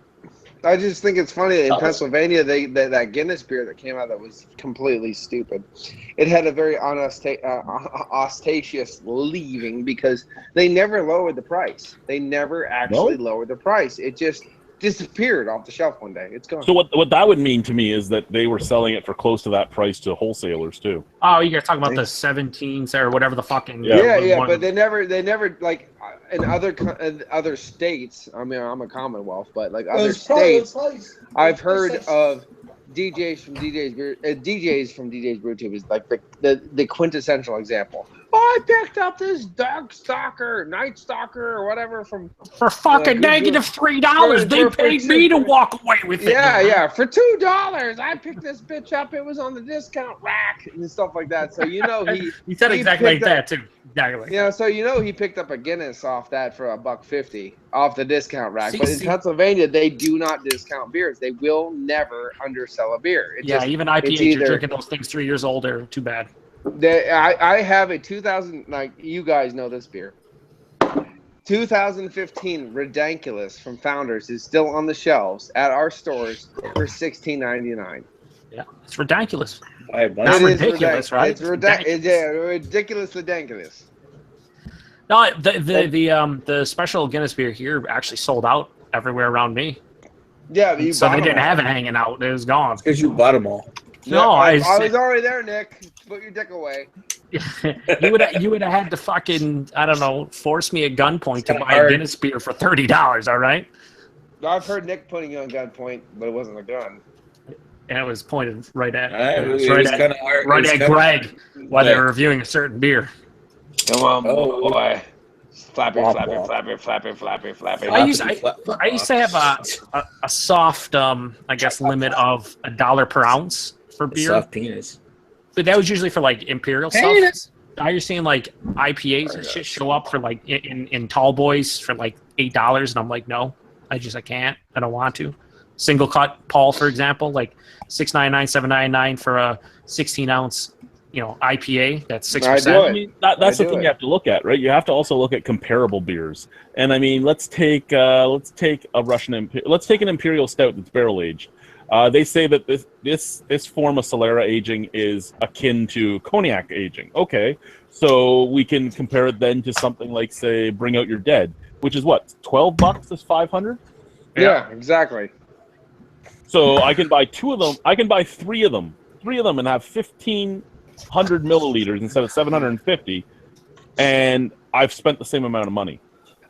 I just think it's funny that in Pennsylvania, that Guinness beer that came out that was completely stupid. It had a very ostentatious leaving because they never lowered the price. They never actually lowered the price. It just disappeared off the shelf one day. It's gone. So what that would mean to me is that they were selling it for close to that price to wholesalers too. Oh, you guys talking about the 17s or whatever the fucking Yeah, one- but they never like in other states. I mean, I'm a Commonwealth, but like other states, I've heard of DJs from DJ's Brew Tube is like the quintessential example. Oh, I picked up this Night Stalker, or whatever from for fucking -$3. They paid me to walk away with it. Yeah, for $2. I picked this bitch up. It was on the discount rack and stuff like that. So he said exactly like that too. Exactly. Yeah, so he picked up a Guinness off that for $1.50 off the discount rack. But in Pennsylvania, they do not discount beers. They will never undersell a beer. Even IPAs, you're drinking those things 3 years old. They're too bad. I have a 2000, like you guys know this beer. 2015 Ridiculous from Founders is still on the shelves at our stores for $16.99. Yeah, it's ridiculous. Not ridiculous, right? It's ridiculous. No, the special Guinness beer here actually sold out everywhere around me. Yeah, so they didn't have it hanging out. It was gone. Because you bought them all. No, I was already there, Nick. Put your dick away. you would have had to fucking, I don't know, force me at gunpoint to buy a Guinness beer for $30. All right. I've heard Nick putting you on gunpoint, but it wasn't a gun. And it was pointed right at Greg while they were reviewing a certain beer. Come on, boy. Flappy. I used to have a soft, I guess, limit of $1 per ounce for beer. Soft penis. But that was usually for like imperial stuff. Now you're seeing like IPAs and shit show up for like in tall boys for like $8, and I'm like, no, I can't. I don't want to. Single cut Paul, for example, like $6.99, $7.99 for a 16-ounce, IPA. That's 6%. I mean, that's the thing you have to look at, right? You have to also look at comparable beers. And I mean, let's take an imperial stout that's barrel aged. They say that this form of Solera aging is akin to cognac aging. Okay, so we can compare it then to something like, say, Bring Out Your Dead, which is what, $12 is 500. Yeah, exactly. So I can buy 2 of them. I can buy 3 of them, and have 1,500 milliliters instead of 750, and I've spent the same amount of money.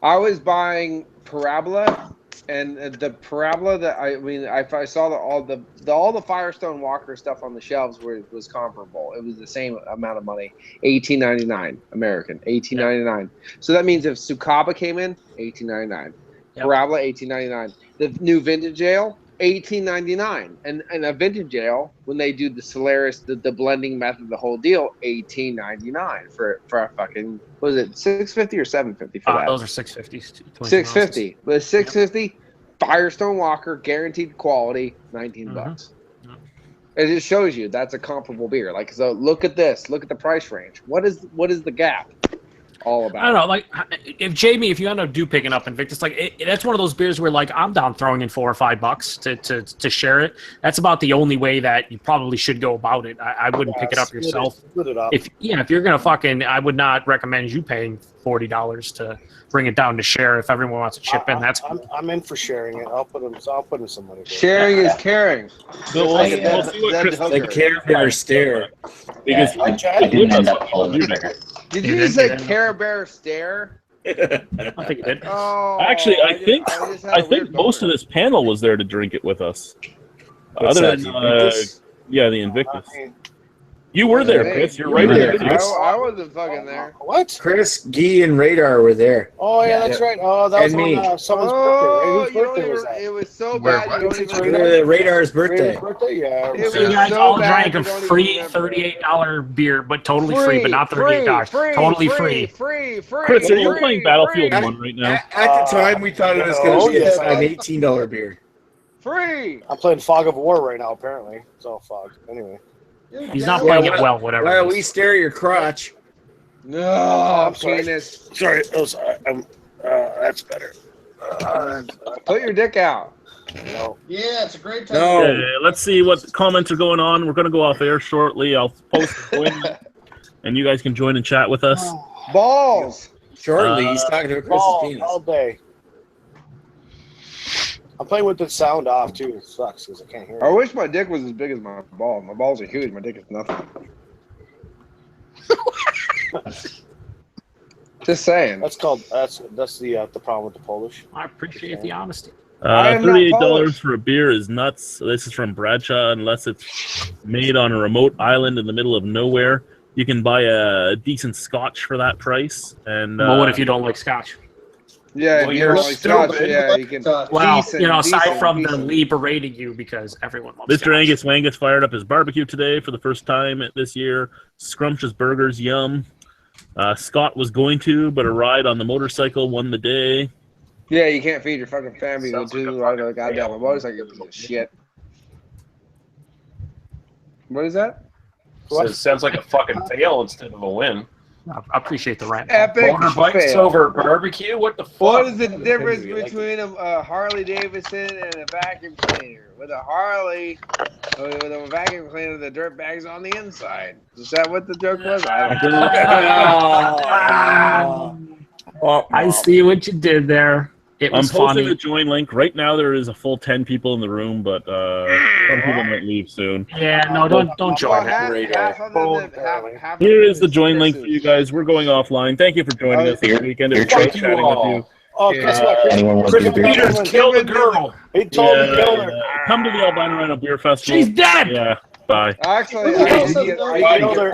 I was buying Parabola. And the Parabola if I saw all the Firestone Walker stuff on the shelves was comparable. It was the same amount of money, $18.99 American, $18.99. So that means if Sukaba came in, $18.99. Parabola, $18.99. The new vintage ale, $18.99. And a vintage ale, when they do the Solaris, the blending method, the whole deal, $18.99 for a fucking, what was it, $6.50 or $7.50 for that? Those are $6.50. $6.50. But $6.50, Firestone Walker, guaranteed quality, $19. It just shows you that's a comparable beer. Like, so look at this. Look at the price range. What is the gap all about? I don't know. Like, if you end up picking up Invictus, like that's one of those beers where like I'm down throwing in $4 or $5 to share it. That's about the only way that you probably should go about it. I wouldn't pick it up yourself. Split it up. If you're gonna fucking, I would not recommend you paying $4 $40 to bring it down to share. If everyone wants to chip in, that's cool. I'm in for sharing it. I'll put in some money. Sharing is caring. We'll see what Chris The Care Bear stare. because I didn't end up pulling the trigger. Did you just say Care Bear stare? I think it did. Oh, actually, I think just had a weird most of boner. this panel was there to drink it with us. What's Other that, than the Invictus? yeah, the Invictus. You were there, Chris. You're right You were there. there, Chris. I wasn't fucking there. What? Chris, Guy, and Radar were there. Oh yeah, that's right. Oh, that was And me. on someone's Oh, birthday. Right? Whose birthday was that? it was so Where- bad. You don't It's even Radar. Radar's birthday. Radar's birthday? Yeah. It So you was guys so all bad drank a you don't even free remember. $38 beer, but totally free, but not $38. Free, Totally free. Chris, are you playing Battlefield 1 right now? At the time, we thought it was going to be yes, an $18 beer. Free. I'm playing Fog of War right now. Apparently, it's all fog. Anyway. He's not playing it well, whatever. While it we is. stare at your crotch. No, I'm sorry. penis. Sorry. Oh, sorry. That's better. Put your dick out. No. Yeah, it's a great time. No. Let's see what comments are going on. We're going to go off air shortly. I'll post it, and you guys can join and chat with us. Balls. Shortly, he's talking to Chris's All penis. day. I'm playing with the sound off too. It sucks because I can't hear I it. wish my dick was as big as my balls. My balls are huge. My dick is nothing. Just saying. That's the problem with the Polish. I appreciate the honesty. I am not $38 Polish. for a beer is nuts. This is from Bradshaw. Unless it's made on a remote island in the middle of nowhere, you can buy a decent Scotch for that price. And Well, what if you don't like Scotch? Yeah, Well, if you're you're like Scotch, stupid. yeah, you can. Well, Decent, aside decent, from them decent. liberating you because everyone loves Mr. Scotch. Angus Wangus fired up his barbecue today for the first time this year. Scrumptious burgers, yum. Scott was going to, but a ride on the motorcycle won the day. Yeah, you can't feed your fucking family though, Sounds like a too. fucking Like, goddamn, a motorcycle piece of shit. What is that? So it sounds like a fucking fail instead of a win. I appreciate the rant. Epic Motorbikes fail. over barbecue? What the fuck? What is the difference between a Harley Davidson and a vacuum cleaner? With a Harley, with a vacuum cleaner, the dirt bag's on the inside. Is that what the joke was? I don't know. I see what you did there. It I'm was posting funny. the join link. Right now there is a full 10 people in the room, but some people might leave soon. Yeah, no, don't join Well, it. half of them, half of Here them is the join link for you guys. We're going offline. Thank you for joining us this weekend. It was Fuck great you chatting all. with you. Oh, guess what? Anyone wants Chris to do beer? Peters Kill the girl. He told me to kill her. Come to the Albino Rhino Beer Festival. She's dead! Yeah, bye. Actually, Who the hell I says did get- no? I He did killed get- her.